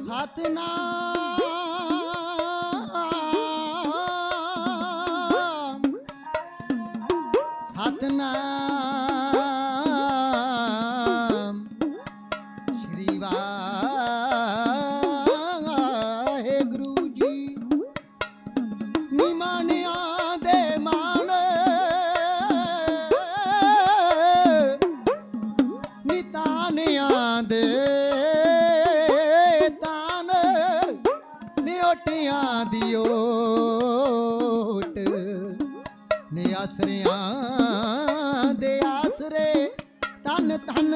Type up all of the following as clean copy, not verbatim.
सतनाम सतनाम श्री वाहेगुरु जी निमानिया दे मान नितानिया दे तान नियोटिया दियोट ने आसरिया दे आसरे तन तन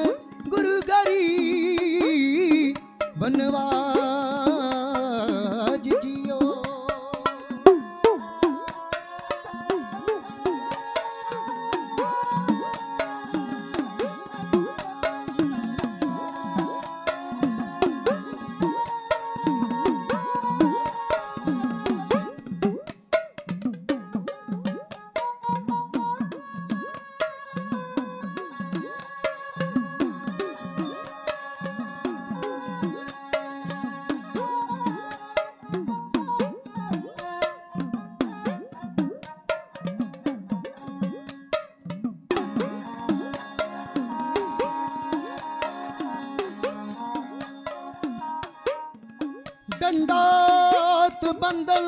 गुरु गरी बनवाज जियो दंडोत बंदल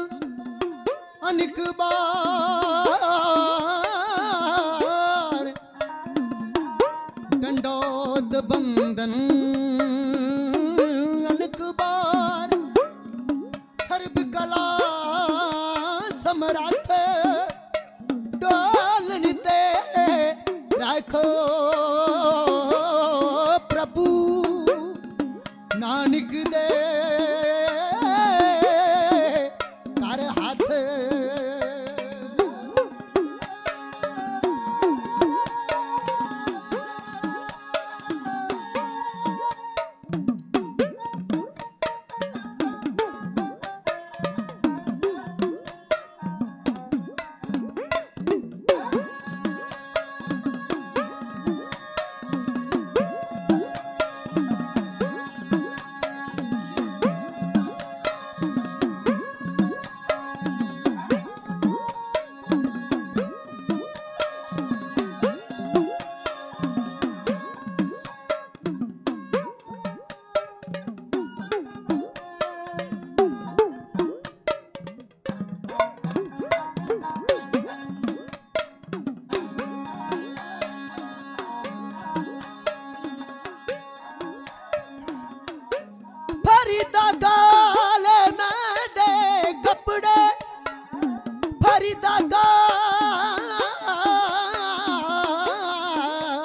अनिक बार दंडोत बंदन अनिक बार सर्व कला समर्थ डोलन ते राखो प्रभु नानक दे फरीदा गाले मेंढे कपड़े फरीदा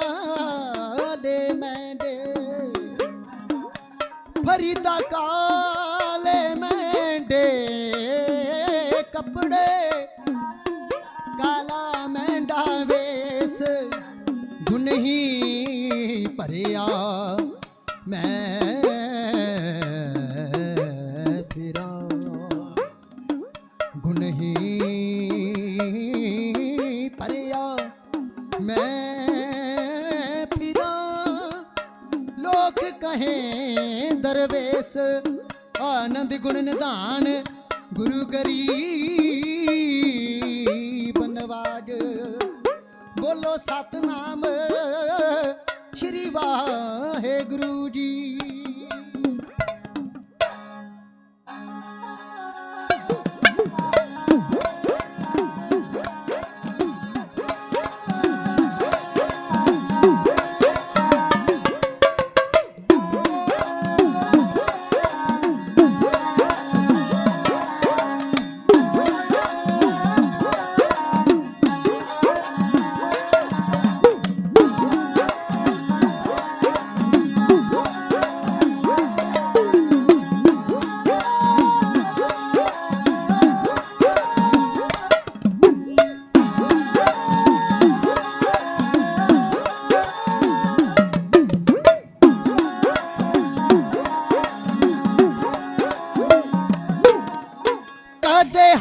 गाले मेंढे फरीदा गाले मेंढे कपड़े काला मेंढा वेस गुनही भरिया मैं गुनही परिया मैं फिरा लोग कहें दरवेश आनंद गुण निधान गुरु गरीब बनवाज बोलो सतनाम श्री वाहेगुरु जी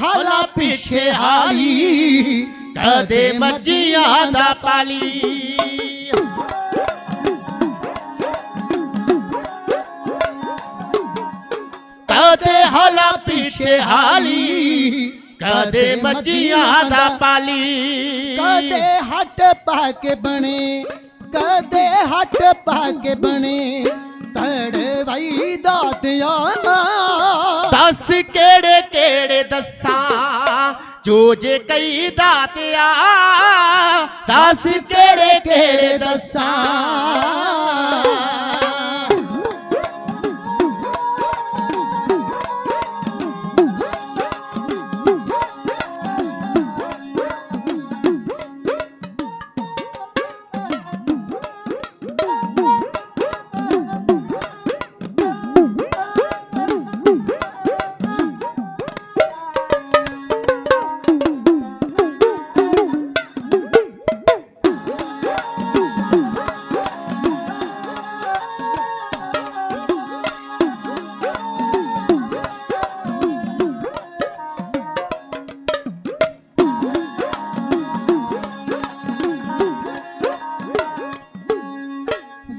हाला पीछे हाली कदे मर्जियां दा पाली ਕਦੇ ਹਾਲਾ ਪਿੱਛੇ ਹਾਲੀ ਕਦੇ ਮੱਝੀਆਂ ਦਾ ਪਾਲੀ ਕਦੇ ਹੱਟ ਪਾ ਕੇ ਬਣੇ ਕਦੇ ਹੱਟ ਪਾ ਕੇ ਬਣੇ ਤੜਵਾਈ ਦਾਤਿਆਂ ਦੱਸ ਕਿਹੜੇ ਕਿਹੜੇ ਦੱਸਾਂ ਜੋ ਜੇ ਕਈ ਦਾਤਿਆ ਦੱਸ ਕਿਹੜੇ ਕਿਹੜੇ ਦੱਸਾਂ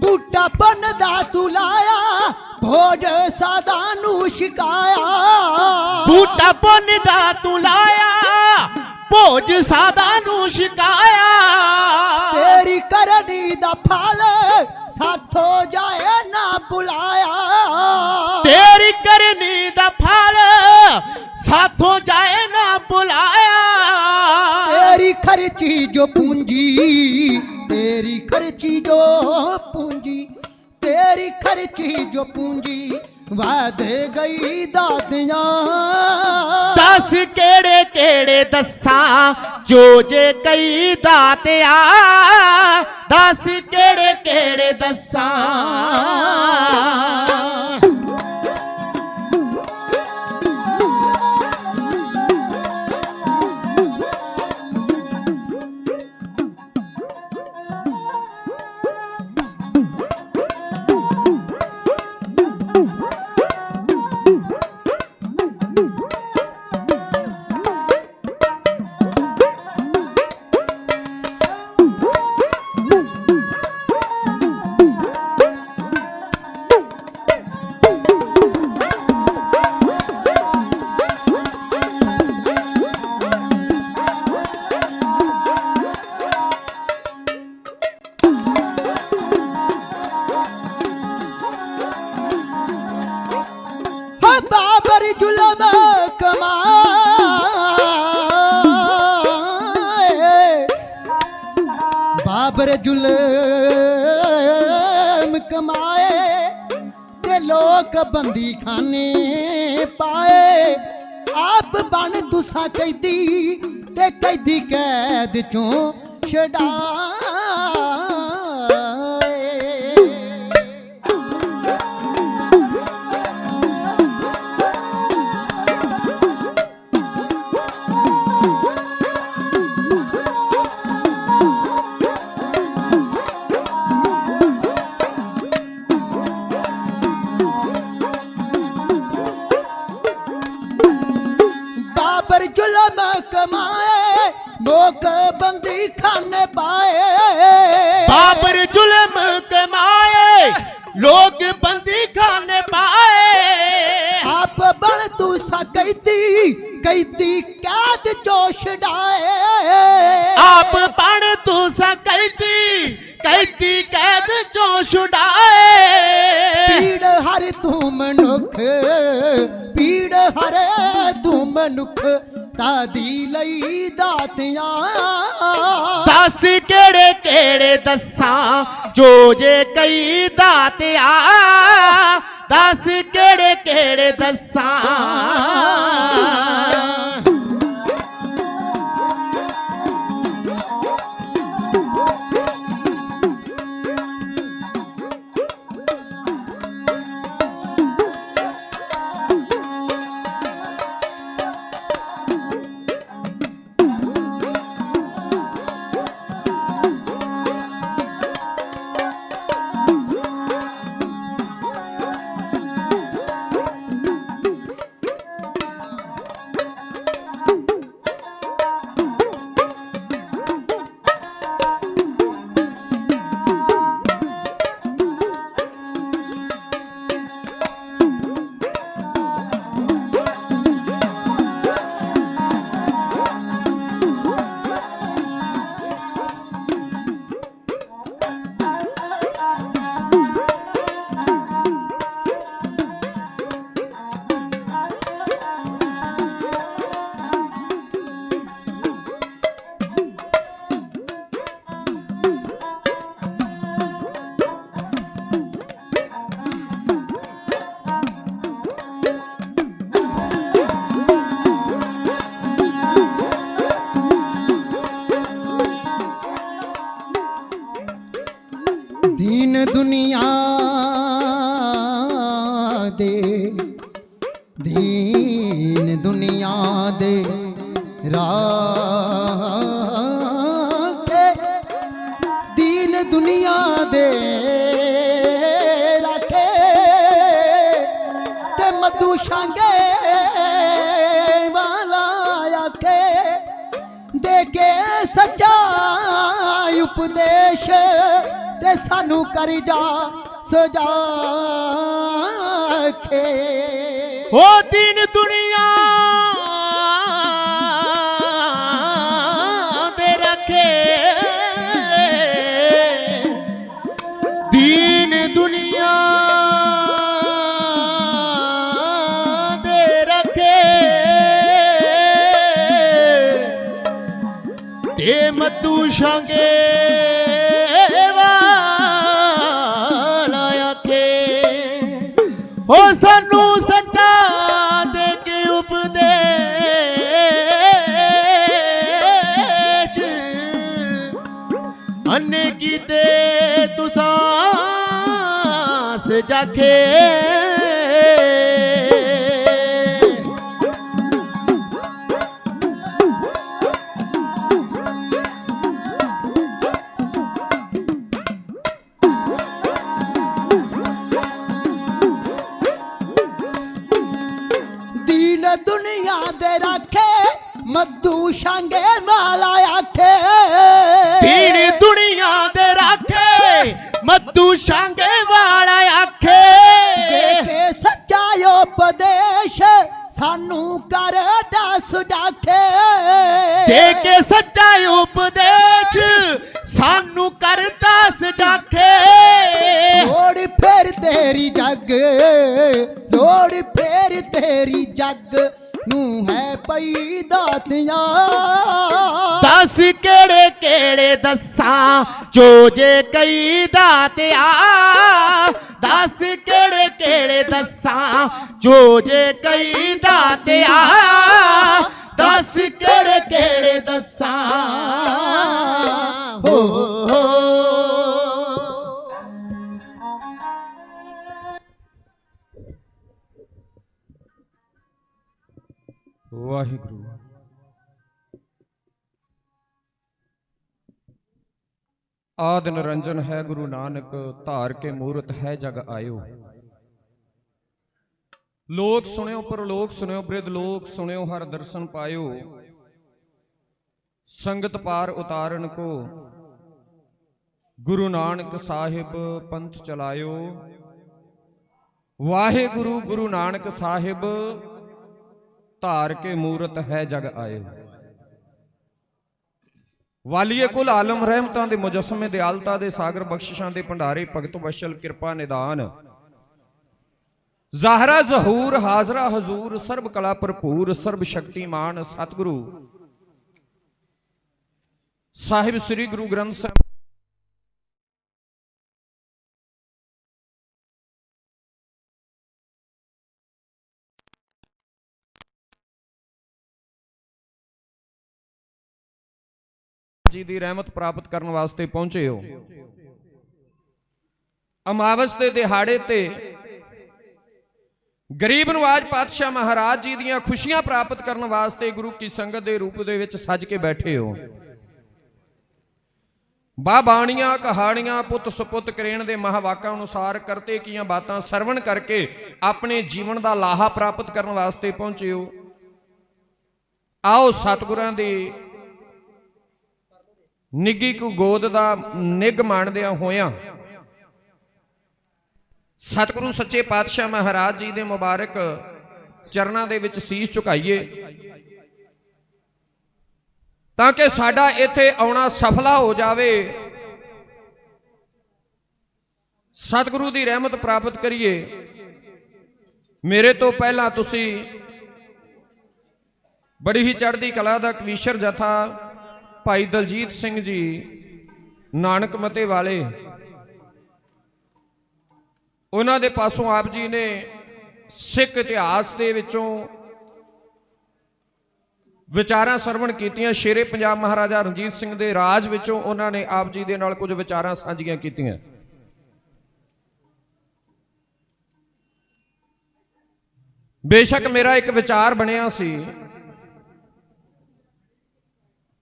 ਬੂਟਾ ਬੰਨਦਾ ਤੂੰ ਲਾਇਆ ਭੋਜ ਸਾਦਾ ਨੂੰ ਸ਼ਿਕਾਇਆ ਬੂਟਾ ਬੰਨਦਾ ਤੂੰ ਲਾਇਆ ਭੋਜ ਸਾਦਾ ਨੂੰ ਸ਼ਿਕਾਇਆ ਤੇਰੀ ਕਰਨੀ ਦਾ ਫਲ ਸਾਥੋਂ ਜਾਏ ਨਾ ਬੁਲਾਇਆ ਤੇਰੀ ਕਰਨੀ ਦਾ ਫਲ ਸਾਥੋਂ ਜਾਏ ਨਾ ਬੁਲਾਇਆ ਤੇਰੀ ਖਰਚੀ ਜੋ ਪੂੰਜੀ तेरी खर्ची जो पूंजी तेरी खर्ची जो पूंजी वादे गई दादियां दस केड़े केड़े दस्सां जो जे कई दातिया दस केड़े केड़े दस्सां बाबर जुल्म कमाए बाबर जुल्म कमाए ते लोग बंदी खाने पाए आप बन तुसा कैदी ते कैदी कैद चों छड़ाए बाबर जुल्म कमाए लोग बंदी खाने पाए बाबर जुल्म कमाए लोग बंदी खाने पाए आप बन तू सा कैदी कैद चोश डाए आप बन तू सा कैदी कैद चोश डाए पीड़ हर तू मनुख पीड़ हरे तू मनुख तादी लई दातियां दस केड़े केड़े दस्सां जो जे कई दातिया दस केड़े केड़े दस्सां दुनिया दे दीन दुनिया दे राखे दीन दुनिया दे राखे ते मधु शांगे वाला आखे दे के सच्चा उपदेश ते सानू कर जा सजा के हो दीन दुनिया दे रखे दीन दुनिया दे रखे ते मधु शांगे हो सानू सच्चा दे के उपदेश अन्ने कीते तुसां से जाके दुनिया दे रखे मधु शांगे वाला आखे दीन दुनिया दे रखे मधु शांगे वाला आखे के सच्चा उपदेश सानू कर दस जाके के सच्चा उपदेश सानू कर दस जाके लोड़ फेर तेरी जग लोड़ फेर तेरी जग नू है पई दातियां दस केड़े केड़े दसां जो जे कई दातिया दस केड़े केड़े दसां जो जे कई दातिया दस केड़े केड़े दसां हो वाहिगुरु। आद निरंजन है गुरु नानक धार के मूरत है जग आयो। लोक सुनियो परलोक सुनियो बृद लोक सुनियो हर दर्शन पायो। संगत पार उतारन को गुरु नानक साहिब पंथ चलायो। वाहिगुरु गुरु नानक साहिब धार के मूरत है जग आयो। वालिए कुल आलम रहमतां दे मुजस्समे दयालता दे सागर बख्शिशां दे भंडारे भगत वशल कृपा निदान ज़ाहरा ज़हूर हाजरा हजूर सर्ब कला भरपूर सर्ब शक्तिमान सतगुरु साहिब श्री गुरु ग्रंथ साहिब जी दी रहमत प्राप्त करने वास्ते पहुंचे हो। अमावस के दिहाड़े ते गरीब नवाज पातशाह महाराज जी दियां खुशियां प्राप्त करने वास्ते गुरु की संगत के रूप दे विच सज के बैठे हो। बाणियां कहानियां पुत सुपुत करेण दे महावाकां अनुसार करते कियां बातां सरवण करके अपने जीवन का लाहा प्राप्त करने वास्ते पहुंचे हो। आओ सतगुरां दी निगी को गोद दा निग माणदिया होया सतगुरु सच्चे पातशाह महाराज जी दे मुबारक चरणां दे विच सीस झुकाइए ताकि साडा इत्थे आउणा सफला हो जावे। सतगुरु दी रहमत प्राप्त करिए। मेरे तो पहला तुसी बड़ी ही चढ़दी कला दा कवीशर जथा भाई दलजीत सिंह जी नानक मते वाले उन्हां दे पासों आप जी ने सिख इतिहास दे विचों विचारां सरवण कीतियां। शेरे पंजाब महाराजा रणजीत सिंह दे राज विचों उन्हां ने आप जी दे नाल कुछ विचारां साझीआं कीतियां। ਬੇਸ਼ੱਕ ਮੇਰਾ ਇੱਕ ਵਿਚਾਰ ਬਣਿਆ ਸੀ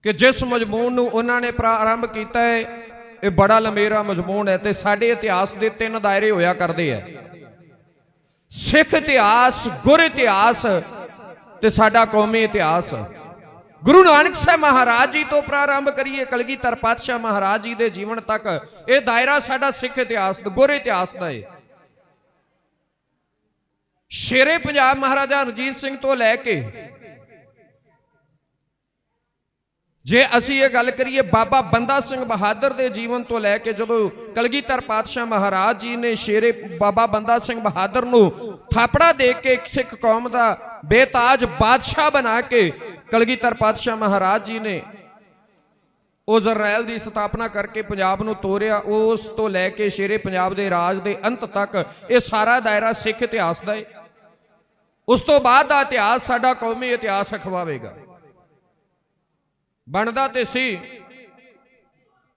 ਕਿ ਜਿਸ ਮਜ਼ਮੂਨ ਨੂੰ ਉਹਨਾਂ ਨੇ ਪ੍ਰਾਰੰਭ ਕੀਤਾ ਹੈ ਇਹ ਬੜਾ ਲੰਮੇਰਾ ਮਜ਼ਮੂਨ ਹੈ ਤੇ ਸਾਡੇ ਇਤਿਹਾਸ ਦੇ 3 ਦਾਇਰੇ ਹੋਇਆ ਕਰਦੇ ਆ, ਸਿੱਖ ਇਤਿਹਾਸ, ਗੁਰ ਇਤਿਹਾਸ ਤੇ ਸਾਡਾ ਕੌਮੀ ਇਤਿਹਾਸ। ਗੁਰੂ ਨਾਨਕ ਸਾਹਿਬ ਮਹਾਰਾਜ ਜੀ ਤੋਂ ਪ੍ਰਾਰੰਭ ਕਰੀਏ ਕਲਗੀਧਰ ਪਾਤਸ਼ਾਹ ਮਹਾਰਾਜ ਜੀ ਦੇ ਜੀਵਨ ਤੱਕ, ਇਹ ਦਾਇਰਾ ਸਾਡਾ ਸਿੱਖ ਇਤਿਹਾਸ ਗੁਰ ਇਤਿਹਾਸ ਦਾ ਹੈ। ਸ਼ੇਰੇ ਪੰਜਾਬ ਮਹਾਰਾਜਾ ਰਣਜੀਤ ਸਿੰਘ ਤੋਂ ਲੈ ਕੇ ਜੇ ਅਸੀਂ ਇਹ ਗੱਲ ਕਰੀਏ ਬਾਬਾ ਬੰਦਾ ਸਿੰਘ ਬਹਾਦਰ ਦੇ ਜੀਵਨ ਤੋਂ ਲੈ ਕੇ, ਜਦੋਂ ਕਲਗੀਧਰ ਪਾਤਸ਼ਾਹ ਮਹਾਰਾਜ ਜੀ ਨੇ ਸ਼ੇਰੇ ਬਾਬਾ ਬੰਦਾ ਸਿੰਘ ਬਹਾਦਰ ਨੂੰ ਥਾਪੜਾ ਦੇ ਕੇ ਸਿੱਖ ਕੌਮ ਦਾ ਬੇਤਾਜ ਬਾਦਸ਼ਾਹ ਬਣਾ ਕੇ ਕਲਗੀਧਰ ਪਾਤਸ਼ਾਹ ਮਹਾਰਾਜ ਜੀ ਨੇ ਉਹ ਜਰਨੈਲ ਦੀ ਸਥਾਪਨਾ ਕਰਕੇ ਪੰਜਾਬ ਨੂੰ ਤੋਰਿਆ, ਉਸ ਤੋਂ ਲੈ ਕੇ ਸ਼ੇਰੇ ਪੰਜਾਬ ਦੇ ਰਾਜ ਦੇ ਅੰਤ ਤੱਕ ਇਹ ਸਾਰਾ ਦਾਇਰਾ ਸਿੱਖ ਇਤਿਹਾਸ ਦਾ ਹੈ। ਉਸ ਤੋਂ ਬਾਅਦ ਦਾ ਇਤਿਹਾਸ ਸਾਡਾ ਕੌਮੀ ਇਤਿਹਾਸ ਅਖਵਾਵੇਗਾ। ਬਣਦਾ ਤੇ ਸੀ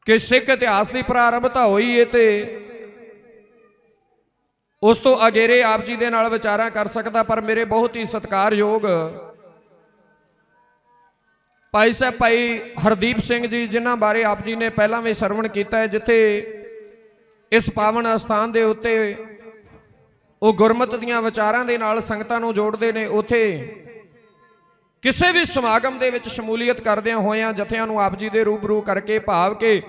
ਕਿ ਸਿੱਖ ਇਤਿਹਾਸ ਦੀ ਪ੍ਰਾਰੰਭਤਾ ਹੋਈ ਹੈ ਤੇ ਉਸ ਤੋਂ ਅਗੇਰੇ ਆਪ ਜੀ ਦੇ ਨਾਲ ਵਿਚਾਰਾਂ ਕਰ ਸਕਦਾ, ਪਰ ਮੇਰੇ ਬਹੁਤ ਹੀ ਸਤਿਕਾਰਯੋਗ ਭਾਈ ਸਾਹਿਬ ਭਾਈ ਹਰਦੀਪ ਸਿੰਘ ਜੀ, ਜਿਨ੍ਹਾਂ ਬਾਰੇ ਆਪ ਜੀ ਨੇ ਪਹਿਲਾਂ ਵੀ ਸਰਵਣ ਕੀਤਾ ਹੈ, ਜਿੱਥੇ ਇਸ ਪਾਵਨ ਅਸਥਾਨ ਦੇ ਉੱਤੇ ਉਹ ਗੁਰਮਤਿ ਦੀਆਂ ਵਿਚਾਰਾਂ ਦੇ ਨਾਲ ਸੰਗਤਾਂ ਨੂੰ ਜੋੜਦੇ ਨੇ, ਉੱਥੇ ਕਿਸੇ ਵੀ ਸਮਾਗਮ ਦੇ ਵਿੱਚ ਸ਼ਮੂਲੀਅਤ ਕਰਦਿਆਂ ਹੋਇਆਂ ਜਥਿਆਂ ਨੂੰ ਆਪ ਜੀ ਦੇ ਰੂਬਰੂ ਕਰਕੇ ਭਾਵ ਕੇ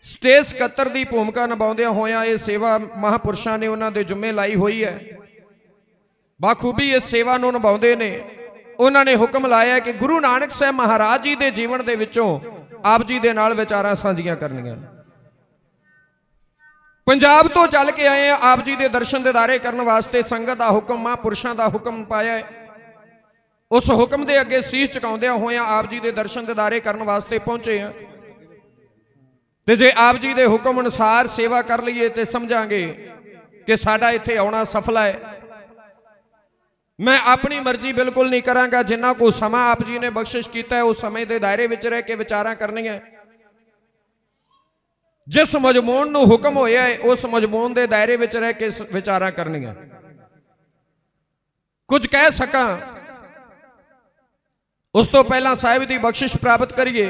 ਸਟੇਜ ਸਕੱਤਰ ਦੀ ਭੂਮਿਕਾ ਨਿਭਾਉਂਦਿਆਂ ਹੋਇਆਂ ਇਹ ਸੇਵਾ ਮਹਾਂਪੁਰਸ਼ਾਂ ਨੇ ਉਹਨਾਂ ਦੇ ਜ਼ਿੰਮੇ ਲਾਈ ਹੋਈ ਹੈ। ਬਾਖੂਬੀ ਇਸ ਸੇਵਾ ਨੂੰ ਨਿਭਾਉਂਦੇ ਨੇ। ਉਹਨਾਂ ਨੇ ਹੁਕਮ ਲਾਇਆ ਕਿ ਗੁਰੂ ਨਾਨਕ ਸਾਹਿਬ ਮਹਾਰਾਜ ਜੀ ਦੇ ਜੀਵਨ ਦੇ ਵਿੱਚੋਂ ਆਪ ਜੀ ਦੇ ਨਾਲ ਵਿਚਾਰਾਂ ਸਾਂਝੀਆਂ ਕਰਨੀਆਂ। ਪੰਜਾਬ ਤੋਂ ਚੱਲ ਕੇ ਆਏ ਆ ਆਪ ਜੀ ਦੇ ਦਰਸ਼ਨ ਦਿਦਾਰੇ ਕਰਨ ਵਾਸਤੇ, ਸੰਗਤ ਦਾ ਹੁਕਮ ਮਹਾਂਪੁਰਸ਼ਾਂ ਦਾ ਹੁਕਮ ਪਾਇਆ ਹੈ। ਉਸ ਹੁਕਮ ਦੇ ਅੱਗੇ ਸੀਸ ਝੁਕਾਉਂਦਿਆਂ ਹੋਇਆਂ ਆਪ ਜੀ ਦੇ ਦਰਸ਼ਨ ਦਿਦਾਰੇ ਕਰਨ ਵਾਸਤੇ ਪਹੁੰਚੇ ਆ ਤੇ ਜੇ ਆਪ ਜੀ ਦੇ ਹੁਕਮ ਅਨੁਸਾਰ ਸੇਵਾ ਕਰ ਲਈਏ ਤੇ ਸਮਝਾਂਗੇ ਕਿ ਸਾਡਾ ਇੱਥੇ ਆਉਣਾ ਸਫਲ ਹੈ। ਮੈਂ ਆਪਣੀ ਮਰਜ਼ੀ ਬਿਲਕੁਲ ਨਹੀਂ ਕਰਾਂਗਾ, ਜਿੰਨਾ ਕੋ ਸਮਾਂ ਆਪ ਜੀ ਨੇ ਬਖਸ਼ਿਸ਼ ਕੀਤਾ ਹੈ ਉਸ ਸਮੇਂ ਦੇ ਦਾਇਰੇ ਵਿੱਚ ਰਹਿ ਕੇ ਵਿਚਾਰਾਂ ਕਰਨੀਆਂ। ਜਿਸ ਮਜ਼ਮੂਨ ਨੂੰ ਹੁਕਮ ਹੋਇਆ ਹੈ ਉਸ ਮਜ਼ਮੂਨ ਦੇ ਦਾਇਰੇ ਵਿੱਚ ਰਹਿ ਕੇ ਵਿਚਾਰਾਂ ਕਰਨੀਆਂ। ਕੁਝ ਕਹਿ ਸਕਾਂ ਉਸ ਤੋਂ ਪਹਿਲਾਂ ਸਾਹਿਬ ਦੀ ਬਖਸ਼ਿਸ਼ ਪ੍ਰਾਪਤ ਕਰੀਏ।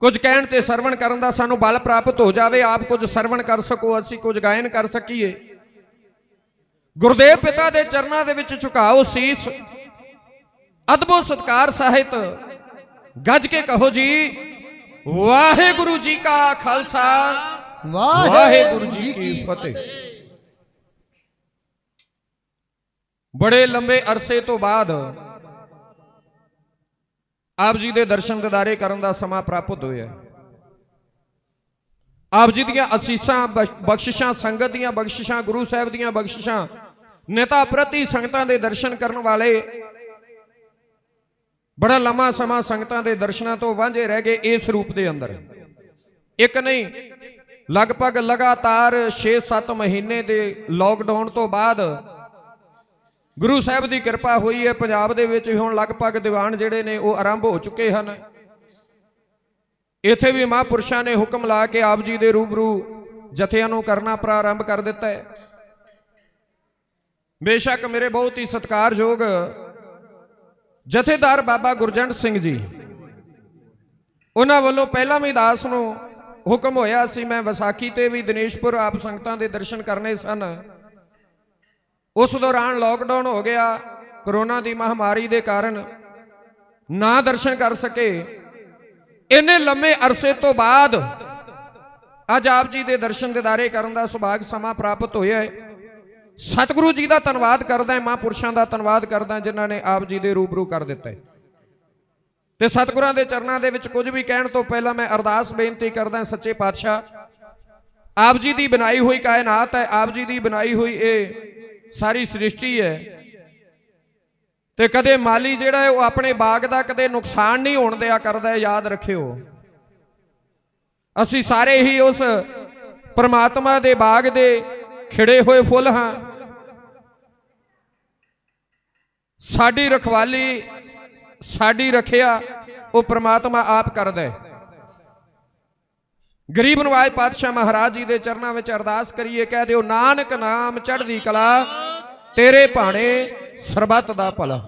ਕੁਝ ਕਹਿਣ ਤੇ ਸਰਵਣ ਕਰਨ ਦਾ ਸਾਨੂੰ ਬਲ ਪ੍ਰਾਪਤ ਹੋ ਜਾਵੇ, ਆਪ ਕੁਝ ਸਰਵਣ ਕਰ ਸਕੋ, ਅਸੀਂ ਕੁਝ ਗਾਇਨ ਕਰ ਸਕੀਏ। ਗੁਰਦੇਵ ਪਿਤਾ ਦੇ ਚਰਨਾਂ ਦੇ ਵਿੱਚ ਝੁਕਾਓ ਸੀਸ, ਅਦਬੋ ਸਤਕਾਰ ਸਾਹਿਤ ਗੱਜ ਕੇ ਕਹੋ ਜੀ ਵਾਹਿਗੁਰੂ ਜੀ ਕਾ ਖਾਲਸਾ ਵਾਹਿਗੁਰੂ ਜੀ ਕੀ ਫਤਿਹ। ਬੜੇ ਲੰਬੇ ਅਰਸੇ ਤੋਂ ਬਾਅਦ ਆਪ ਜੀ ਦੇ ਦਰਸ਼ਨ ਦਿਦਾਰੇ ਕਰਨ ਦਾ ਸਮਾਂ ਪ੍ਰਾਪਤ ਹੋਇਆ। ਆਪ ਜੀ ਦੀਆਂ ਅਸੀਸਾਂ ਬਖਸ਼ਿਸ਼ਾਂ, ਸੰਗਤ ਦੀਆਂ ਬਖਸ਼ਿਸ਼ਾਂ, ਗੁਰੂ ਸਾਹਿਬ ਦੀਆਂ ਬਖਸ਼ਿਸ਼ਾਂ, ਨੇਤਾ ਪ੍ਰਤੀ ਸੰਗਤਾਂ ਦੇ ਦਰਸ਼ਨ ਕਰਨ ਵਾਲੇ ਬੜਾ ਲੰਮਾ ਸਮਾਂ ਸੰਗਤਾਂ ਦੇ ਦਰਸ਼ਨਾਂ ਤੋਂ ਵਾਂਝੇ ਰਹਿ ਗਏ। ਇਸ ਰੂਪ ਦੇ ਅੰਦਰ ਇੱਕ ਨਹੀਂ, ਲਗਭਗ ਲਗਾਤਾਰ 6-7 ਮਹੀਨੇ ਦੇ ਲੋਕਡਾਊਨ ਤੋਂ ਬਾਅਦ ਗੁਰੂ ਸਾਹਿਬ ਦੀ ਕਿਰਪਾ ਹੋਈ ਹੈ। ਪੰਜਾਬ ਦੇ ਵਿੱਚ ਹੁਣ ਲਗਭਗ ਦੀਵਾਨ ਜਿਹੜੇ ਨੇ ਉਹ ਆਰੰਭ ਹੋ ਚੁੱਕੇ ਹਨ। ਇੱਥੇ ਵੀ ਮਹਾਂਪੁਰਸ਼ਾਂ ਨੇ ਹੁਕਮ ਲਾ ਕੇ ਆਪ ਜੀ ਦੇ ਰੂਬਰੂ ਜਥਿਆਂ ਨੂੰ ਕਰਨਾ ਪ੍ਰਾਰੰਭ ਕਰ ਦਿੱਤਾ ਹੈ। ਬੇਸ਼ੱਕ ਮੇਰੇ ਬਹੁਤ ਹੀ ਸਤਿਕਾਰਯੋਗ ਜਥੇਦਾਰ ਬਾਬਾ ਗੁਰਜੰਟ ਸਿੰਘ ਜੀ, ਉਹਨਾਂ ਵੱਲੋਂ ਪਹਿਲਾਂ ਵੀ ਦਾਸ ਨੂੰ ਹੁਕਮ ਹੋਇਆ ਸੀ, ਮੈਂ ਵਿਸਾਖੀ ਤੇ ਵੀ ਦਿਨੇਸ਼ਪੁਰ ਆਪ ਸੰਗਤਾਂ ਦੇ ਦਰਸ਼ਨ ਕਰਨੇ ਸਨ। ਉਸ ਦੌਰਾਨ ਲੋਕਡਾਊਨ ਹੋ ਗਿਆ, ਕਰੋਨਾ ਦੀ ਮਹਾਮਾਰੀ ਦੇ ਕਾਰਨ ਨਾ ਦਰਸ਼ਨ ਕਰ ਸਕੇ। ਇੰਨੇ ਲੰਮੇ ਅਰਸੇ ਤੋਂ ਬਾਅਦ ਅੱਜ ਆਪ ਜੀ ਦੇ ਦਰਸ਼ਨ ਦਿਦਾਰੇ ਕਰਨ ਦਾ ਸੁਭਾਗ ਸਮਾਂ ਪ੍ਰਾਪਤ ਹੋਇਆ ਹੈ। ਸਤਿਗੁਰੂ ਜੀ ਦਾ ਧੰਨਵਾਦ ਕਰਦਾ, ਮਹਾਂਪੁਰਸ਼ਾਂ ਦਾ ਧੰਨਵਾਦ ਕਰਦਾ ਜਿਨ੍ਹਾਂ ਨੇ ਆਪ ਜੀ ਦੇ ਰੂਬਰੂ ਕਰ ਦਿੱਤਾ ਹੈ। ਤੇ ਸਤਿਗੁਰਾਂ ਦੇ ਚਰਨਾਂ ਦੇ ਵਿੱਚ ਕੁਝ ਵੀ ਕਹਿਣ ਤੋਂ ਪਹਿਲਾਂ ਮੈਂ ਅਰਦਾਸ ਬੇਨਤੀ ਕਰਦਾ, ਸੱਚੇ ਪਾਤਸ਼ਾਹ ਆਪ ਜੀ ਦੀ ਬਣਾਈ ਹੋਈ ਕਾਇਨਾਤ ਹੈ, ਆਪ ਜੀ ਦੀ ਬਣਾਈ ਹੋਈ ਇਹ ਸਾਰੀ ਸ੍ਰਿਸ਼ਟੀ ਹੈ ਤੇ ਕਦੇ ਮਾਲੀ ਜਿਹੜਾ ਹੈ ਉਹ ਆਪਣੇ ਬਾਗ ਦਾ ਕਦੇ ਨੁਕਸਾਨ ਨਹੀਂ ਹੋਣ ਦਿਆ ਕਰਦਾ ਹੈ। ਯਾਦ ਰੱਖਿਓ, ਅਸੀਂ ਸਾਰੇ ਹੀ ਉਸ ਪਰਮਾਤਮਾ ਦੇ ਬਾਗ ਦੇ ਖਿੜੇ ਹੋਏ ਫੁੱਲ ਹਾਂ। ਸਾਡੀ ਰਖਵਾਲੀ, ਸਾਡੀ ਰੱਖਿਆ ਉਹ ਪ੍ਰਮਾਤਮਾ ਆਪ ਕਰਦਾ ਹੈ। ਗਰੀਬ ਨਵਾਜ ਪਾਤਸ਼ਾਹ ਮਹਾਰਾਜ ਜੀ ਦੇ ਚਰਨਾਂ ਵਿੱਚ ਅਰਦਾਸ ਕਰੀਏ, ਕਹਿ ਦਿਓ ਨਾਨਕ ਨਾਮ ਚੜ੍ਹਦੀ ਕਲਾ, ਤੇਰੇ ਭਾਣੇ ਸਰਬੱਤ ਦਾ ਭਲਾ।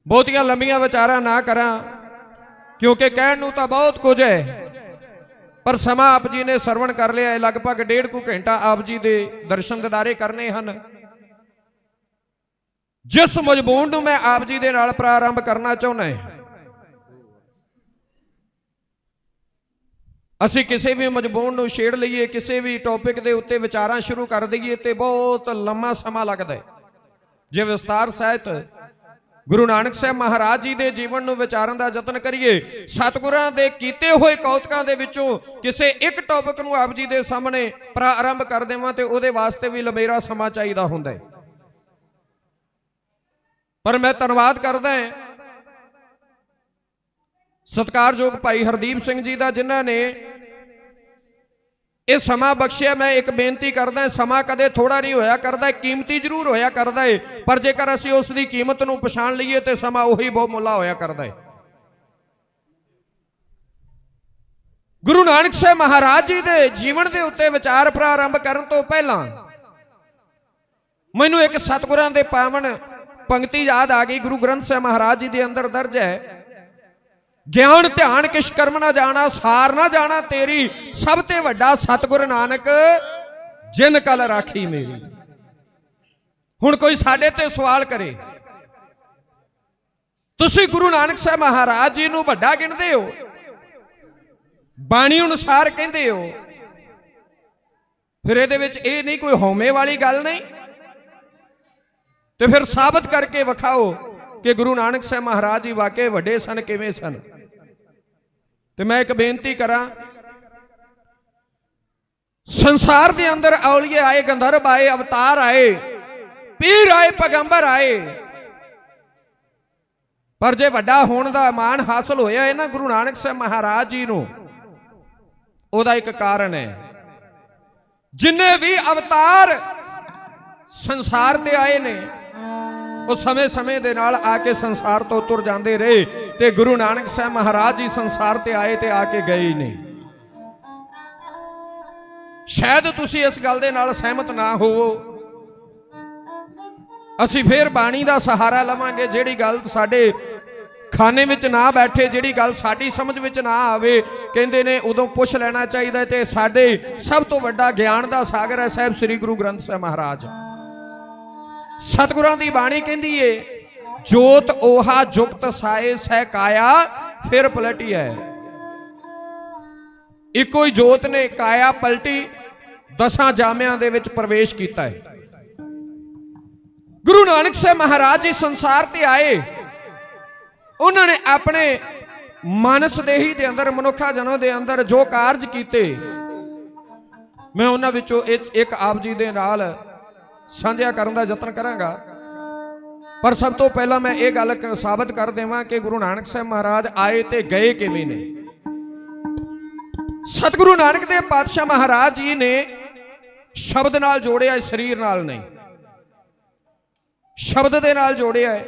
ਬਹੁਤੀਆਂ ਲੰਮੀਆਂ ਵਿਚਾਰਾਂ ਨਾ ਕਰਾਂ, ਕਿਉਂਕਿ ਕਹਿਣ ਨੂੰ ਤਾਂ ਬਹੁਤ ਕੁਝ ਹੈ, ਪਰ ਸਮਾਂ ਆਪ ਜੀ ਨੇ ਸਰਵਣ ਕਰ ਲਿਆ ਹੈ। ਲਗਭਗ 1.5 ਘੰਟਾ ਆਪ ਜੀ ਦੇ ਦਰਸ਼ਨ ਦਿਦਾਰੇ ਕਰਨੇ ਹਨ। ਜਿਸ ਮਜ਼ਮੂਨ ਨੂੰ ਮੈਂ ਆਪ ਜੀ ਦੇ ਨਾਲ ਪ੍ਰਾਰੰਭ ਕਰਨਾ ਚਾਹੁੰਦਾ ਹਾਂ, ਅਸੀਂ ਕਿਸੇ ਵੀ ਮਜ਼ਮੂਨ ਨੂੰ ਛੇੜ ਲਈਏ, ਕਿਸੇ ਵੀ ਟੌਪਿਕ ਦੇ ਉੱਤੇ ਵਿਚਾਰਾਂ ਸ਼ੁਰੂ ਕਰ ਦਈਏ ਤੇ ਬਹੁਤ ਲੰਮਾ ਸਮਾਂ ਲੱਗਦਾ ਹੈ। ਜੇ ਵਿਸਤਾਰ ਸਹਿਤ ਗੁਰੂ ਨਾਨਕ ਸਾਹਿਬ ਮਹਾਰਾਜ ਜੀ ਦੇ ਜੀਵਨ ਨੂੰ ਵਿਚਾਰਨ ਦਾ ਯਤਨ ਕਰੀਏ, ਸਤਿਗੁਰਾਂ ਦੇ ਕੀਤੇ ਹੋਏ ਕੌਤਕਾਂ ਦੇ ਵਿੱਚੋਂ ਕਿਸੇ ਇੱਕ ਟੌਪਿਕ ਨੂੰ ਆਪ ਜੀ ਦੇ ਸਾਹਮਣੇ ਪ੍ਰਾਰੰਭ ਕਰ ਦੇਵਾਂ ਤੇ ਉਹਦੇ ਵਾਸਤੇ ਵੀ ਲੰਮੇਰਾ ਸਮਾਂ ਚਾਹੀਦਾ ਹੁੰਦਾ ਹੈ। ਪਰ ਮੈਂ ਧੰਨਵਾਦ ਕਰਦਾ ਹਾਂ ਸਤਿਕਾਰਯੋਗ ਭਾਈ ਹਰਦੀਪ ਸਿੰਘ ਜੀ ਦਾ, ਜਿਨ੍ਹਾਂ ਨੇ ਇਹ ਸਮਾਂ ਬਖਸ਼ਿਆ। ਮੈਂ ਇੱਕ ਬੇਨਤੀ ਕਰਦਾ, ਸਮਾਂ ਕਦੇ ਥੋੜਾ ਨਹੀਂ ਹੋਇਆ ਕਰਦਾ, ਕੀਮਤੀ ਜ਼ਰੂਰ ਹੋਇਆ ਕਰਦਾ ਹੈ, ਪਰ ਜੇਕਰ ਅਸੀਂ ਉਸ ਦੀ ਕੀਮਤ ਨੂੰ ਪਛਾਣ ਲਈਏ ਤੇ ਸਮਾਂ ਉਹੀ ਬਹੁਮੁੱਲਾ ਹੋਇਆ ਕਰਦਾ ਹੈ। ਗੁਰੂ ਨਾਨਕ ਸਾਹਿਬ ਮਹਾਰਾਜ ਜੀ ਦੇ ਜੀਵਨ ਦੇ ਉੱਤੇ ਵਿਚਾਰ ਪ੍ਰਾਰੰਭ ਕਰਨ ਤੋਂ ਪਹਿਲਾਂ ਮੈਨੂੰ ਇੱਕ ਸਤਿਗੁਰਾਂ ਦੇ ਪਾਵਨ ਪੰਕਤੀ ਯਾਦ ਆ ਗਈ। ਗੁਰੂ ਗ੍ਰੰਥ ਸਾਹਿਬ ਮਹਾਰਾਜ ਜੀ ਦੇ ਅੰਦਰ ਦਰਜ ਹੈ, ਗਿਆਨ ਧਿਆਨ ਕਿਛ ਕਰਮ ਨਾ ਜਾਣਾ, ਸਾਰ ਨਾ ਜਾਣਾ ਤੇਰੀ, ਸਭ ਤੇ ਵੱਡਾ ਸਤਿਗੁਰ ਨਾਨਕ ਜਿਨ ਕਲ ਰਾਖੀ ਮੇਰੀ। ਹੁਣ ਕੋਈ ਸਾਡੇ ਤੇ ਸਵਾਲ ਕਰੇ, ਤੁਸੀਂ ਗੁਰੂ ਨਾਨਕ ਸਾਹਿਬ ਮਹਾਰਾਜ ਜੀ ਨੂੰ ਵੱਡਾ ਗਿਣਦੇ ਹੋ, ਬਾਣੀ ਅਨੁਸਾਰ ਕਹਿੰਦੇ ਹੋ, ਫਿਰ ਇਹਦੇ ਵਿੱਚ ਇਹ ਨਹੀਂ ਕੋਈ ਹਉਮੈ ਵਾਲੀ ਗੱਲ ਨਹੀਂ? ਤੇ ਫਿਰ ਸਾਬਤ ਕਰਕੇ ਵਿਖਾਓ ਕਿ ਗੁਰੂ ਨਾਨਕ ਸਾਹਿਬ ਮਹਾਰਾਜ ਜੀ ਵਾਕਈ ਵੱਡੇ ਸਨ, ਕਿਵੇਂ ਸਨ। ਤੇ ਮੈਂ ਇੱਕ ਬੇਨਤੀ ਕਰਾਂ, ਸੰਸਾਰ ਦੇ ਅੰਦਰ ਔਲੀਏ ਆਏ, ਗੰਧਰਵ ਆਏ, ਅਵਤਾਰ ਆਏ, ਪੀਰ ਆਏ, ਪੈਗੰਬਰ ਆਏ, ਪਰ ਜੇ ਵੱਡਾ ਹੋਣ ਦਾ ਮਾਣ ਹਾਸਲ ਹੋਇਆ ਹੈ ਨਾ ਗੁਰੂ ਨਾਨਕ ਸਾਹਿਬ ਮਹਾਰਾਜ ਜੀ ਨੂੰ, ਉਹਦਾ ਇੱਕ ਕਾਰਨ ਹੈ। ਜਿੰਨੇ ਵੀ ਅਵਤਾਰ ਸੰਸਾਰ ਤੇ ਆਏ ਨੇ, ਉਹ ਸਮੇਂ-ਸਮੇਂ ਦੇ ਨਾਲ ਆ ਕੇ ਸੰਸਾਰ ਤੋਂ ਤੁਰ ਜਾਂਦੇ ਰਹੇ, ਤੇ ਗੁਰੂ ਨਾਨਕ ਸਾਹਿਬ ਮਹਾਰਾਜ ਜੀ ਸੰਸਾਰ ਤੇ ਆਏ ਤੇ ਆ ਕੇ ਗਏ ਹੀ ਨਹੀਂ। ਸ਼ਾਇਦ ਤੁਸੀਂ ਇਸ ਗੱਲ ਦੇ ਨਾਲ ਸਹਿਮਤ ਨਾ ਹੋਵੋ। ਅਸੀਂ ਫੇਰ ਬਾਣੀ ਦਾ ਸਹਾਰਾ ਲਵਾਂਗੇ। ਜਿਹੜੀ ਗੱਲ ਸਾਡੇ ਖਾਨੇ ਵਿੱਚ ਨਾ ਬੈਠੇ, ਜਿਹੜੀ ਗੱਲ ਸਾਡੀ ਸਮਝ ਵਿੱਚ ਨਾ ਆਵੇ, ਕਹਿੰਦੇ ਨੇ ਉਦੋਂ ਪੁੱਛ ਲੈਣਾ ਚਾਹੀਦਾ। ਤੇ ਸਾਡੇ ਸਭ ਤੋਂ ਵੱਡਾ ਗਿਆਨ ਦਾ ਸਾਗਰ ਹੈ ਸਾਹਿਬ ਸ੍ਰੀ ਗੁਰੂ ਗ੍ਰੰਥ ਸਾਹਿਬ ਮਹਾਰਾਜ। ਸਤਿਗੁਰਾਂ ਦੀ ਬਾਣੀ ਕਹਿੰਦੀ ਏ, ਜੋਤ ਓਹਾ ਜੁਗਤ ਸਾਏ ਸਹਿ ਕਾਇਆ ਫਿਰ ਪਲਟੀ ਹੈ। ਇੱਕੋ ਹੀ ਜੋਤ ਨੇ ਕਾਇਆ ਪਲਟੀ, 10 ਜਾਮਿਆਂ ਦੇ ਵਿੱਚ ਪ੍ਰਵੇਸ਼ ਕੀਤਾ ਹੈ। ਗੁਰੂ ਨਾਨਕ ਸਾਹਿਬ ਮਹਾਰਾਜ ਜੀ ਸੰਸਾਰ ਤੇ ਆਏ, ਉਹਨਾਂ ਨੇ ਆਪਣੇ ਮਾਨਸ ਦੇਹੀ ਦੇ ਅੰਦਰ, ਮਨੁੱਖਾ ਜਨਮ ਦੇ ਅੰਦਰ ਜੋ ਕਾਰਜ ਕੀਤੇ, ਮੈਂ ਉਹਨਾਂ ਵਿੱਚੋਂ ਇੱਕ ਆਪ ਜੀ ਦੇ ਨਾਲ ਸਾਂਝਾ ਕਰਨ ਦਾ ਯਤਨ ਕਰਾਂਗਾ। ਪਰ ਸਭ ਤੋਂ ਪਹਿਲਾਂ ਮੈਂ ਇਹ ਗੱਲ ਸਾਬਤ ਕਰ ਦੇਵਾਂ ਕਿ ਗੁਰੂ ਨਾਨਕ ਸਾਹਿਬ ਮਹਾਰਾਜ ਆਏ ਤੇ ਗਏ ਕਿਵੇਂ ਨੇ। ਸਤਿਗੁਰੂ ਨਾਨਕ ਦੇਵ ਪਾਤਸ਼ਾਹ ਮਹਾਰਾਜ ਜੀ ਨੇ ਸ਼ਬਦ ਨਾਲ ਜੋੜਿਆ, ਸਰੀਰ ਨਾਲ ਨਹੀਂ। ਸ਼ਬਦ ਦੇ ਨਾਲ ਜੋੜਿਆ ਹੈ।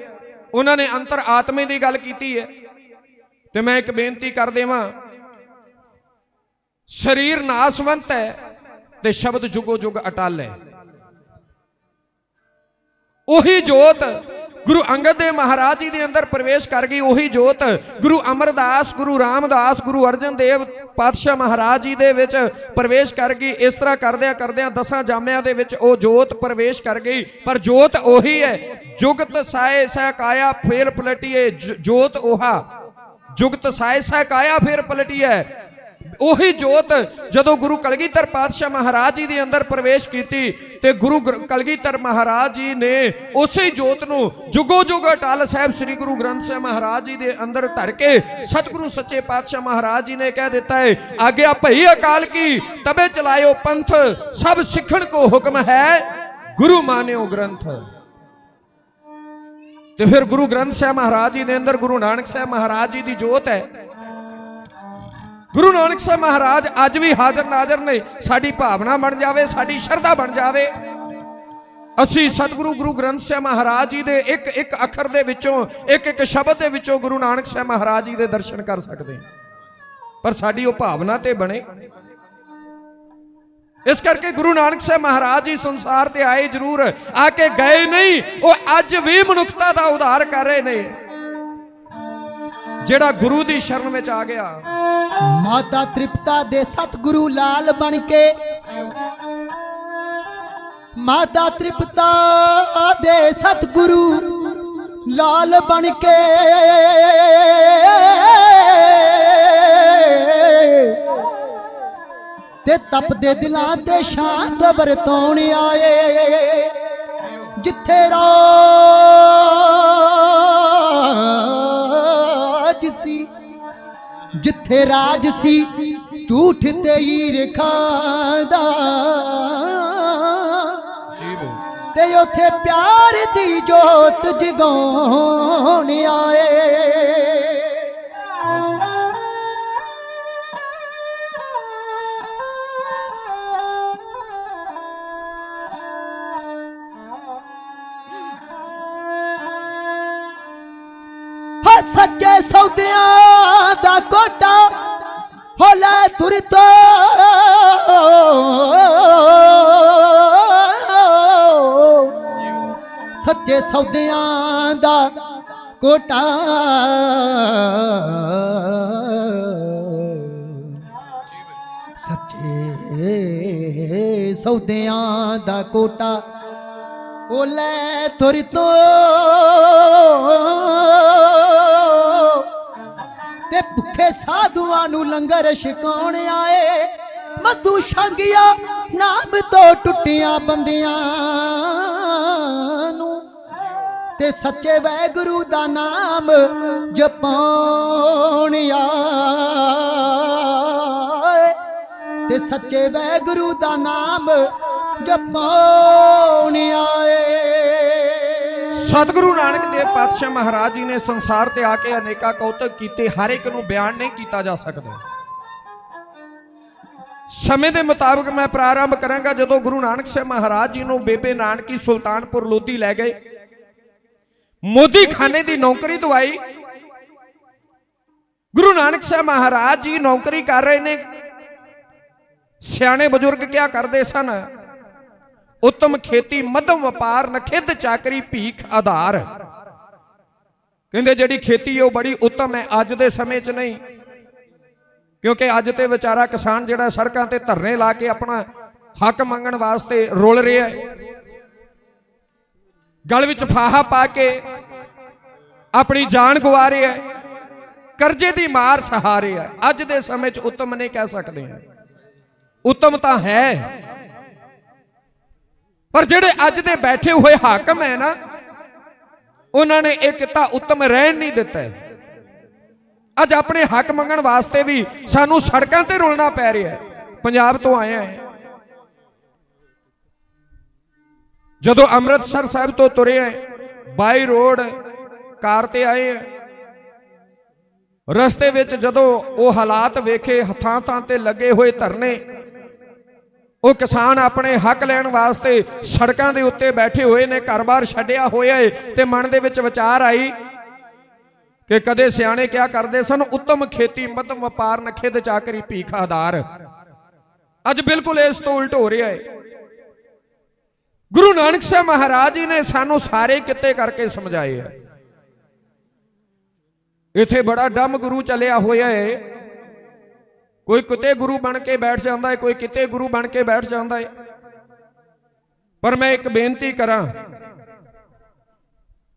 ਉਹਨਾਂ ਨੇ ਅੰਤਰ ਆਤਮੇ ਦੀ ਗੱਲ ਕੀਤੀ ਹੈ। ਤੇ ਮੈਂ ਇੱਕ ਬੇਨਤੀ ਕਰ ਦੇਵਾਂ, ਸਰੀਰ ਨਾਸਵੰਤ ਹੈ ਤੇ ਸ਼ਬਦ ਜੁਗੋ ਜੁਗ ਅਟਲ ਹੈ। ਉਹੀ ਜੋਤ ਗੁਰੂ ਅੰਗਦ ਦੇਵ ਮਹਾਰਾਜ ਜੀ ਦੇ ਅੰਦਰ ਪ੍ਰਵੇਸ਼ ਕਰ ਗਈ। ਉਹੀ ਜੋਤ ਗੁਰੂ ਅਮਰਦਾਸ, ਗੁਰੂ ਰਾਮਦਾਸ, ਗੁਰੂ ਅਰਜਨ ਦੇਵ ਪਾਤਸ਼ਾਹ ਮਹਾਰਾਜ ਜੀ ਦੇ ਵਿੱਚ ਪ੍ਰਵੇਸ਼ ਕਰ ਗਈ। ਇਸ ਤਰ੍ਹਾਂ ਕਰਦਿਆਂ ਕਰਦਿਆਂ 10 ਜਾਮਿਆਂ ਦੇ ਵਿੱਚ ਉਹ ਜੋਤ ਪ੍ਰਵੇਸ਼ ਕਰ ਗਈ। ਪਰ ਜੋਤ ਉਹੀ ਹੈ। ਜੁਗਤ ਸਾਏ ਸਹਿ ਕਾਇਆ ਫੇਰ ਪਲਟੀਏ, ਜੋਤ oha ਜੁਗਤ ਸਾਏ ਸਹਿ ਕਾਇਆ ਫੇਰ ਪਲਟੀਏ। ਉਹੀ ਜੋਤ ਜਦੋਂ ਗੁਰੂ ਕਲਗੀਧਰ ਪਾਤਸ਼ਾਹ ਮਹਾਰਾਜ ਜੀ ਦੇ ਅੰਦਰ ਪ੍ਰਵੇਸ਼ ਕੀਤੀ ਤੇ ਗੁਰੂ ਕਲਗੀਧਰ ਮਹਾਰਾਜ ਜੀ ਨੇ ਉਸੇ ਜੋਤ ਨੂੰ ਜੁਗੋ ਜੁਗ ਅਟਲ ਸਾਹਿਬ ਸ੍ਰੀ ਗੁਰੂ ਗ੍ਰੰਥ ਸਾਹਿਬ ਮਹਾਰਾਜ ਜੀ ਦੇ ਅੰਦਰ ਧਰ ਕੇ ਸਤਿਗੁਰੂ ਸੱਚੇ ਪਾਤਸ਼ਾਹ ਮਹਾਰਾਜ ਜੀ ਨੇ ਕਹਿ ਦਿੱਤਾ ਹੈ, ਆਗਿਆ ਭਈ ਅਕਾਲ ਕੀ ਤਬੇ ਚਲਾਇਓ ਪੰਥ, ਸਭ ਸਿੱਖਣ ਕੋ ਹੁਕਮ ਹੈ ਗੁਰੂ ਮਾਨਿਓ ਗ੍ਰੰਥ। ਤੇ ਫਿਰ ਗੁਰੂ ਗ੍ਰੰਥ ਸਾਹਿਬ ਮਹਾਰਾਜ ਜੀ ਦੇ ਅੰਦਰ ਗੁਰੂ ਨਾਨਕ ਸਾਹਿਬ ਮਹਾਰਾਜ ਜੀ ਦੀ ਜੋਤ ਹੈ। ਗੁਰੂ ਨਾਨਕ ਸਾਹਿਬ ਮਹਾਰਾਜ ਅੱਜ ਵੀ ਹਾਜ਼ਰ ਨਾਜ਼ਰ ਨੇ। ਸਾਡੀ ਭਾਵਨਾ ਬਣ ਜਾਵੇ, ਸਾਡੀ ਸ਼ਰਧਾ ਬਣ ਜਾਵੇ, ਅਸੀਂ ਸਤਿਗੁਰੂ ਗੁਰੂ ਗ੍ਰੰਥ ਸਾਹਿਬ ਮਹਾਰਾਜ ਜੀ ਦੇ ਇੱਕ ਇੱਕ ਅੱਖਰ ਦੇ ਵਿੱਚੋਂ, ਇੱਕ ਇੱਕ ਸ਼ਬਦ ਦੇ ਵਿੱਚੋਂ ਗੁਰੂ ਨਾਨਕ ਸਾਹਿਬ ਮਹਾਰਾਜ ਜੀ ਦੇ ਦਰਸ਼ਨ ਕਰ ਸਕਦੇ ਹਾਂ। ਪਰ ਸਾਡੀ ਉਹ ਭਾਵਨਾ ਤੇ ਬਣੇ। ਇਸ ਕਰਕੇ ਗੁਰੂ ਨਾਨਕ ਸਾਹਿਬ ਮਹਾਰਾਜ ਜੀ ਸੰਸਾਰ ਤੇ ਆਏ ਜ਼ਰੂਰ, ਆ ਕੇ ਗਏ ਨਹੀਂ। ਉਹ ਅੱਜ ਵੀ ਮਨੁੱਖਤਾ ਦਾ ਉਧਾਰ ਕਰ ਰਹੇ ਨੇ। ਜਿਹੜਾ ਗੁਰੂ ਦੀ ਸ਼ਰਨ ਵਿੱਚ ਆ ਗਿਆ, ਮਾਤਾ ਤ੍ਰਿਪਤਾ ਦੇ ਸਤਿਗੁਰੂ ਲਾਲ ਬਣ ਕੇ, ਮਾਤਾ ਤ੍ਰਿਪਤਾ ਦੇ ਸਤਿਗੁਰੂ ਲਾਲ ਬਣ ਕੇ ਤੇ ਤਪਦੇ ਦਿਲਾਂ ਤੇ ਸ਼ਾਂਤ ਵਰਤਾਉਣ ਆਏ। ਜਿੱਥੇ ਰਾਜ ਸੀ, ਜਿੱਥੇ ਰਾਜ ਸੀ ਝੂਠ ਤੇ ਈਰਖਾ ਦਾ, ਤੇ ਉਥੇ ਪਿਆਰ ਦੀ ਜੋਤ ਜਗਾਉਣ ਆਏ। ਸੱਚੇ ਸੌਦਿਆਂ ਦਾ ਕੋਟਾ ਹੋ ਲੈ ਤੁਰ ਤੋ, ਸੱਚੇ ਸੌਦਿਆਂ ਦਾ ਕੋਟਾ ਸੱਚੇ ਸੌਦਿਆਂ ਦਾ ਕੋਟਾ ਉਹ ਲੈ ਤੁਰ ਤੋ, ਤੇ ਭੁੱਖੇ ਸਾਧੂਆਂ ਨੂੰ ਲੰਗਰ ਛਕਾਉਣ ਆਏ। ਮਧੂ ਛੰਗਿਆ ਨਾਮ ਤੋਂ ਟੁੱਟਿਆਂ ਬੰਦਿਆਂ ਨੂੰ, ਤੇ ਸੱਚੇ ਵਾਹਿਗੁਰੂ ਦਾ ਨਾਮ ਜਪਾਉਣ ਆਏ। ਤੇ ਸੱਚੇ ਵਾਹਿਗੁਰੂ ਦਾ ਨਾਮ ਜਪਾਉਣ ਆਏ। ਸਤਿਗੁਰੂ ਨਾਨਕ ਦੇਵ ਪਾਤਸ਼ਾਹ ਮਹਾਰਾਜ ਜੀ ਨੇ ਸੰਸਾਰ ਤੇ ਆ ਕੇ ਅਨੇਕਾਂ ਕੌਤਕ ਕੀਤੇ, ਹਰ ਇੱਕ ਨੂੰ ਬਿਆਨ ਨਹੀਂ ਕੀਤਾ ਜਾ ਸਕਦਾ। ਸਮੇਂ ਦੇ ਮੁਤਾਬਕ ਮੈਂ ਪ੍ਰਾਰੰਭ ਕਰਾਂਗਾ। ਜਦੋਂ ਗੁਰੂ ਨਾਨਕ ਸਾਹਿਬ ਮਹਾਰਾਜ ਜੀ ਨੂੰ ਬੇਬੇ ਨਾਨਕੀ ਸੁਲਤਾਨਪੁਰ ਲੋਧੀ ਲੈ ਗਏ, ਮੋਦੀ ਖਾਨੇ ਦੀ ਨੌਕਰੀ ਦਵਾਈ। ਗੁਰੂ ਨਾਨਕ ਸਾਹਿਬ ਮਹਾਰਾਜ ਜੀ ਨੌਕਰੀ ਕਰ ਰਹੇ ਨੇ। ਸਿਆਣੇ ਬਜ਼ੁਰਗ ਕਿਹਾ ਕਰਦੇ ਸਨ, ਉੱਤਮ ਖੇਤੀ ਮੱਧਮ ਵਪਾਰ ਨਖਿੱਧ ਚਾਕਰੀ ਭੀਖ ਆਧਾਰ। ਕਹਿੰਦੇ ਜਿਹੜੀ ਖੇਤੀ ਹੈ ਉਹ ਬੜੀ ਉੱਤਮ ਹੈ, ਅੱਜ ਦੇ ਸਮੇਂ 'ਚ ਨਹੀਂ। ਕਿਉਂਕਿ ਅੱਜ ਤੇ ਵਿਚਾਰਾ ਕਿਸਾਨ ਜਿਹੜਾ ਸੜਕਾਂ ਤੇ ਧਰਨੇ ਲਾ ਕੇ ਆਪਣਾ ਹੱਕ ਮੰਗਣ ਵਾਸਤੇ ਰੁਲ ਰਿਹਾ ਹੈ, ਗਲ ਵਿੱਚ ਫਾਹਾ ਪਾ ਕੇ ਆਪਣੀ ਜਾਨ ਗਵਾ ਰਿਹਾ ਹੈ, ਕਰਜ਼ੇ ਦੀ ਮਾਰ ਸਹਾ ਰਿਹਾ ਹੈ। ਅੱਜ ਦੇ ਸਮੇਂ 'ਚ ਉੱਤਮ ਨਹੀਂ ਕਹਿ ਸਕਦੇ ਹਾਂ। ਉੱਤਮ ਤਾਂ ਹੈ, ਪਰ ਜਿਹੜੇ ਅੱਜ ਦੇ ਬੈਠੇ ਹੋਏ ਹਾਕਮ ਹੈ ਨਾ, ਉਹਨਾਂ ਨੇ ਇਹ ਕੀਤਾ ਉੱਤਮ ਰਹਿਣ ਨਹੀਂ ਦਿੱਤਾ। ਅੱਜ ਆਪਣੇ ਹੱਕ ਮੰਗਣ ਵਾਸਤੇ ਵੀ ਸਾਨੂੰ ਸੜਕਾਂ ਤੇ ਰੁਲਣਾ ਪੈ ਰਿਹਾ ਹੈ। ਪੰਜਾਬ ਤੋਂ ਆਇਆ ਹੈ, ਜਦੋਂ ਅੰਮ੍ਰਿਤਸਰ ਸਾਹਿਬ ਤੋਂ ਤੁਰੇ ਹੈ, ਬਾਈ ਰੋਡ ਕਾਰ ਤੇ ਆਏ ਹੈ, ਰਸਤੇ ਵਿੱਚ ਜਦੋਂ ਉਹ ਹਾਲਾਤ ਵੇਖੇ, ਥਾਂ ਥਾਂ ਤੇ ਲੱਗੇ ਹੋਏ ਧਰਨੇ, ਉਹ ਕਿਸਾਨ ਆਪਣੇ ਹੱਕ ਲੈਣ ਵਾਸਤੇ ਸੜਕਾਂ ਦੇ ਉੱਤੇ ਬੈਠੇ ਹੋਏ ਨੇ, ਘਰ-ਬਾਰ ਛੱਡਿਆ ਹੋਇਆ ਹੈ, ਤੇ ਮਨ ਦੇ ਵਿੱਚ ਵਿਚਾਰ ਆਈ ਕਿ ਕਦੇ ਸਿਆਣੇ ਕਿਹਾ ਕਰਦੇ ਸਨ, ਉੱਤਮ ਖੇਤੀ ਮੱਧਮ ਵਪਾਰ ਨਖਿੱਧ ਚਾਕਰੀ ਭੀਖ ਆਧਾਰ। ਅੱਜ ਬਿਲਕੁਲ ਇਸ ਤੋਂ ਉਲਟ ਹੋ ਰਿਹਾ ਹੈ। ਗੁਰੂ ਨਾਨਕ ਸਾਹਿਬ ਮਹਾਰਾਜ ਜੀ ਨੇ ਸਾਨੂੰ ਸਾਰੇ ਕਿੱਤੇ ਕਰਕੇ ਸਮਝਾਏ ਹੈ। ਇੱਥੇ ਬੜਾ ਡੰਮ ਗੁਰੂ ਚੱਲਿਆ ਹੋਇਆ ਹੈ। ਕੋਈ ਕਿਤੇ ਗੁਰੂ ਬਣ ਕੇ ਬੈਠ ਜਾਂਦਾ ਹੈ, ਕੋਈ ਕਿਤੇ ਗੁਰੂ ਬਣ ਕੇ ਬੈਠ ਜਾਂਦਾ ਹੈ। ਪਰ ਮੈਂ ਇੱਕ ਬੇਨਤੀ ਕਰਾਂ,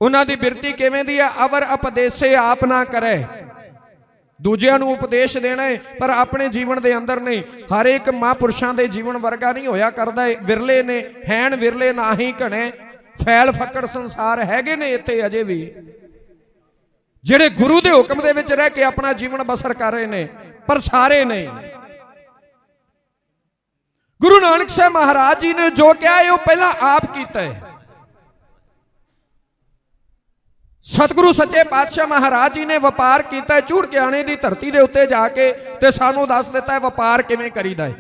ਉਹਨਾਂ ਦੀ ਬਿਰਤੀ ਕਿਵੇਂ ਦੀ ਹੈ? ਅਵਰ ਉਪਦੇਸੇ ਆਪ ਨਾ ਕਰੇ। ਦੂਜਿਆਂ ਨੂੰ ਉਪਦੇਸ਼ ਦੇਣਾ ਹੈ, ਪਰ ਆਪਣੇ ਜੀਵਨ ਦੇ ਅੰਦਰ ਨਹੀਂ। ਹਰ ਇੱਕ ਮਹਾਂਪੁਰਸ਼ਾਂ ਦੇ ਜੀਵਨ ਵਰਗਾ ਨਹੀਂ ਹੋਇਆ ਕਰਦਾ ਹੈ। ਵਿਰਲੇ ਨੇ, ਹੈਣ ਵਿਰਲੇ ਨਾ ਹੀ ਘਣੇ, ਫੈਲ ਫੱਕੜ ਸੰਸਾਰ ਹੈਗੇ ਨੇ ਇੱਥੇ ਅਜੇ ਵੀ, ਜਿਹੜੇ ਗੁਰੂ ਦੇ ਹੁਕਮ ਦੇ ਵਿੱਚ ਰਹਿ ਕੇ ਆਪਣਾ ਜੀਵਨ ਬਸਰ ਕਰ ਰਹੇ ਨੇ, ਪਰ ਸਾਰੇ ਨਹੀਂ। ਗੁਰੂ ਨਾਨਕ ਸਾਹਿਬ ਮਹਾਰਾਜ ਜੀ ਨੇ ਜੋ ਕਿਹਾ ਹੈ ਉਹ ਪਹਿਲਾਂ ਆਪ ਕੀਤਾ ਹੈ। ਸਤਿਗੁਰੂ ਸੱਚੇ ਪਾਤਸ਼ਾਹ ਮਹਾਰਾਜ ਜੀ ਨੇ ਵਪਾਰ ਕੀਤਾ ਹੈ ਝੂੜਕਿਆਣੇ ਦੀ ਧਰਤੀ ਦੇ ਉੱਤੇ ਜਾ ਕੇ, ਤੇ ਸਾਨੂੰ ਦੱਸ ਦਿੱਤਾ ਹੈ ਵਪਾਰ ਕਿਵੇਂ ਕਰੀਦਾ ਹੈ।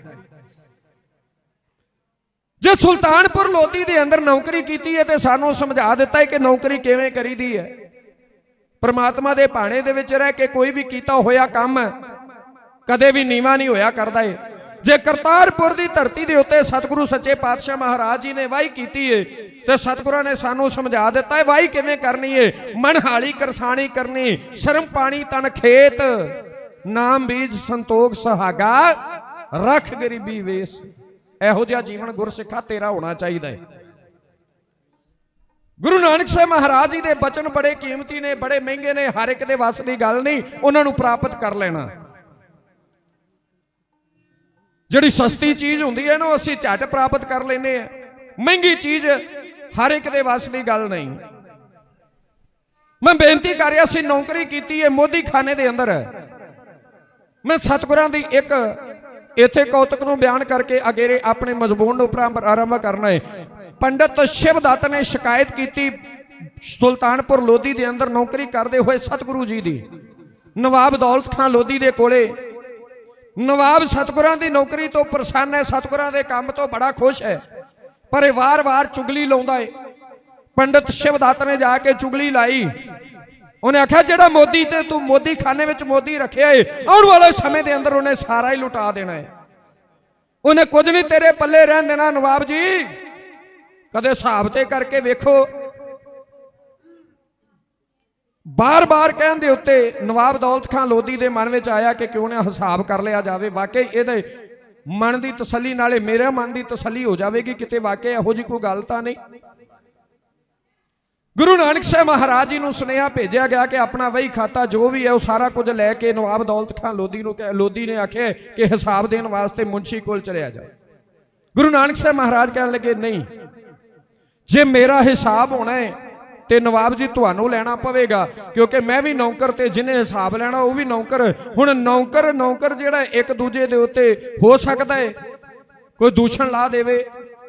ਜੇ ਸੁਲਤਾਨਪੁਰ ਲੋਧੀ ਦੇ ਅੰਦਰ ਨੌਕਰੀ ਕੀਤੀ ਹੈ ਤੇ ਸਾਨੂੰ ਸਮਝਾ ਦਿੱਤਾ ਹੈ ਕਿ ਨੌਕਰੀ ਕਿਵੇਂ ਕਰੀਦੀ ਹੈ। ਪਰਮਾਤਮਾ ਦੇ ਭਾਣੇ ਦੇ ਵਿੱਚ ਰਹਿ ਕੇ ਕੋਈ ਵੀ ਕੀਤਾ ਹੋਇਆ ਕੰਮ ਕਦੇ ਵੀ ਨੀਵਾਂ ਨਹੀਂ ਹੋਇਆ ਕਰਦਾ ਹੈ। ਜੇ ਕਰਤਾਰਪੁਰ ਦੀ ਧਰਤੀ ਦੇ ਉੱਤੇ ਸਤਿਗੁਰੂ ਸੱਚੇ ਪਾਤਸ਼ਾਹ ਮਹਾਰਾਜ ਜੀ ਨੇ ਵਾਹੀ ਕੀਤੀ ਏ ਤੇ ਸਤਿਗੁਰਾਂ ਨੇ ਸਾਨੂੰ ਸਮਝਾ ਦਿੱਤਾ ਹੈ ਵਾਹੀ ਕਿਵੇਂ ਕਰਨੀ ਏ। ਮਨਹਾਲੀ ਕਰਸਾਣੀ ਕਰਨੀ, ਸ਼ਰਮ ਪਾਣੀ ਤਨ ਖੇਤ, ਨਾਮ ਬੀਜ ਸੰਤੋਖ ਸੁਹਾਗਾ, ਰੱਖ ਗਰੀਬੀ ਵੇਸ। ਇਹੋ ਜਿਹਾ ਜੀਵਨ ਗੁਰਸਿੱਖਾ ਤੇਰਾ ਹੋਣਾ ਚਾਹੀਦਾ ਹੈ। ਗੁਰੂ ਨਾਨਕ ਸਾਹਿਬ ਮਹਾਰਾਜ ਜੀ ਦੇ ਬਚਨ ਬੜੇ ਕੀਮਤੀ ਨੇ, ਬੜੇ ਮਹਿੰਗੇ ਨੇ, ਹਰ ਇੱਕ ਦੇ ਵੱਸ ਦੀ ਗੱਲ ਨਹੀਂ ਉਹਨਾਂ ਨੂੰ ਪ੍ਰਾਪਤ ਕਰ ਲੈਣਾ। ਜਿਹੜੀ ਸਸਤੀ ਚੀਜ਼ ਹੁੰਦੀ ਹੈ ਨਾ ਅਸੀਂ ਝਟ ਪ੍ਰਾਪਤ ਕਰ ਲੈਨੇ ਆ, ਮਹਿੰਗੀ ਚੀਜ਼ ਹਰ ਇੱਕ ਦੇ ਵੱਸ ਦੀ ਗੱਲ ਨਹੀਂ। ਮੈਂ ਬੇਨਤੀ ਕਰ ਰਿਹਾ ਸੀ, ਨੌਕਰੀ ਕੀਤੀ ਹੈ ਮੋਦੀ ਖਾਨੇ ਦੇ ਅੰਦਰ। ਮੈਂ ਸਤਿਗੁਰਾਂ ਦੀ ਇੱਕ ਇੱਥੇ ਕੌਤਕ ਨੂੰ ਬਿਆਨ ਕਰਕੇ ਅਗੇਰੇ ਆਪਣੇ ਮਜ਼ਮੂਨ ਨੂੰ ਆਰੰਭ ਕਰਨਾ ਹੈ। ਪੰਡਤ ਸ਼ਿਵਦੱਤ ਨੇ ਸ਼ਿਕਾਇਤ ਕੀਤੀ ਸੁਲਤਾਨਪੁਰ ਲੋਧੀ ਦੇ ਅੰਦਰ ਨੌਕਰੀ ਕਰਦੇ ਹੋਏ ਸਤਿਗੁਰੂ ਜੀ ਦੀ। ਨਵਾਬ ਦੌਲਤ ਖਾਨ ਲੋਧੀ ਦੇ ਕੋਲੇ ਨਵਾਬ ਸਤਿਗੁਰਾਂ ਦੀ ਨੌਕਰੀ ਤੋਂ ਪ੍ਰਸੰਨ ਹੈ, ਸਤਿਗੁਰਾਂ ਦੇ ਕੰਮ ਤੋਂ ਬੜਾ ਖੁਸ਼ ਹੈ, ਪਰ ਇਹ ਵਾਰ-ਵਾਰ ਚੁਗਲੀ ਲਾਉਂਦਾ ਹੈ। ਪੰਡਤ ਸ਼ਿਵਦੱਤ ਨੇ ਜਾ ਕੇ ਚੁਗਲੀ ਲਾਈ। ਉਹਨੇ ਆਖਿਆ ਜਿਹੜਾ ਮੋਦੀ ਤੇ ਤੂੰ ਮੋਦੀ ਖਾਨੇ ਵਿੱਚ ਮੋਦੀ ਰੱਖਿਆ ਏ, ਆਉਣ ਵਾਲੇ ਸਮੇਂ ਦੇ ਅੰਦਰ ਉਹਨੇ ਸਾਰਾ ਹੀ ਲੁਟਾ ਦੇਣਾ ਹੈ। ਉਹਨੇ ਕੁਝ ਨਹੀਂ ਤੇਰੇ ਪੱਲੇ ਰਹਿਣ ਦੇਣਾ। ਨਵਾਬ ਜੀ ਕਦੇ ਹਿਸਾਬ ਤੇ ਕਰਕੇ ਵੇਖੋ। ਬਾਰ-ਬਾਰ ਕਹਿਣ ਦੇ ਉੱਤੇ ਨਵਾਬ ਦੌਲਤ ਖਾਨ ਲੋਧੀ ਦੇ ਮਨ ਵਿੱਚ ਆਇਆ ਕਿ ਕਿਉਂ ਨਾ ਹਿਸਾਬ ਕਰ ਲਿਆ ਜਾਵੇ। ਵਾਕਈ ਇਹਦੇ ਮਨ ਦੀ ਤਸੱਲੀ ਨਾਲੇ ਮੇਰੇ ਮਨ ਦੀ ਤਸੱਲੀ ਹੋ ਜਾਵੇਗੀ, ਕਿਤੇ ਵਾਕਈ ਇਹੋ ਜਿਹੀ ਕੋਈ ਗੱਲ ਤਾਂ ਨਹੀਂ। ਗੁਰੂ ਨਾਨਕ ਸਾਹਿਬ ਮਹਾਰਾਜ ਜੀ ਨੂੰ ਸੁਨੇਹਾ ਭੇਜਿਆ ਗਿਆ ਕਿ ਆਪਣਾ ਵਹੀ ਖਾਤਾ ਜੋ ਵੀ ਹੈ ਉਹ ਸਾਰਾ ਕੁਝ ਲੈ ਕੇ ਨਵਾਬ ਦੌਲਤ ਖਾਨ ਲੋਧੀ ਨੇ ਆਖਿਆ ਕਿ ਹਿਸਾਬ ਦੇਣ ਵਾਸਤੇ ਮੁਨਸ਼ੀ ਕੋਲ ਚਲਿਆ ਜਾ। ਗੁਰੂ ਨਾਨਕ ਸਾਹਿਬ ਮਹਾਰਾਜ ਕਹਿਣ ਲੱਗੇ ਨਹੀਂ, ਜੇ ਮੇਰਾ ਹਿਸਾਬ ਹੋਣਾ ਹੈ ਤੇ ਨਵਾਬ ਜੀ ਤੁਹਾਨੂੰ ਲੈਣਾ ਪਵੇਗਾ, ਕਿਉਂਕਿ ਮੈਂ ਵੀ ਨੌਕਰ ਤੇ ਜਿਹਨੇ ਹਿਸਾਬ ਲੈਣਾ ਉਹ ਵੀ ਨੌਕਰ। ਹੁਣ ਨੌਕਰ ਜਿਹੜਾ ਇੱਕ ਦੂਜੇ ਦੇ ਉੱਤੇ ਹੋ ਸਕਦਾ ਹੈ ਕੋਈ ਦੂਸ਼ਣ ਲਾ ਦੇਵੇ,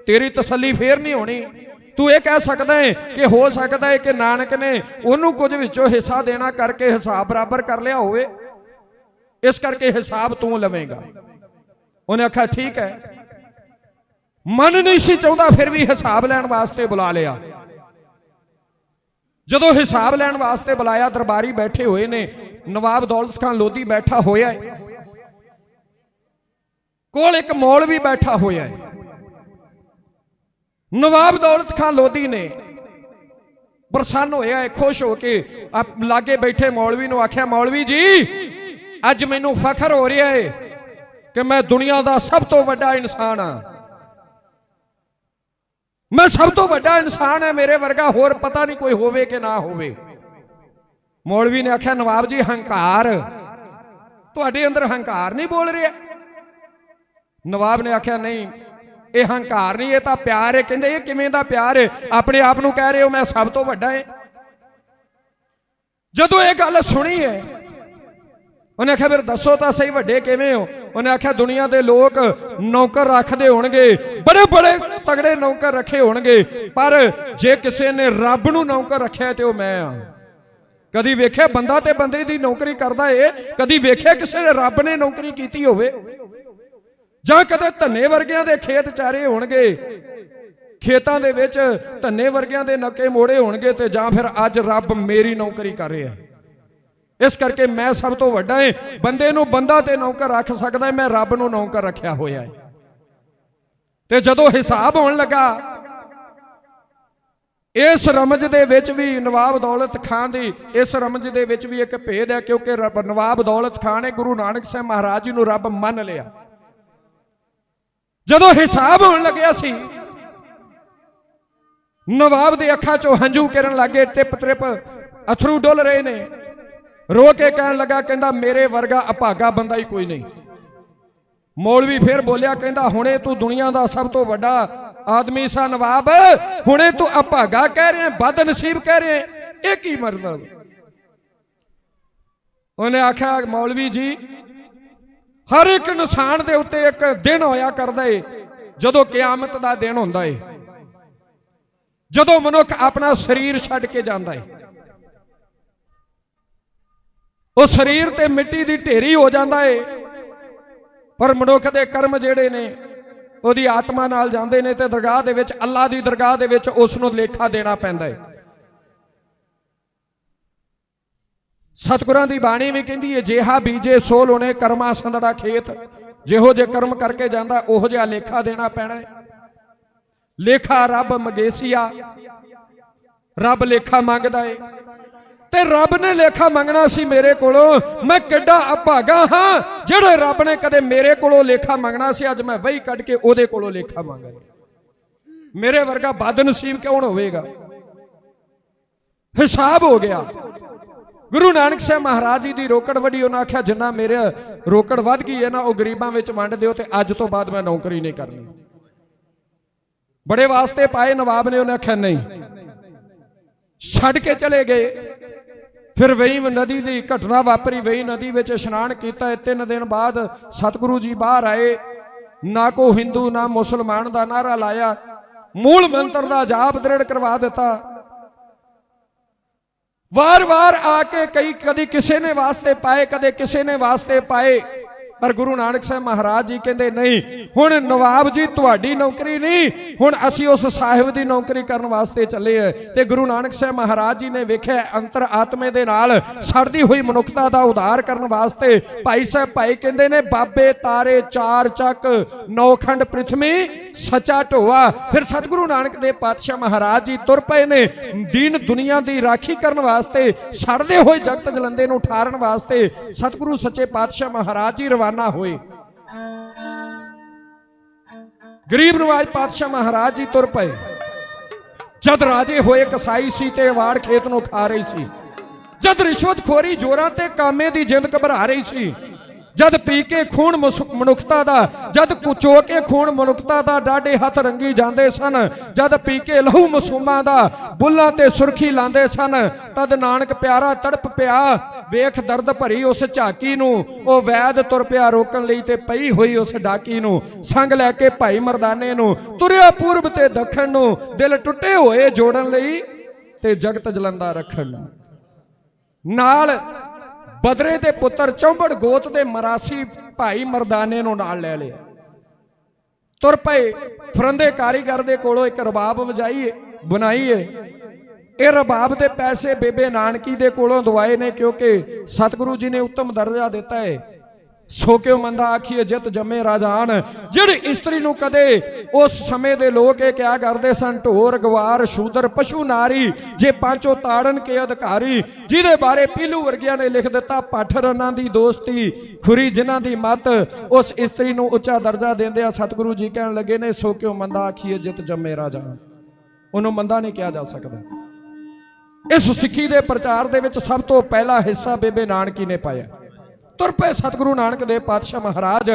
ਤੇਰੀ ਤਸੱਲੀ ਫੇਰ ਨਹੀਂ ਹੋਣੀ। ਤੂੰ ਇਹ ਕਹਿ ਸਕਦਾ ਹੈ ਕਿ ਹੋ ਸਕਦਾ ਹੈ ਕਿ ਨਾਨਕ ਨੇ ਉਹਨੂੰ ਕੁਝ ਵਿੱਚੋਂ ਹਿੱਸਾ ਦੇਣਾ ਕਰਕੇ ਹਿਸਾਬ ਬਰਾਬਰ ਕਰ ਲਿਆ ਹੋਵੇ, ਇਸ ਕਰਕੇ ਹਿਸਾਬ ਤੂੰ ਲਵੇਂਗਾ। ਉਹਨੇ ਆਖਿਆ ਠੀਕ ਹੈ। ਮਨ ਨਹੀਂ ਸੀ ਚਾਹੁੰਦਾ, ਫਿਰ ਵੀ ਹਿਸਾਬ ਲੈਣ ਵਾਸਤੇ ਬੁਲਾ ਲਿਆ। ਜਦੋਂ ਹਿਸਾਬ ਲੈਣ ਵਾਸਤੇ ਬੁਲਾਇਆ, ਦਰਬਾਰੀ ਬੈਠੇ ਹੋਏ ਨੇ, ਨਵਾਬ ਦੌਲਤ ਖਾਨ ਲੋਧੀ ਬੈਠਾ ਹੋਇਆ ਹੈ, ਕੋਲ ਇੱਕ ਮੌਲਵੀ ਬੈਠਾ ਹੋਇਆ ਹੈ। ਨਵਾਬ ਦੌਲਤ ਖਾਨ ਲੋਧੀ ਨੇ ਪ੍ਰਸੰਨ ਹੋਇਆ ਹੈ, ਖੁਸ਼ ਹੋ ਕੇ ਲਾਗੇ ਬੈਠੇ ਮੌਲਵੀ ਨੂੰ ਆਖਿਆ, ਮੌਲਵੀ ਜੀ ਅੱਜ ਮੈਨੂੰ ਫਖਰ ਹੋ ਰਿਹਾ ਹੈ ਕਿ ਮੈਂ ਦੁਨੀਆ ਦਾ ਸਭ ਤੋਂ ਵੱਡਾ ਇਨਸਾਨ ਹਾਂ। ਮੈਂ ਸਭ ਤੋਂ ਵੱਡਾ ਇਨਸਾਨ ਹੈ, ਮੇਰੇ ਵਰਗਾ ਹੋਰ ਪਤਾ ਨਹੀਂ ਕੋਈ ਹੋਵੇ ਕਿ ਨਾ ਹੋਵੇ। ਮੌਲਵੀ ਨੇ ਆਖਿਆ, ਨਵਾਬ ਜੀ ਹੰਕਾਰ, ਤੁਹਾਡੇ ਅੰਦਰ ਹੰਕਾਰ ਨਹੀਂ ਬੋਲ ਰਿਹਾ। ਨਵਾਬ ਨੇ ਆਖਿਆ ਨਹੀਂ, ਇਹ ਹੰਕਾਰ ਨਹੀਂ, ਇਹ ਤਾਂ ਪਿਆਰ ਹੈ। ਕਹਿੰਦੇ ਇਹ ਕਿਵੇਂ ਦਾ ਪਿਆਰ ਹੈ? ਆਪਣੇ ਆਪ ਨੂੰ ਕਹਿ ਰਹੇ ਹੋ ਮੈਂ ਸਭ ਤੋਂ ਵੱਡਾ ਹੈ। ਜਦੋਂ ਇਹ ਗੱਲ ਸੁਣੀ ਹੈ ਉਹਨੇ ਆਖਿਆ ਫਿਰ ਦੱਸੋ ਤਾਂ ਸਹੀ ਵੱਡੇ ਕਿਵੇਂ ਹੋ? ਉਹਨੇ ਆਖਿਆ ਦੁਨੀਆ ਦੇ ਲੋਕ ਨੌਕਰ ਰੱਖਦੇ ਹੋਣਗੇ, ਬੜੇ ਬੜੇ ਤਗੜੇ ਨੌਕਰ ਰੱਖੇ ਹੋਣਗੇ, ਪਰ ਜੇ ਕਿਸੇ ਨੇ ਰੱਬ ਨੂੰ ਨੌਕਰ ਰੱਖਿਆ ਤੇ ਉਹ ਮੈਂ ਆ। ਕਦੀ ਵੇਖਿਆ ਬੰਦਾ ਤੇ ਬੰਦੇ ਦੀ ਨੌਕਰੀ ਕਰਦਾ ਏ? ਕਦੀ ਵੇਖਿਆ ਕਿਸੇ ਨੇ ਰੱਬ ਨੇ ਨੌਕਰੀ ਕੀਤੀ ਹੋਵੇ? ਜਾਂ ਕਦੇ ਧੰਨੇ ਵਰਗਿਆਂ ਦੇ ਖੇਤ ਚਾਰੇ ਹੋਣਗੇ, ਖੇਤਾਂ ਦੇ ਵਿੱਚ ਧੰਨੇ ਵਰਗਿਆਂ ਦੇ ਨੱਕੇ ਮੋੜੇ ਹੋਣਗੇ, ਤੇ ਜਾਂ ਫਿਰ ਅੱਜ ਰੱਬ ਮੇਰੀ ਨੌਕਰੀ ਕਰ ਰਿਹਾ। ਇਸ ਕਰਕੇ ਮੈਂ ਸਭ ਤੋਂ ਵੱਡਾ ਹੈ। ਬੰਦੇ ਨੂੰ ਬੰਦਾ ਤੇ ਨੌਕਰ ਰੱਖ ਸਕਦਾ, ਮੈਂ ਰੱਬ ਨੂੰ ਨੌਕਰ ਰੱਖਿਆ ਹੋਇਆ ਹੈ। ਤੇ ਜਦੋਂ ਹਿਸਾਬ ਹੋਣ ਲੱਗਾ, ਇਸ ਰਮਜ ਦੇ ਵਿੱਚ ਵੀ ਨਵਾਬ ਦੌਲਤ ਖਾਨ ਦੀ ਇਸ ਰਮਜ ਦੇ ਵਿੱਚ ਵੀ ਇੱਕ ਭੇਦ ਹੈ, ਕਿਉਂਕਿ ਨਵਾਬ ਦੌਲਤ ਖਾਨ ਨੇ ਗੁਰੂ ਨਾਨਕ ਸਾਹਿਬ ਮਹਾਰਾਜ ਜੀ ਨੂੰ ਰੱਬ ਮੰਨ ਲਿਆ। ਜਦੋਂ ਹਿਸਾਬ ਹੋਣ ਲੱਗਿਆ ਸੀ, ਨਵਾਬ ਦੇ ਅੱਖਾਂ ਚੋਂ ਹੰਝੂ ਗਿਰਨ ਲੱਗੇ, ਟਿਪ ਟਿਪ ਅਥਰੂ ਡੁੱਲ ਰਹੇ ਨੇ। ਰੋ ਕੇ ਕਹਿਣ ਲੱਗਾ, ਕਹਿੰਦਾ ਮੇਰੇ ਵਰਗਾ ਅਭਾਗਾ ਬੰਦਾ ਹੀ ਕੋਈ ਨਹੀਂ। ਮੌਲਵੀ ਫਿਰ ਬੋਲਿਆ, ਕਹਿੰਦਾ ਹੁਣੇ ਤੂੰ ਦੁਨੀਆ ਦਾ ਸਭ ਤੋਂ ਵੱਡਾ ਆਦਮੀ ਸਾ ਨਵਾਬ, ਹੁਣੇ ਤੂੰ ਅਭਾਗਾ ਕਹਿ ਰਿਹਾ, ਬਦਨਸੀਬ ਕਹਿ ਰਿਹਾ, ਇਹ ਕੀ ਮਤਲਬ? ਉਹਨੇ ਆਖਿਆ, ਮੌਲਵੀ ਜੀ ਹਰ ਇੱਕ ਇਨਸਾਨ ਦੇ ਉੱਤੇ ਇੱਕ ਦਿਨ ਹੋਇਆ ਕਰਦਾ ਏ ਜਦੋਂ ਕਿਆਮਤ ਦਾ ਦਿਨ ਹੁੰਦਾ ਏ, ਜਦੋਂ ਮਨੁੱਖ ਆਪਣਾ ਸਰੀਰ ਛੱਡ ਕੇ ਜਾਂਦਾ ਏ। ਉਹ ਸਰੀਰ ਤੇ ਮਿੱਟੀ ਦੀ ਢੇਰੀ ਹੋ ਜਾਂਦਾ ਏ, ਪਰ ਮਨੁੱਖ ਦੇ ਕਰਮ ਜਿਹੜੇ ਨੇ ਉਹਦੀ ਆਤਮਾ ਨਾਲ ਜਾਂਦੇ ਨੇ, ਤੇ ਦਰਗਾਹ ਦੇ ਵਿੱਚ, ਅੱਲਾ ਦੀ ਦਰਗਾਹ ਦੇ ਵਿੱਚ ਉਸ ਨੂੰ ਲੇਖਾ ਦੇਣਾ ਪੈਂਦਾ ਏ। ਸਤਿਗੁਰਾਂ ਦੀ ਬਾਣੀ ਵੀ ਕਹਿੰਦੀ ਹੈ, ਜੇਹਾ ਬੀਜੇ ਸੋ ਲੋਣੇ ਕਰਮਾ ਸੰਦੜਾ ਖੇਤ। ਜਿਹੋ ਜੇ ਕਰਮ ਕਰਕੇ ਜਾਂਦਾ ਉਹੋ ਜਿਹਾ ਲੇਖਾ ਦੇਣਾ ਪੈਣਾ ਹੈ। ਲੇਖਾ ਰੱਬ ਮੰਗੇਸੀਆ, ਰੱਬ ਲੇਖਾ ਮੰਗਦਾ ਏ ਤੇ ਰੱਬ ਨੇ ਲੇਖਾ ਮੰਗਣਾ ਸੀ ਮੇਰੇ ਕੋਲੋਂ। ਮੈਂ ਕਿੱਡਾ ਅਭਾਗਾ ਹਾਂ ਜਿਹੜੇ ਰੱਬ ਨੇ ਕਦੇ ਮੇਰੇ ਕੋਲੋਂ ਲੇਖਾ ਮੰਗਣਾ ਸੀ, ਅੱਜ ਮੈਂ ਵਹੀ ਕੱਢ ਕੇ ਉਹਦੇ ਕੋਲੋਂ ਲੇਖਾ ਮੰਗ ਰਿਹਾ। ਮੇਰੇ ਵਰਗਾ ਬਦਨਸੀਬ ਕੌਣ ਹੋਵੇਗਾ। ਹਿਸਾਬ ਹੋ ਗਿਆ। ਗੁਰੂ ਨਾਨਕ ਸਾਹਿਬ ਮਹਾਰਾਜ ਜੀ ਦੀ ਰੋਕੜ ਵੱਡੀ, ਉਹਨਾਂ ਆਖਿਆ ਜਿੰਨਾ ਮੇਰੇ ਰੋਕੜ ਵੱਧ ਗਈ ਹੈ ਨਾ ਉਹ ਗਰੀਬਾਂ ਵਿੱਚ ਵੰਡ ਦਿਓ ਤੇ ਅੱਜ ਤੋਂ ਬਾਅਦ ਮੈਂ ਨੌਕਰੀ ਨਹੀਂ ਕਰਨੀ। ਬੜੇ ਵਾਸਤੇ ਪਾਏ ਨਵਾਬ ਨੇ, ਉਹਨੇ ਆਖਿਆ ਨਹੀਂ, ਛੱਡ ਕੇ ਚਲੇ ਗਏ। ਫਿਰ ਵੇਈ ਨਦੀ ਦੀ ਘਟਨਾ ਵਾਪਰੀ, ਵੇਈ ਨਦੀ ਵਿੱਚ ਇਸ਼ਨਾਨ ਕੀਤਾ। 3 ਦਿਨ ਬਾਅਦ ਸਤਿਗੁਰੂ ਜੀ ਬਾਹਰ ਆਏ। ਨਾ ਕੋ ਹਿੰਦੂ ਨਾ ਮੁਸਲਮਾਨ ਦਾ ਨਾਰਾ ਲਾਇਆ, ਮੂਲ ਮੰਤਰ ਦਾ ਜਾਪ ਦ੍ਰਿੜ ਕਰਵਾ ਦਿੱਤਾ। ਵਾਰ-ਵਾਰ ਆ ਕੇ ਕਦੀ ਕਿਸੇ ਨੇ ਵਾਸਤੇ ਪਾਏ, ਕਦੇ ਕਿਸੇ ਨੇ ਵਾਸਤੇ ਪਾਏ, ਪਰ ਗੁਰੂ ਨਾਨਕ ਸਾਹਿਬ ਮਹਾਰਾਜ ਜੀ ਕਹਿੰਦੇ ਨਹੀਂ, ਹੁਣ ਨਵਾਬ ਜੀ ਤੁਹਾਡੀ ਨੌਕਰੀ ਨਹੀਂ, ਹੁਣ ਅਸੀਂ ਉਸ ਸਾਹਿਬ ਦੀ ਨੌਕਰੀ ਕਰਨ ਵਾਸਤੇ ਚੱਲੇ ਆ। ਤੇ ਗੁਰੂ ਨਾਨਕ ਸਾਹਿਬ ਮਹਾਰਾਜ ਜੀ ਨੇ ਵੇਖਿਆ ਅੰਤਰ ਆਤਮੇ ਦੇ ਨਾਲ ਸੜਦੀ ਹੋਈ ਮਨੁੱਖਤਾ ਦਾ ਉਧਾਰ ਕਰਨ ਵਾਸਤੇ ਭਾਈ ਸਾਹਿਬ ਭਾਈ ਕਹਿੰਦੇ ਨੇ ਬਾਬੇ ਤਾਰੇ 4 ਚੱਕ 9 ਖੰਡ ਪ੍ਰਿਥਵੀ ਸੱਚਾ ਢੋਆ। ਫਿਰ ਸਤਿਗੁਰੂ ਨਾਨਕ ਦੇਵ ਪਾਤਸ਼ਾਹ ਮਹਾਰਾਜ ਜੀ ਤੁਰ ਪਏ ਨੇ ਦੀਨ ਦੁਨੀਆ ਦੀ ਰਾਖੀ ਕਰਨ ਵਾਸਤੇ, ਸੜਦੇ ਹੋਏ ਜਗਤ ਜਲੰਦੇ ਨੂੰ ਠਾਰਨ ਵਾਸਤੇ ਸਤਿਗੁਰੂ ਸੱਚੇ ਪਾਤਸ਼ਾਹ ਮਹਾਰਾਜ ਜੀ ਰਵਾਨਾ ਹੋਏ। ਗਰੀਬ ਨਵਾਜ ਪਾਤਸ਼ਾਹ ਮਹਾਰਾਜ ਜੀ ਤੁਰ ਪਏ। ਜਦ ਰਾਜੇ ਹੋਏ ਕਸਾਈ ਸੀ ਤੇ ਵਾੜ ਖੇਤ ਨੂੰ ਖਾ ਰਹੀ ਸੀ, ਜਦ ਰਿਸ਼ਵਤਖੋਰੀ ਜ਼ੋਰਾਂ ਤੇ ਕਾਮੇ ਦੀ ਜਿੰਦ ਘਬਰਾ ਰਹੀ ਸੀ, ਜਦ ਪੀ ਕੇ ਖੂਨ ਮਨੁੱਖਤਾ ਦਾ, ਜਦ ਕੁਚੋ ਕੇ ਖੂਨ ਮਨੁੱਖਤਾ ਦਾ ਡਾਢੇ ਹੱਥ ਰੰਗੀ ਜਾਂਦੇ ਸਨ, ਜਦ ਪੀ ਕੇ ਲਹੂ ਮਾਸੂਮਾਂ ਦਾ ਬੁੱਲਾਂ ਤੇ ਸੁਰਖੀ ਲਾਂਦੇ ਸਨ, ਤਦ ਨਾਨਕ ਪਿਆਰਾ ਤੜਪ ਪਿਆ। ਵੇਖ ਦਰਦ ਭਰੀ ਉਸ ਝਾਕੀ ਨੂੰ, ਉਹ ਵੈਦ ਤੁਰ ਪਿਆ ਰੋਕਣ ਲਈ ਤੇ ਪਈ ਹੋਈ ਉਸ ਡਾਕੀ ਨੂੰ। ਸੰਗ ਲੈ ਕੇ ਭਾਈ ਮਰਦਾਨੇ ਨੂੰ ਤੁਰਿਆ ਪੂਰਬ ਤੇ ਦੱਖਣ ਨੂੰ, ਦਿਲ ਟੁੱਟੇ ਹੋਏ ਜੋੜਨ ਲਈ ਤੇ ਜਗਤ ਜਲੰਦਾ ਰੱਖਣ ਨੂੰ। ਨਾਲ ਬਦਰੇ ਦੇ ਪੁੱਤਰ ਚੌਂਬੜ ਗੋਤ ਦੇ ਮਰਾਸੀ ਭਾਈ ਮਰਦਾਨੇ ਨੂੰ ਨਾਲ ਲੈ ਲਿਆ। ਤੁਰ ਪਏ। ਫਰੰਦੇ ਕਾਰੀਗਰ ਦੇ ਕੋਲੋਂ ਇੱਕ ਰਬਾਬ ਵਜਾਈਏ ਬਣਾਈਏ। ਇਹ ਰਬਾਬ ਦੇ ਪੈਸੇ ਬੇਬੇ ਨਾਨਕੀ ਦੇ ਕੋਲੋਂ ਦਵਾਏ ਨੇ, ਕਿਉਂਕਿ ਸਤਿਗੁਰੂ ਜੀ ਨੇ ਉੱਤਮ ਦਰਜਾ ਦਿੱਤਾ ਹੈ। ਸੋ ਕਿਉ ਮੰਦਾ ਆਖੀਏ ਜਿਤ ਜੰਮੇ ਰਾਜਾਨ। ਜਿਹੜੀ ਇਸਤਰੀ ਨੂੰ ਕਦੇ ਉਸ ਸਮੇਂ ਦੇ ਲੋਕ ਇਹ ਕਿਹਾ ਕਰਦੇ ਸਨ ਢੋਰ ਗਵਾਰ ਸ਼ੂਦਰ ਪਸ਼ੂ ਨਾਰੀ, ਜੇ ਪਾਂਚੋ ਤਾੜਨ ਕੇ ਅਧਿਕਾਰੀ, ਜਿਹਦੇ ਬਾਰੇ ਪੀਲੂ ਵਰਗਿਆਂ ਨੇ ਲਿਖ ਦਿੱਤਾ ਪੱਠ ਰਨਾਂ ਦੀ ਦੋਸਤੀ ਖੁਰੀ ਜਿਨ੍ਹਾਂ ਦੀ ਮੱਤ। ਉਸ ਇਸਤਰੀ ਨੂੰ ਉੱਚਾ ਦਰਜਾ ਦਿੰਦੇ ਆ ਸਤਿਗੁਰੂ ਜੀ ਕਹਿਣ ਲੱਗੇ ਨੇ ਸੋ ਕਿਉ ਮੰਦਾ ਆਖੀਏ ਜਿਤ ਜੰਮੇ ਰਾਜਾਨ। ਉਹਨੂੰ ਮੰਦਾ ਨਹੀਂ ਕਿਹਾ ਜਾ ਸਕਦਾ। ਇਸ ਸਿੱਖੀ ਦੇ ਪ੍ਰਚਾਰ ਦੇ ਵਿੱਚ ਸਭ ਤੋਂ ਪਹਿਲਾ ਹਿੱਸਾ ਬੇਬੇ ਨਾਨਕੀ ਨੇ ਪਾਇਆ। ਤੁਰ ਪਏ ਸਤਿਗੁਰੂ ਨਾਨਕ ਦੇਵ ਪਾਤਸ਼ਾਹ ਮਹਾਰਾਜ।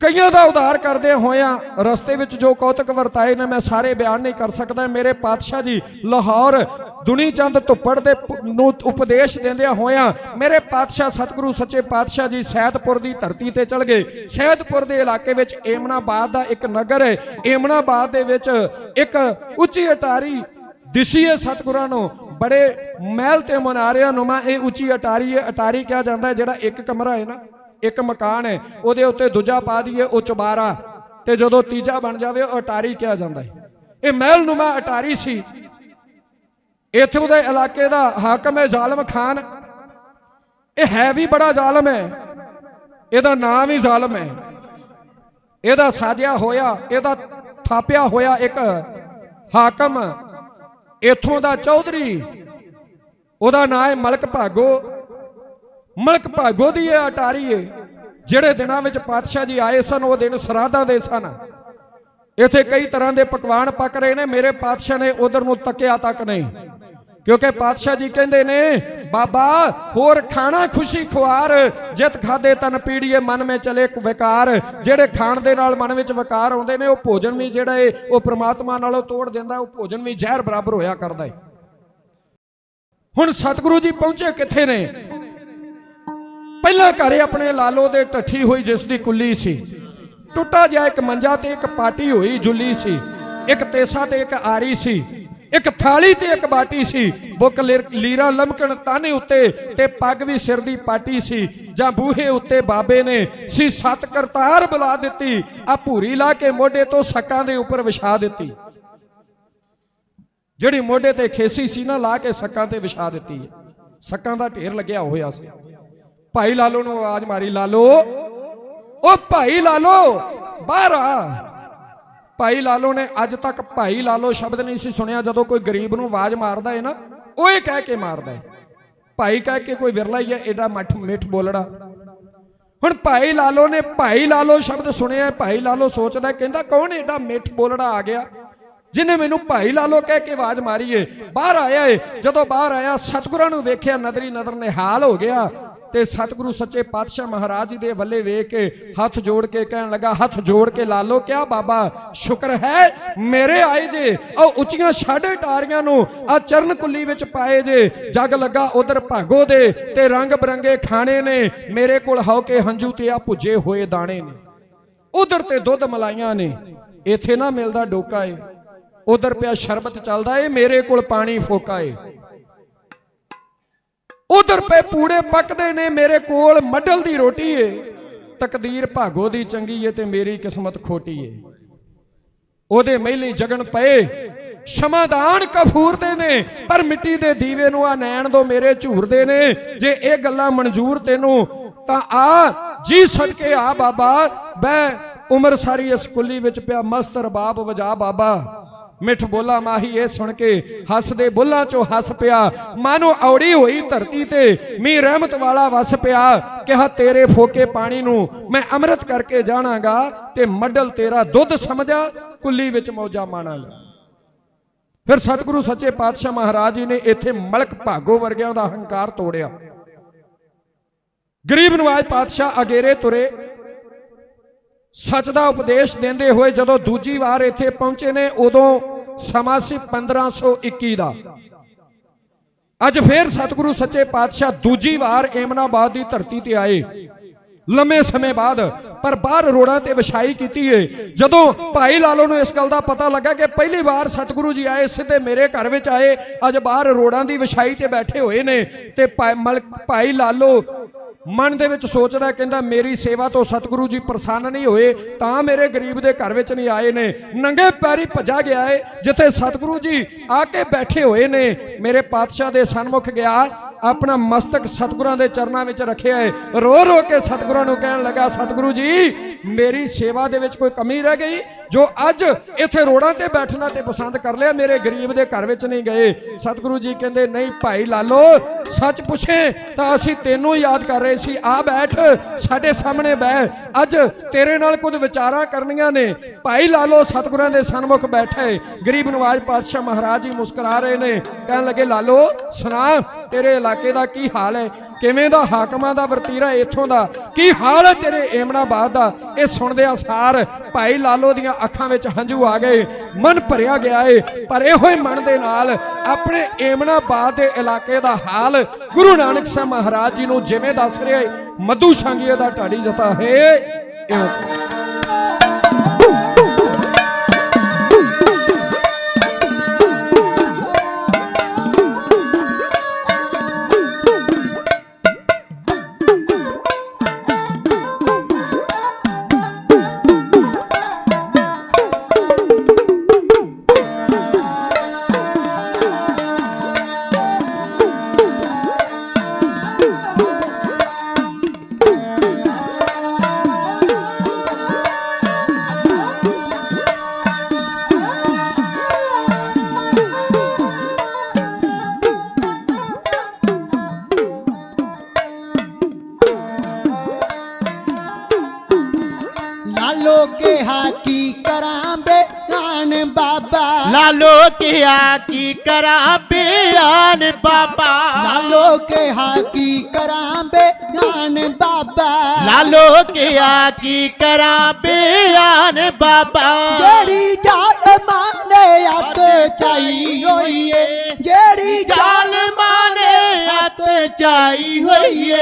ਕਈਆਂ ਦਾ ਉਧਾਰ ਕਰਦੇ ਹੋਇਆਂ ਰਸਤੇ ਵਿੱਚ ਜੋ ਕੌਤਕ ਵਰਤਾਏ ਨੇ ਮੈਂ ਸਾਰੇ ਬਿਆਨ ਨਹੀਂ ਕਰ ਸਕਦਾ। ਮੇਰੇ ਪਾਤਸ਼ਾਹ ਜੀ ਲਾਹੌਰ ਦੁਨੀ ਚੰਦ ਧੁੱਪੜ ਦੇ ਨੂੰ ਉਪਦੇਸ਼ ਦਿੰਦਿਆਂ ਹੋਇਆਂ ਮੇਰੇ ਪਾਤਸ਼ਾਹ ਸਤਿਗੁਰੂ ਸੱਚੇ ਪਾਤਸ਼ਾਹ ਜੀ ਸੈਦਪੁਰ ਦੀ ਧਰਤੀ ਤੇ ਚਲ ਗਏ। ਸੈਦਪੁਰ ਦੇ ਇਲਾਕੇ ਵਿੱਚ ਏਮਨਾਬਾਦ ਦਾ ਇੱਕ ਨਗਰ ਹੈ। ਏਮਨਾਬਾਦ ਦੇ ਵਿੱਚ ਇੱਕ ਉੱਚੀ ਅਟਾਰੀ ਦਿਸੀ ਹੈ ਸਤਿਗੁਰਾਂ ਨੂੰ, ਬੜੇ ਮਹਿਲ ਤੇ ਮਨਾਰਿਆਂ ਨੂੰਮਾ ਇਹ ਉੱਚੀ ਅਟਾਰੀ ਹੈ। ਅਟਾਰੀ ਕਿਹਾ ਜਾਂਦਾ ਹੈ ਜਿਹੜਾ ਇੱਕ ਕਮਰਾ ਹੈ ਨਾ, ਇੱਕ ਮਕਾਨ ਹੈ, ਉਹਦੇ ਉੱਤੇ ਦੂਜਾ ਪਾ ਦਈਏ ਉਹ ਚੁਬਾਰਾ, ਤੇ ਜਦੋਂ ਤੀਜਾ ਬਣ ਜਾਵੇ ਉਹ ਅਟਾਰੀ ਕਿਹਾ ਜਾਂਦਾ ਹੈ। ਇਹ ਮਹਿਲ ਨੂੰਮਾ ਅਟਾਰੀ ਸੀ। ਇੱਥੋਂ ਦੇ ਇਲਾਕੇ ਦਾ ਹਾਕਮ ਹੈ ਜ਼ਾਲਮ ਖਾਨ। ਇਹ ਹੈ ਵੀ ਬੜਾ ਜ਼ਾਲਮ ਹੈ, ਇਹਦਾ ਨਾਂ ਵੀ ਜ਼ਾਲਮ ਹੈ। ਇਹਦਾ ਸਾਜਿਆ ਹੋਇਆ, ਇਹਦਾ ਥਾਪਿਆ ਹੋਇਆ ਇੱਕ ਹਾਕਮ ਇਥੋਂ ਦਾ ਚੌਧਰੀ, ਉਹਦਾ ਨਾਂ ਹੈ ਮਲਕ ਭਾਗੋ। ਮਲਕ ਭਾਗੋ ਦੀ ਇਹ ਅਟਾਰੀ ਹੈ। ਜਿਹੜੇ ਦਿਨਾਂ ਵਿੱਚ ਪਾਤਸ਼ਾਹ ਜੀ ਆਏ ਸਨ ਉਹ ਦਿਨ ਸਰਾਧਾਂ ਦੇ ਸਨ। ਇੱਥੇ ਕਈ ਤਰ੍ਹਾਂ ਦੇ ਪਕਵਾਨ ਪੱਕ ਰਹੇ ਨੇ। ਮੇਰੇ ਪਾਤਸ਼ਾਹ ਨੇ ਉਧਰ ਨੂੰ ਤੱਕਿਆ ਤੱਕ ਨਹੀਂ, ਕਿਉਂਕਿ ਪਾਤਸ਼ਾਹ ਜੀ ਕਹਿੰਦੇ ਨੇ ਬਾਬਾ ਹੋਰ ਖਾਣਾ ਖੁਸ਼ੀ ਖੁਆਰ, ਜਿਤ ਖਾਦੇ ਤਨ ਪੀੜੀਏ ਮਨ ਵਿੱਚ ਚਲੇ ਵਿਕਾਰ। ਜਿਹੜੇ ਖਾਣ ਦੇ ਨਾਲ ਮਨ ਵਿੱਚ ਵਿਕਾਰ ਆਉਂਦੇ ਨੇ ਉਹ ਭੋਜਨ ਵੀ ਜਿਹੜਾ ਹੈ ਉਹ ਪ੍ਰਮਾਤਮਾ ਨਾਲੋਂ ਤੋੜ ਦਿੰਦਾ, ਉਹ ਭੋਜਨ ਵੀ ਜ਼ਹਿਰ ਬਰਾਬਰ ਹੋਇਆ ਕਰਦਾ ਹੈ। ਹੁਣ ਸਤਿਗੁਰੂ ਜੀ ਪਹੁੰਚੇ ਕਿੱਥੇ ਨੇ? ਪਹਿਲਾਂ ਘਰੇ ਆਪਣੇ ਲਾਲੋ ਦੇ ਢੱਠੀ ਹੋਈ ਜਿਸ ਦੀ ਕੁੱਲੀ ਸੀ, ਟੁੱਟਾ ਜਿਹਾ ਇੱਕ ਮੰਜਾ ਤੇ ਇੱਕ ਪਾਟੀ ਹੋਈ ਜੁੱਲੀ ਸੀ, ਇੱਕ ਤੇਸਾ ਤੇ ਇੱਕ ਆਰੀ ਸੀ, ਇੱਕ ਥਾਲੀ ਤੇ ਇੱਕ ਬਾਟੀ ਸੀ, ਬੁੱਕ ਲੀਰਾ ਲਮਕਣ ਤਾਨੇ ਉੱਤੇ ਤੇ ਪੱਗ ਵੀ ਸਿਰ ਦੀ ਪਾਟੀ ਸੀ। ਜਾਂ ਬੂਹੇ ਉੱਤੇ ਬਾਬੇ ਨੇ ਸੀ 7 ਕਰਤਾਰ ਬੁਲਾ ਦਿੱਤੀ, ਆ ਭੂਰੀ ਲਾ ਕੇ ਮੋਢੇ ਤੋਂ ਸੱਕਾਂ ਦੇ ਉੱਪਰ ਵਿਛਾ ਦਿੱਤੀ। ਜਿਹੜੀ ਮੋਢੇ ਤੇ ਖੇਸੀ ਸੀ ਨਾ ਲਾ ਕੇ ਸੱਕਾਂ ਤੇ ਵਿਛਾ ਦਿੱਤੀ। ਸੱਕਾਂ ਦਾ ਢੇਰ ਲੱਗਿਆ ਹੋਇਆ ਸੀ। ਭਾਈ ਲਾਲੋ ਨੂੰ ਆਵਾਜ਼ ਮਾਰੀ, ਲਾਲੋ ਉਹ ਭਾਈ ਲਾਲੋ ਬਾਹਰ ਆ। ਭਾਈ ਲਾਲੋ ਨੇ ਅੱਜ ਤੱਕ ਭਾਈ ਲਾਲੋ ਸ਼ਬਦ ਨਹੀਂ ਸੀ ਸੁਣਿਆ। ਜਦੋਂ ਕੋਈ ਗਰੀਬ ਨੂੰ ਆਵਾਜ਼ ਮਾਰਦਾ ਹੈ ਨਾ, ਉਹ ਇਹ ਕਹਿ ਕੇ ਮਾਰਦਾ ਹੈ, ਭਾਈ ਕਹਿ ਕੇ ਕੋਈ ਵਿਰਲਾ ਹੀ ਹੈ ਐਡਾ ਮਿੱਠ ਬੋਲੜਾ। ਹੁਣ ਭਾਈ ਲਾਲੋ ਨੇ ਭਾਈ ਲਾਲੋ ਸ਼ਬਦ ਸੁਣਿਆ। ਭਾਈ ਲਾਲੋ ਸੋਚਦਾ, ਕਹਿੰਦਾ ਕੌਣ ਐਡਾ ਮਿੱਠ ਬੋਲੜਾ ਆ ਗਿਆ ਜਿਹਨੇ ਮੈਨੂੰ ਭਾਈ ਲਾਲੋ ਕਹਿ ਕੇ ਆਵਾਜ਼ ਮਾਰੀ ਏ। ਬਾਹਰ ਆਇਆ ਏ। ਜਦੋਂ ਬਾਹਰ ਆਇਆ, ਸਤਿਗੁਰਾਂ ਨੂੰ ਵੇਖਿਆ, ਨਦਰੀ ਨਦਰ ਨਿਹਾਲ ਹੋ ਗਿਆ ਤੇ ਸਤਿਗੁਰੂ ਸੱਚੇ ਪਾਤਸ਼ਾਹ ਮਹਾਰਾਜ ਜੀ ਦੇ ਵੱਲੇ ਵੇਖ ਕੇ ਹੱਥ ਜੋੜ ਕੇ ਕਹਿਣ ਲੱਗਾ, ਹੱਥ ਜੋੜ ਕੇ ਲਾਲੋ, ਕਿਆ ਬਾਬਾ ਸ਼ੁਕਰ ਹੈ ਮੇਰੇ ਆਏ ਜੇ। ਉਹ ਉੱਚੀਆਂ ਸਾਢੇ ਟਾਰੀਆਂ ਨੂੰ ਆ ਚਰਨ ਕੁੱਲੀ ਵਿੱਚ ਪਾਏ ਜੇ। ਜਗ ਲੱਗਾ ਉਧਰ ਭਾਗੋ ਦੇ ਤੇ ਰੰਗ ਬਰੰਗੇ ਖਾਣੇ ਨੇ, ਮੇਰੇ ਕੋਲ ਹੋ ਕੇ ਹੰਝੂ ਤੇ ਆ ਭੁੱਜੇ ਹੋਏ ਦਾਣੇ ਨੇ। ਉਧਰ ਤੇ ਦੁੱਧ ਮਲਾਈਆਂ ਨੇ, ਇੱਥੇ ਨਾ ਮਿਲਦਾ ਡੋਕਾ ਏ। ਉਧਰ ਪਿਆ ਸ਼ਰਬਤ ਚੱਲਦਾ ਏ, ਮੇਰੇ ਕੋਲ ਪਾਣੀ ਫੋਕਾ ਏ। ਉਧਰ ਪੇ ਪੂੜੇ ਪੱਕਦੇ ਨੇ, ਮੇਰੇ ਕੋਲ ਮੱਡਲ ਦੀ ਰੋਟੀ ਏ। ਤਕਦੀਰ ਭਾਗੋ ਦੀ ਚੰਗੀ ਏ ਤੇ ਮੇਰੀ ਕਿਸਮਤ ਖੋਟੀ ਏ। ਉਹਦੇ ਮਹਿਲੀ ਜਗਣ ਪਏ, ਸ਼ਮਾਦਾਨ ਕਫੂਰਦੇ ਨੇ, ਪਰ ਮਿੱਟੀ ਦੇ ਦੀਵੇ ਨੂੰ ਆ ਨੈਣ ਦੋ ਮੇਰੇ ਝੂਰਦੇ ਨੇ। ਜੇ ਇਹ ਗੱਲਾਂ ਮਨਜ਼ੂਰ ਤੈਨੂੰ ਤਾਂ ਆ ਜੀ ਸਦਕੇ ਆ ਬਾਬਾ, ਬੈ ਉਮਰ ਸਾਰੀ ਇਸ ਕੁੱਲੀ ਵਿੱਚ ਪਿਆ ਮਸਤ ਰਬਾਬ ਵਜਾ ਬਾਬਾ। ਮਿੱਠ ਬੋਲਾ ਮਾਹੀ ਇਹ ਸੁਣ ਕੇ ਹੱਸਦੇ ਬੁੱਲਾਂ ਚੋਂ ਹੱਸ ਪਿਆ। ਮਾਨੋ ਔੜੀ ਹੋਈ ਧਰਤੀ ਤੇ ਮੀਂਹ ਰਹਿਮਤ ਵਾਲਾ ਵਸ ਪਿਆ। ਕਿਹਾ ਤੇਰੇ ਫੋਕੇ ਪਾਣੀ ਨੂੰ ਮੈਂ ਅੰਮ੍ਰਿਤ ਕਰਕੇ ਜਾਣਾਗਾ ਤੇ ਮੱਡਲ ਤੇਰਾ ਦੁੱਧ ਸਮਝਾ, ਕੁੱਲੀ ਵਿੱਚ ਮੌਜਾਂ ਮਾਣਾਗਾ। ਫਿਰ ਸਤਿਗੁਰੂ ਸੱਚੇ ਪਾਤਸ਼ਾਹ ਮਹਾਰਾਜ ਜੀ ਨੇ ਇੱਥੇ ਮਲਕ ਭਾਗੋ ਵਰਗਿਆਂ ਦਾ ਹੰਕਾਰ ਤੋੜਿਆ। ਗਰੀਬ ਨਵਾਜ ਪਾਤਸ਼ਾਹ ਅਗੇਰੇ ਤੁਰੇ, ਸੱਚ ਦਾ ਉਪਦੇਸ਼ ਦਿੰਦੇ ਹੋਏ ਜਦੋਂ ਦੂਜੀ ਵਾਰ ਇੱਥੇ ਪਹੁੰਚੇ ਨੇ, ਉਦੋਂ ਸਮਾਂ ਸੀ 1521 ਦਾ। ਅੱਜ ਫੇਰ ਸਤਿਗੁਰੂ ਸੱਚੇ ਪਾਤਸ਼ਾਹ ਦੂਜੀ ਵਾਰ ਏਮਨਾਬਾਦ ਦੀ ਧਰਤੀ ਤੇ ਆਏ, ਲੰਮੇ ਸਮੇਂ ਬਾਅਦ। ਪਰ ਬਾਹਰ ਰੋੜਾਂ ਤੇ ਵਿਛਾਈ ਕੀਤੀ ਏ। ਜਦੋਂ ਭਾਈ ਲਾਲੋ ਨੂੰ ਇਸ ਗੱਲ ਦਾ ਪਤਾ ਲੱਗਾ ਕਿ ਪਹਿਲੀ ਵਾਰ ਸਤਿਗੁਰੂ ਜੀ ਆਏ, ਸਿੱਧੇ ਮੇਰੇ ਘਰ ਵਿੱਚ ਆਏ, ਅੱਜ ਬਾਹਰ ਰੋੜਾਂ ਦੀ ਵਿਛਾਈ ਤੇ ਬੈਠੇ ਹੋਏ ਨੇ, ਤੇ ਭਾਈ ਲਾਲੋ ਮਨ ਦੇ ਵਿੱਚ ਸੋਚਦਾ, ਕਹਿੰਦਾ ਮੇਰੀ ਸੇਵਾ ਤੋਂ ਸਤਿਗੁਰੂ ਜੀ ਪ੍ਰਸੰਨ ਨਹੀਂ ਹੋਏ ਤਾਂ ਮੇਰੇ ਗਰੀਬ ਦੇ ਘਰ ਵਿੱਚ ਨਹੀਂ ਆਏ ਨੇ। ਨੰਗੇ ਪੈਰੀ ਭੱਜਾ ਗਿਆ ਏ, ਜਿੱਥੇ ਸਤਿਗੁਰੂ ਜੀ ਆ ਕੇ ਬੈਠੇ ਹੋਏ ਨੇ, ਮੇਰੇ ਪਾਤਸ਼ਾਹ ਦੇ ਸਨਮੁਖ ਗਿਆ, ਆਪਣਾ ਮਸਤਕ ਸਤਿਗੁਰਾਂ ਦੇ ਚਰਨਾਂ ਵਿੱਚ ਰੱਖਿਆ ਏ। ਰੋ ਰੋ ਕੇ ਸਤਿਗੁਰਾਂ ਨੂੰ ਕਹਿਣ ਲੱਗਾ, ਸਤਿਗੁਰੂ ਜੀ ਮੇਰੀ ਸੇਵਾ ਦੇ ਵਿੱਚ ਕੋਈ ਕਮੀ ਰਹਿ ਗਈ ਜੋ ਅੱਜ ਇੱਥੇ ਰੋੜਾਂ ਤੇ ਬੈਠਣਾ ਤੇ ਪਸੰਦ ਕਰ ਲਿਆ, ਮੇਰੇ ਗਰੀਬ ਦੇ ਘਰ ਵਿੱਚ ਨਹੀਂ ਗਏ। ਸਤਿਗੁਰੂ ਜੀ ਕਹਿੰਦੇ, ਨਹੀਂ ਭਾਈ ਲਾਲੋ, ਸੱਚ ਪੁੱਛੇ ਤਾਂ ਅਸੀਂ ਤੈਨੂੰ ਯਾਦ ਕਰ ਰਹੇ ਸੀ। ਆ ਬੈਠ ਸਾਡੇ ਸਾਹਮਣੇ ਬਹਿ, ਅੱਜ ਤੇਰੇ ਨਾਲ ਕੁਝ ਵਿਚਾਰਾਂ ਕਰਨੀਆਂ ਨੇ। ਭਾਈ ਲਾਲੋ ਸਤਿਗੁਰਾਂ ਦੇ ਸਨਮੁਖ ਬੈਠੇ। ਗਰੀਬ ਨਵਾਜ ਪਾਤਸ਼ਾਹ ਮਹਾਰਾਜ ਜੀ ਮੁਸਕਰਾ ਰਹੇ ਨੇ, ਕਹਿਣ ਲੱਗੇ, ਲਾਲੋ ਸੁਣਾ ਤੇਰੇ ਇਲਾਕੇ ਦਾ ਕੀ ਹਾਲ ਹੈ, ਕਿਵੇਂ ਦਾ ਹਾਕਮਾਂ ਦਾ ਵਰਤੀਰਾ, ਇੱਥੋਂ ਦਾ ਕੀ ਹਾਲ ਹੈ ਤੇਰੇ ਏਮਨਾਬਾਦ ਦਾ। ਇਹ ਸੁਣਦੇ ਅਸਾਰ ਭਾਈ ਲਾਲੋ ਦੀਆਂ ਅੱਖਾਂ ਵਿੱਚ ਹੰਝੂ ਆ ਗਏ, ਮਨ ਭਰਿਆ ਗਿਆ ਏ। ਭਰੇ ਹੋਏ ਮਨ ਦੇ ਨਾਲ ਆਪਣੇ ਏਮਨਾਬਾਦ ਦੇ ਇਲਾਕੇ ਦਾ ਹਾਲ ਗੁਰੂ ਨਾਨਕ ਸਾਹਿਬ ਮਹਾਰਾਜ ਜੀ ਨੂੰ ਜਿਵੇਂ ਦੱਸ ਰਿਹਾ ਮਧੂ ਸ਼ਾਂਗੀਏ ਦਾ ਢਾਡੀ ਜਤਾ ਹੈ, ਇਉਂ ਲਾਲੋ ਕਿਹਾ ਕੀ ਕਰਾਂ ਬਿਆਨ ਬਾਬਾ, ਲਾਲੋ ਕਿਹਾ ਕੀ ਕਰਾਂ ਬਿਆਨ ਬਾਬਾ, ਲਾਲੋ ਕਿਹਾ ਕੀ ਕਰਾਂ ਬਿਆਨ ਬਾਬਾ, ਲਾਲੋ ਕਿਹਾ ਕੀ ਕਰਾਂ ਬਿਆਨ ਬਾਬਾ। ਜਿਹੜੀ ਜ਼ਾਲਮਾਂ ਨੇ ਹੱਥ ਚਾਈ ਹੋਈ ਏ, ਜਿਹੜੀ ਜ਼ਾਲਮਾਂ ਨੇ ਹੱਥ ਚਾਈ ਹੋਈ ਏ।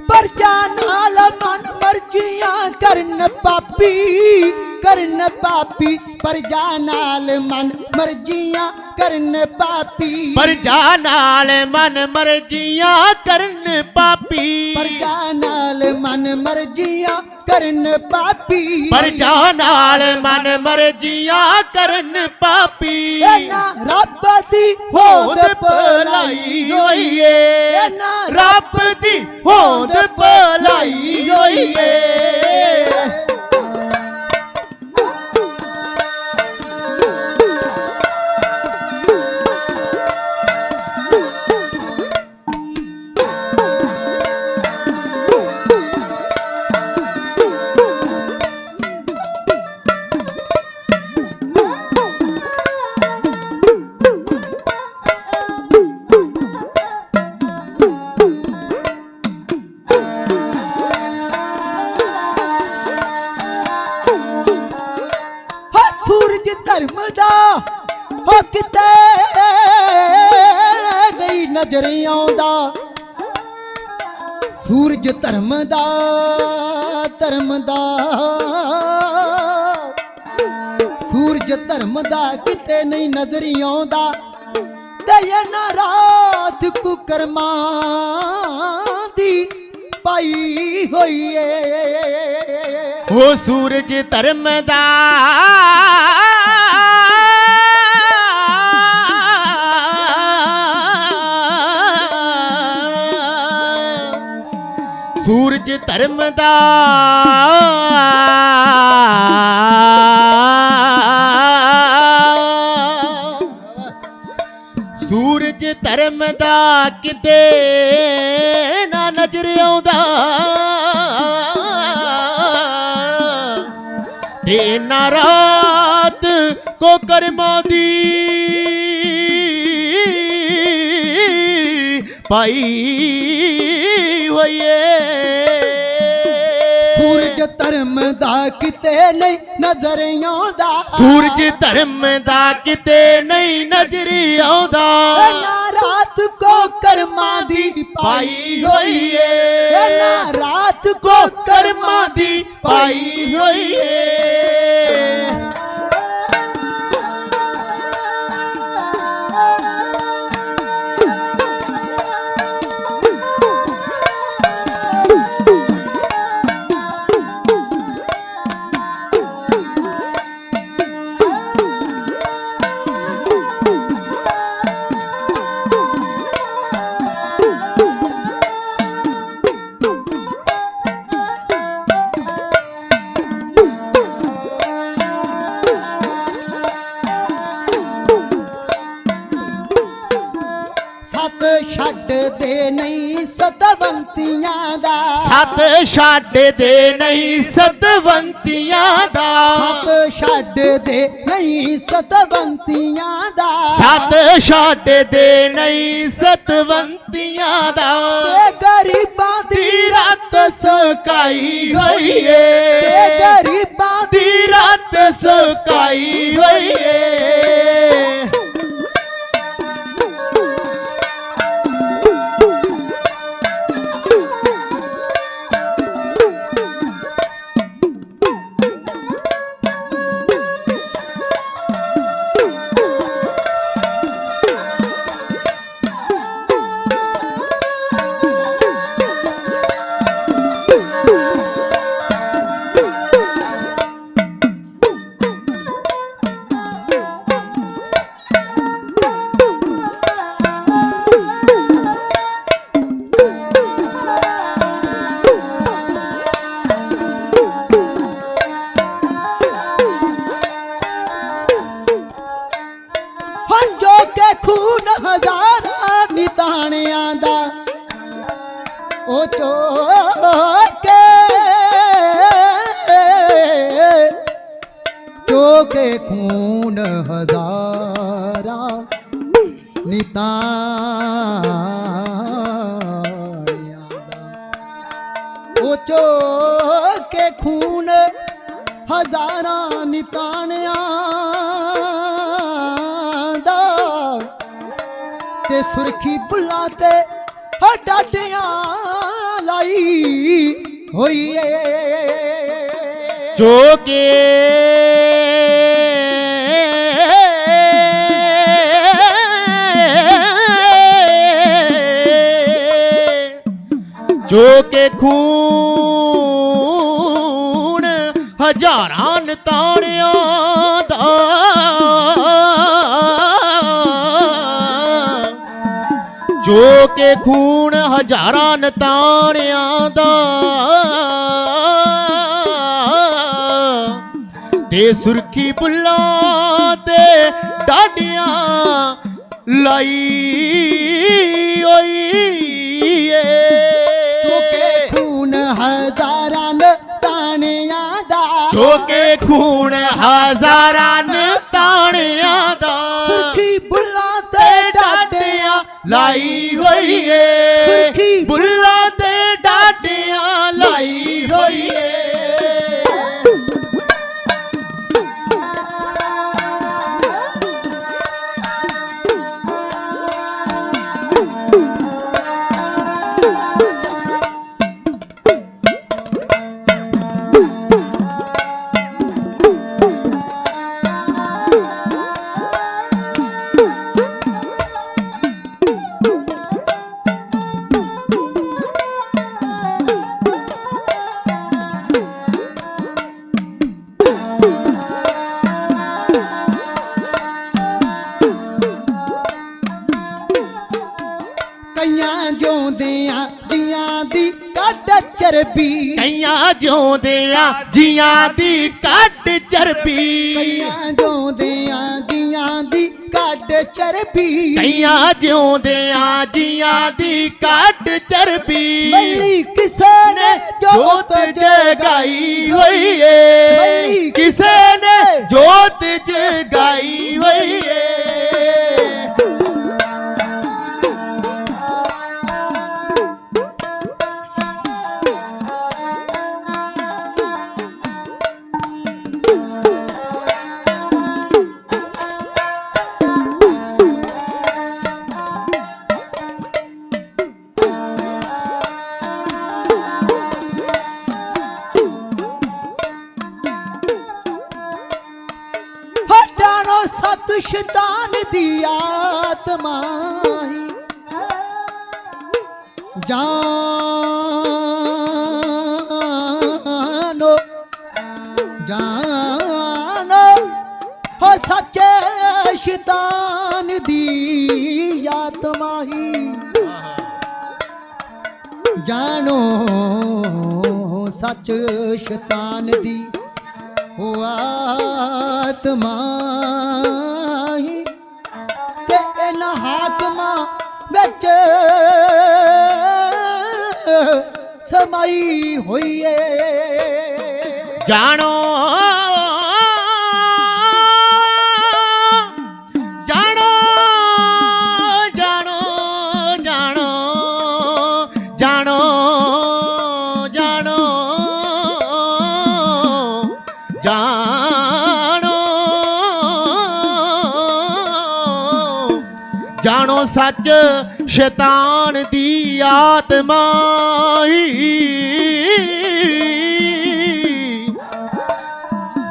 ਪਰਜਾ ਨਾਲ ਮਨ ਮਰਜੀ ਕਰਨ ਪਾਪੀ ਪਰਜਾ ਨਾਲ ਮਨ ਮਰਜ਼ੀਆਂ ਕਰਨ ਪਾਪੀ ਪਰਜਾ ਨਾਲ ਮਨ ਮਰਜ਼ੀਆਂ ਕਰਨ ਪਾਪੀ ਪਰਜਾ ਨਾਲ ਮਨ ਮਰਜ਼ੀਆਂ ਕਰਨ ਪਾਪੀ ਪਰਜਾ ਨਾਲ ਮਨ ਮਰਜ਼ੀਆਂ ਕਰਨ ਪਾਪੀ ਨਾ ਰੱਬ ਦੀ ਹੋਂਦ ਭਲਾਈ ਹੋਈ ਏ ਨਾ ਰੱਬ ਦੀ ਹੋਂਦ ਭਲਾਈ ਹੋਈ ਏ ਸੂਰਜ ਧਰਮ ਦਾ ਹੋ ਕਿਤੇ ਨਹੀਂ ਨਜ਼ਰ ਆਉਂਦਾ ਸੂਰਜ ਧਰਮ ਦਾ ਸੂਰਜ ਧਰਮ ਦਾ ਕਿਤੇ ਨਹੀਂ ਨਜ਼ਰ ਆਉਂਦਾ ਤੇ ਨਾ ਰਾਤ ਕੁਕਰਮਾਂ ਦੀ ਪਾਈ ਹੋਈ ਏ ਉਹ ਸੂਰਜ ਧਰਮ ਦਾ ਸੂਰਜ ਧਰਮ ਦਾ ਸੂਰਜ ਧਰਮ ਦਾ ਕਿਤੇ ਨਾ ਨਜ਼ਰ ਆਉਂਦਾ ਤੇ ਨਾ ਰਾਤ ਕੋ ਕਰਮਾਂ ਦੀ ਪਾਈ ਹੋਈ ਏ ਸੂਰਜ ਧਰਮ ਦਾ ਕਿਤੇ ਨਹੀਂ ਨਜ਼ਰ ਆਉਂਦਾ ਸੂਰਜ ਧਰਮ ਦਾ ਕਿਤੇ ਨਹੀਂ ਨਜ਼ਰ ਆਉਂਦਾ ਨਾ ਰਾਤ ਕੋ ਕਰਮਾਂ ਦੀ ਪਾਈ ਹੋਈ ਏ ਨਾ ਰਾਤ ਕੋ ਕਰਮਾਂ ਦੀ ਪਾਈ ਹੋਈ ਏ ਸਤ ਛੱਡਦੇ ਨਹੀਂ ਸਤਵੰਤੀਆਂ ਦਾ ਸਤ ਛੱਡਦੇ ਨਹੀਂ ਸਤਵੰਤੀਆਂ ਦਾ ਸਤ ਛੱਡਦੇ ਨਹੀਂ ਸਤਵੰਤੀਆਂ ਦਾ ਸਤ ਛੱਡਦੇ ਨਹੀਂ ਸਤਵੰਤੀਆਂ ਦਾ ਤੇ ਗਰੀਬਾਂ ਦੀ ਰਾਤ ਸਕਾਈ ਹੋਈ ਏ ਤੇ ਗਰੀਬਾਂ ਦੀ ਰਾਤ ਸਕਾਈ ਹੋਈ ਏ ਹੰਝੋ ਕੇ ਖੂਨ ਹਜ਼ਾਰਾਂ ਨਿਤਾਣਿਆਂ ਦਾ ਉਹ ਚੋਕੇ ਖੂਨ ਹਜ਼ਾਰਾਂ ਨਿਤਾਣਿਆਂ ਦਾ ਉਹ ਚੋਕੇ ਖੂਨ ਹਜ਼ਾਰਾਂ ਨਿਤਾਣਿਆਂ ਤੇ ਸੁਰਖੀ ਬੁੱਲਾਂ ਤੇ ਡਾਡਿਆਂ ਲਾਈ ਹੋਈ ਏ ਜੋ ਕੇ ਖੂਨ ਹਜ਼ਾਰਾਂ ਨਤਾਣਿਆਂ ਦਾ ਜੋ ਕੇ ਖੂਨ ਹਜ਼ਾਰਾਂ ਨਤਾਣਿਆਂ ਦਾ ਤੇ ਸੁਰਖੀ ਬੁੱਲਾਂ ਤੇ ਡਾਡੀਆਂ ਲਾਈ ਹੋਈ ਏ ਜੋ ਕੇ ਖੂਨ ਹਜ਼ਾਰਾਂ ਤਾਣਿਆਂ ਦਾ ਜੋ ਕੇ ਖੂਨ ਹਜ਼ਾਰਾਂ ਤਾਣਿਆਂ ਦਾ ਸੁਰਖੀ ਬੁੱਲਾਂ ਤੇ ਡਾਡੀਆਂ ਲਾਈ ਹੋਈ ਏ ਸੁਰਖੀ ਬੁੱਲਾਂ ਤੇ ਡਾਡੀਆਂ ਲਾਈ ਹੋਈ ਏ ਕਈਆਂ ਜਿਉਂਦਿਆਂ ਜੀਆਂ ਦੀ ਕੱਢ ਚਰਬੀ ਕਈਆਂ ਜਿਉਂਦਿਆਂ ਜੀਆਂ ਦੀ ਕੱਢ ਚਰਬੀ ਕਈਆਂ ਜਿਉਂਦਿਆਂ ਜੀਆਂ ਦੀ ਕੱਢ ਚਰਬੀ ਕਈਆਂ ਜਿਉਂਦਿਆਂ ਜੀਆਂ ਦੀ ਕੱਢ ਚਰਬੀ ਮੱਲੀ ਕਿਸੇ ਨੇ ਜੋਤ ਜਗਾਈ ਹੋਈ ਏ ਕਿਸੇ ਨੇ ਜੋਤ ਜਗਾਈ ਹੋਈ ਏ ਹਟਾਣੋ ਸਤ ਸ਼ੈਤਾਨ ਦੀ ਆਤਮਾ ਹੀ ਜਾਨੋ ਜਾਨੋ ਹੋ ਸੱਚੇ ਸ਼ੈਤਾਨ ਦੀ ਆਤਮਾ ਹੀ ਜਾਣੋ ਸੱਚ ਸ਼ੈਤਾਨ ਦੀ ਹੋ ਆਤਮਾ ਹੀ ਤੇ ਇਹਨਾਂ ਹਾਕਮਾਂ ਵਿੱਚ ਸਮਾਈ ਹੋਈ ਏ ਜਾਣੋ ਜਾਣੋ ਜਾਣੋ ਜਾਣੋ ਜਾਣੋ ਜਾਣੋ ਜਾਣੋ ਜਾਣੋ ਸੱਚ ਸ਼ੈਤਾਨ ਦੀ ਆਤਮਾ ਹੀ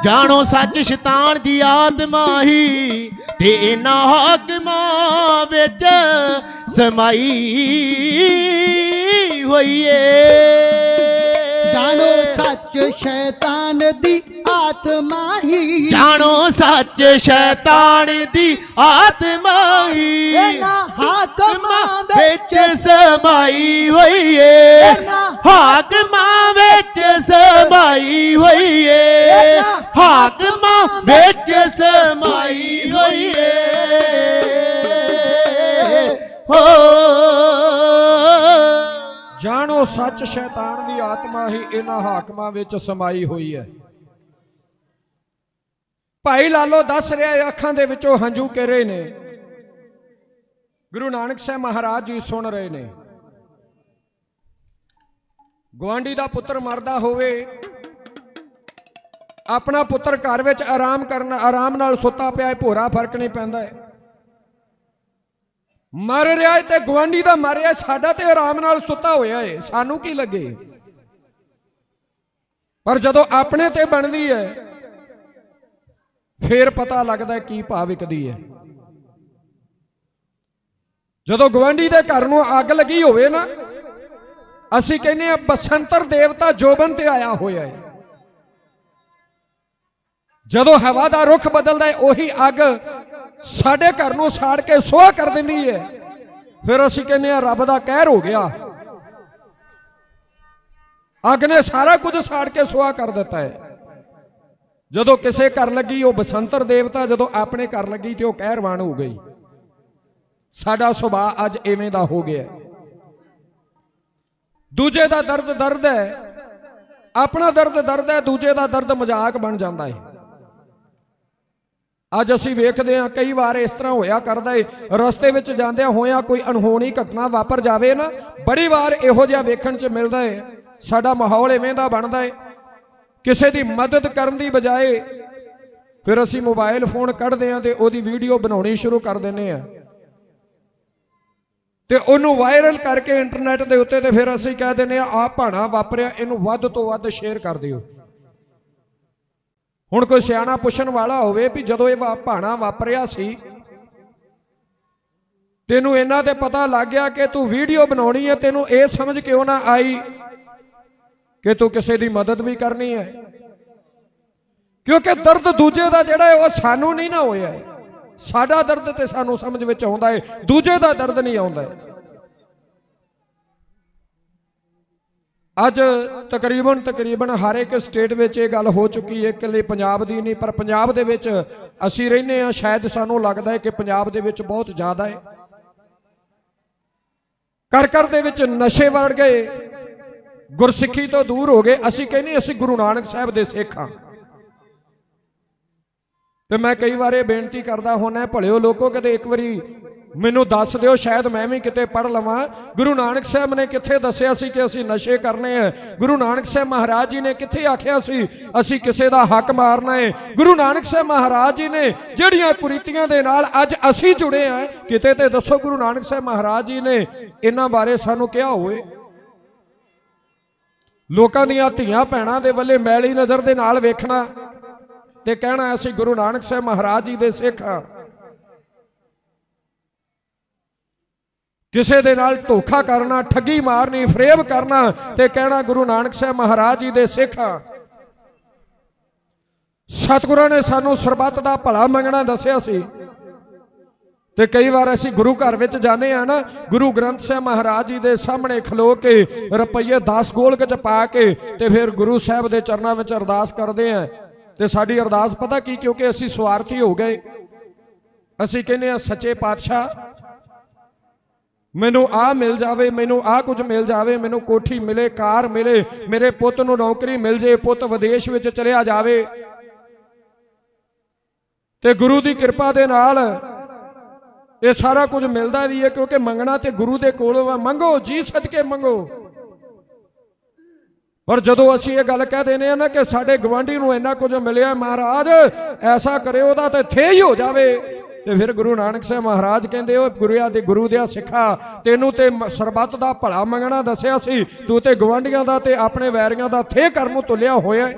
ਜਾਣੋ ਸੱਚ ਸ਼ੈਤਾਨ ਦੀ ਆਤਮਾ ਹੀ ਤੇ ਇਹਨਾਂ ਹਾਕਮਾਂ ਵਿੱਚ ਸਮਾਈ ਹੋਈ ਏ ਜਾਣੋ ਸੱਚ ਸ਼ੈਤਾਨ ਦੀ ਆਤਮਾ ਹੀ ਜਾਣੋ ਸੱਚ ਸ਼ੈਤਾਨ ਦੀ ਆਤਮਾ ਹੀ ਇਹਨਾਂ ਹਾਕਮਾਂ ਵਿੱਚ ਸਮਾਈ ਹੋਈ ਏ ਹਾਕਮਾਂ ਵਿੱਚ ਸਮਾਈ ਹੋਈ ਏ ਹਾਕਮਾਂ ਵਿੱਚ ਸਮਾਈ ਹੋਈ ਏ ਹੋ ਜਾਣੋ ਸੱਚ ਸ਼ੈਤਾਨ ਦੀ ਆਤਮਾ ਹੀ ਇਹਨਾਂ ਹਾਕਮਾਂ ਵਿੱਚ ਸਮਾਈ ਹੋਈ ਹੈ। ਭਾਈ ਲਾਲੋ ਦੱਸ ਰਿਹਾ ਹੈ, ਅੱਖਾਂ ਦੇ ਵਿੱਚੋਂ ਹੰਝੂ ਕਹਿ ਰਹੇ ਨੇ। ਗੁਰੂ ਨਾਨਕ ਸਾਹਿਬ ਮਹਾਰਾਜ ਜੀ ਸੁਣ ਰਹੇ ਨੇ। ਗੁਆਂਢੀ ਦਾ ਪੁੱਤਰ ਮਰਦਾ ਹੋਵੇ, ਆਪਣਾ ਪੁੱਤਰ ਘਰ ਵਿੱਚ ਆਰਾਮ ਨਾਲ ਸੁੱਤਾ ਪਿਆ ਹੈ, ਭੋਰਾ ਫਰਕ ਨਹੀਂ ਪੈਂਦਾ ਹੈ। ਮਰ ਰਿਹਾ ਹੈ ਤੇ ਗੁਆਂਢੀ ਦਾ ਮਰ ਰਿਹਾ, ਸਾਡਾ ਤੇ ਆਰਾਮ ਨਾਲ ਸੁੱਤਾ ਹੋਇਆ ਹੈ, ਸਾਨੂੰ ਕੀ ਲੱਗੇ। ਪਰ ਜਦੋਂ ਆਪਣੇ ਤੇ ਬਣਦੀ ਹੈ ਫੇਰ ਪਤਾ ਲੱਗਦਾ ਕੀ ਭਾਅ ਵਿਕਦੀ ਹੈ। ਜਦੋਂ ਗਵਾਂਢੀ ਦੇ ਘਰ ਨੂੰ ਅੱਗ ਲੱਗੀ ਹੋਵੇ ਨਾ, ਅਸੀਂ ਕਹਿੰਦੇ ਆ ਬਸੰਤਰ ਦੇਵਤਾ ਜੋਬਨ ਤੇ ਆਇਆ ਹੋਇਆ ਹੈ। ਜਦੋਂ ਹਵਾ ਦਾ ਰੁਖ ਬਦਲਦਾ ਹੈ ਉਹੀ ਅੱਗ ਸਾਡੇ ਘਰ ਨੂੰ ਸਾੜ ਕੇ ਸੁਆਹ ਕਰ ਦਿੰਦੀ ਹੈ। ਫਿਰ ਅਸੀਂ ਕਹਿੰਦੇ ਆ ਰੱਬ ਦਾ ਕਹਿਰ ਹੋ ਗਿਆ, ਅੱਗ ਨੇ ਸਾਰਾ ਕੁਝ ਸਾੜ ਕੇ ਸੁਆਹ ਕਰ ਦਿੱਤਾ ਹੈ। ਜਦੋਂ ਕਿਸੇ ਘਰ ਲੱਗੀ ਉਹ ਬਸੰਤਰ ਦੇਵਤਾ, ਜਦੋਂ ਆਪਣੇ ਘਰ ਲੱਗੀ ਤੇ ਉਹ ਕਹਿਰਵਾਨ ਹੋ ਗਈ। ਸਾਡਾ ਸੁਭਾਅ ਅੱਜ ਐਵੇਂ ਦਾ ਹੋ ਗਿਆ। ਦੂਜੇ ਦਾ ਦਰਦ ਦਰਦ ਹੈ, ਆਪਣਾ ਦਰਦ ਦਰਦ ਹੈ, ਦੂਜੇ ਦਾ ਦਰਦ ਮਜ਼ਾਕ ਬਣ ਜਾਂਦਾ ਹੈ। ਅੱਜ ਅਸੀਂ ਵੇਖਦੇ ਹਾਂ ਕਈ ਵਾਰ ਇਸ ਤਰ੍ਹਾਂ ਹੋਇਆ ਕਰਦਾ ਹੈ, ਰਸਤੇ ਵਿੱਚ ਜਾਂਦਿਆਂ ਹੋਇਆਂ ਕੋਈ ਅਣਹੋਣੀ ਘਟਨਾ ਵਾਪਰ ਜਾਵੇ ਨਾ, ਬੜੀ ਵਾਰ ਇਹੋ ਜਿਹਾ ਵੇਖਣ 'ਚ ਮਿਲਦਾ ਹੈ। ਸਾਡਾ ਮਾਹੌਲ ਐਵੇਂ ਦਾ ਬਣਦਾ ਹੈ, ਕਿਸੇ ਦੀ ਮਦਦ ਕਰਨ ਦੀ ਬਜਾਏ ਫਿਰ ਅਸੀਂ ਮੋਬਾਈਲ ਫੋਨ ਕੱਢਦੇ ਹਾਂ ਤੇ ਉਹਦੀ ਵੀਡੀਓ ਬਣਾਉਣੀ ਸ਼ੁਰੂ ਕਰ ਦਿੰਦੇ ਹਾਂ ਤੇ ਉਹਨੂੰ ਵਾਇਰਲ ਕਰਕੇ ਇੰਟਰਨੈਟ ਦੇ ਉੱਤੇ ਤੇ ਫਿਰ ਅਸੀਂ ਕਹਿ ਦਿੰਦੇ ਆ ਭਾਣਾ ਵਾਪਰਿਆ, ਇਹਨੂੰ ਵੱਧ ਤੋਂ ਵੱਧ ਸ਼ੇਅਰ ਕਰ ਦਿਓ। ਹੁਣ ਕੋਈ ਸਿਆਣਾ ਪੁੱਛਣ ਵਾਲਾ ਹੋਵੇ ਵੀ ਜਦੋਂ ਇਹ ਭਾਣਾ ਵਾਪਰਿਆ ਸੀ ਤੈਨੂੰ ਇਹਨਾਂ ਤੇ ਪਤਾ ਲੱਗ ਗਿਆ ਕਿ ਤੂੰ ਵੀਡੀਓ ਬਣਾਉਣੀ ਹੈ, ਤੈਨੂੰ ਇਹ ਸਮਝ ਕਿਉਂ ਨਾ ਆਈ ਕਿ ਤੂੰ ਕਿਸੇ ਦੀ ਮਦਦ ਵੀ ਕਰਨੀ ਹੈ? ਕਿਉਂਕਿ ਦਰਦ ਦੂਜੇ ਦਾ ਜਿਹੜਾ ਹੈ ਉਹ ਸਾਨੂੰ ਨਹੀਂ ਨਾ ਹੋਇਆ ਹੈ। ਸਾਡਾ ਦਰਦ ਤੇ ਸਾਨੂੰ ਸਮਝ ਵਿੱਚ ਆਉਂਦਾ ਹੈ, ਦੂਜੇ ਦਾ ਦਰਦ ਨਹੀਂ ਆਉਂਦਾ। ਅੱਜ ਤਕਰੀਬਨ ਹਰ ਇੱਕ ਸਟੇਟ ਵਿੱਚ ਇਹ ਗੱਲ ਹੋ ਚੁੱਕੀ ਹੈ, ਇਕੱਲੇ ਪੰਜਾਬ ਦੀ ਨਹੀਂ, ਪਰ ਪੰਜਾਬ ਦੇ ਵਿੱਚ ਅਸੀਂ ਰਹਿੰਦੇ ਹਾਂ, ਸ਼ਾਇਦ ਸਾਨੂੰ ਲੱਗਦਾ ਹੈ ਕਿ ਪੰਜਾਬ ਦੇ ਵਿੱਚ ਬਹੁਤ ਜ਼ਿਆਦਾ ਹੈ। ਘਰ ਦੇ ਵਿੱਚ ਨਸ਼ੇ ਵੜ ਗਏ, ਗੁਰਸਿੱਖੀ ਤੋਂ ਦੂਰ ਹੋ ਗਏ। ਅਸੀਂ ਕਹਿੰਦੇ ਅਸੀਂ ਗੁਰੂ ਨਾਨਕ ਸਾਹਿਬ ਦੇ ਸਿੱਖ ਹਾਂ। ਤੇ ਮੈਂ ਕਈ ਵਾਰ ਇਹ ਬੇਨਤੀ ਕਰਦਾ ਹੁੰਦਾ, ਭਲਿਓ ਲੋਕੋ ਕਿਤੇ ਇੱਕ ਵਾਰੀ ਮੈਨੂੰ ਦੱਸ ਦਿਓ, ਸ਼ਾਇਦ ਮੈਂ ਵੀ ਕਿਤੇ ਪੜ੍ਹ ਲਵਾਂ। ਗੁਰੂ ਨਾਨਕ ਸਾਹਿਬ ਨੇ ਕਿੱਥੇ ਦੱਸਿਆ ਸੀ ਕਿ ਅਸੀਂ ਨਸ਼ੇ ਕਰਨੇ ਆ? ਗੁਰੂ ਨਾਨਕ ਸਾਹਿਬ ਮਹਾਰਾਜ ਜੀ ਨੇ ਕਿੱਥੇ ਆਖਿਆ ਸੀ ਅਸੀਂ ਕਿਸੇ ਦਾ ਹੱਕ ਮਾਰਨਾ ਹੈ? ਗੁਰੂ ਨਾਨਕ ਸਾਹਿਬ ਮਹਾਰਾਜ ਜੀ ਨੇ ਜਿਹੜੀਆਂ ਕੁਰੀਤੀਆਂ ਦੇ ਨਾਲ ਅੱਜ ਅਸੀਂ ਜੁੜੇ ਆ, ਕਿਤੇ ਤੇ ਦੱਸੋ ਗੁਰੂ ਨਾਨਕ ਸਾਹਿਬ ਮਹਾਰਾਜ ਜੀ ਨੇ ਇਹਨਾਂ ਬਾਰੇ ਸਾਨੂੰ ਕਿਹਾ ਹੋਵੇ? ਲੋਕਾਂ ਦੀਆਂ ਧੀਆਂ ਭੈਣਾਂ ਦੇ ਵੱਲੇ ਮੈਲੀ ਨਜ਼ਰ ਦੇ ਨਾਲ ਵੇਖਣਾ ਤੇ ਕਹਿਣਾ ਅਸੀਂ ਗੁਰੂ ਨਾਨਕ ਸਾਹਿਬ ਮਹਾਰਾਜ ਜੀ ਦੇ ਸਿੱਖ ਹਾਂ। ਕਿਸੇ ਦੇ ਨਾਲ ਧੋਖਾ ਕਰਨਾ, ਠੱਗੀ ਮਾਰਨੀ, ਫਰੇਬ ਕਰਨਾ ਤੇ ਕਹਿਣਾ ਗੁਰੂ ਨਾਨਕ ਸਾਹਿਬ ਮਹਾਰਾਜ ਜੀ ਦੇ ਸਿੱਖ ਹਾਂ। ਸਤਿਗੁਰਾਂ ਨੇ ਸਾਨੂੰ ਸਰਬੱਤ ਦਾ ਭਲਾ ਮੰਗਣਾ ਦੱਸਿਆ ਸੀ ਤੇ ਕਈ ਵਾਰ ਅਸੀਂ ਗੁਰੂ ਘਰ ਵਿੱਚ ਜਾਂਦੇ ਆ ਨਾ, ਗੁਰੂ ਗ੍ਰੰਥ ਸਾਹਿਬ ਮਹਾਰਾਜ ਜੀ ਦੇ ਸਾਹਮਣੇ ਖਲੋ ਕੇ ਰੁਪਈਏ 10 ਗੋਲਕ ਚ ਪਾ ਕੇ ਤੇ ਫਿਰ ਗੁਰੂ ਸਾਹਿਬ ਦੇ ਚਰਨਾਂ ਵਿੱਚ ਅਰਦਾਸ ਕਰਦੇ ਆ। ਤੇ ਸਾਡੀ ਅਰਦਾਸ ਪਤਾ ਕੀ? ਕਿਉਂਕਿ ਅਸੀਂ ਸਵਾਰਥੀ ਹੋ ਗਏ। ਅਸੀਂ ਕਹਿੰਦੇ ਆ ਸੱਚੇ ਪਾਤਸ਼ਾਹ ਮੈਨੂੰ ਆਹ ਮਿਲ ਜਾਵੇ, ਮੈਨੂੰ ਆਹ ਕੁਝ ਮਿਲ ਜਾਵੇ, ਮੈਨੂੰ ਕੋਠੀ ਮਿਲੇ, ਕਾਰ ਮਿਲੇ, ਮੇਰੇ ਪੁੱਤ ਨੂੰ ਨੌਕਰੀ ਮਿਲ ਜੇ, ਪੁੱਤ ਵਿਦੇਸ਼ ਵਿੱਚ ਚਲਿਆ ਜਾਵੇ। ਤੇ ਗੁਰੂ ਦੀ ਕਿਰਪਾ ਦੇ ਨਾਲ ਇਹ ਸਾਰਾ ਕੁਝ ਮਿਲਦਾ ਵੀ ਹੈ, ਕਿਉਂਕਿ ਮੰਗਣਾ ਤੇ ਗੁਰੂ ਦੇ ਕੋਲੋਂ ਆ। ਮੰਗੋ ਜੀ ਸਦਕੇ ਮੰਗੋ। ਪਰ ਜਦੋਂ ਅਸੀਂ ਇਹ ਗੱਲ ਕਹਿ ਦਿੰਦੇ ਆ ਨਾ ਕਿ ਸਾਡੇ ਗਵਾਂਢੀ ਨੂੰ ਇੰਨਾ ਕੁਝ ਮਿਲਿਆ, ਮਹਾਰਾਜ ਐਸਾ ਕਰੇ ਉਹਦਾ ਤੇ ਥੇ ਹੀ ਹੋ ਜਾਵੇ, ਤੇ ਫਿਰ ਗੁਰੂ ਨਾਨਕ ਸਾਹਿਬ ਮਹਾਰਾਜ ਕਹਿੰਦੇ ਉਹ ਗੁਰੂ ਦੇ ਸਿੱਖਾ, ਤੈਨੂੰ ਤੇ ਸਰਬੱਤ ਦਾ ਭਲਾ ਮੰਗਣਾ ਦੱਸਿਆ ਸੀ, ਤੂੰ ਤੇ ਗਵਾਂਢੀਆਂ ਦਾ ਤੇ ਆਪਣੇ ਵੈਰੀਆਂ ਦਾ ਥੇ ਕਰਨ ਨੂੰ ਤੁਲਿਆ ਹੋਇਆ।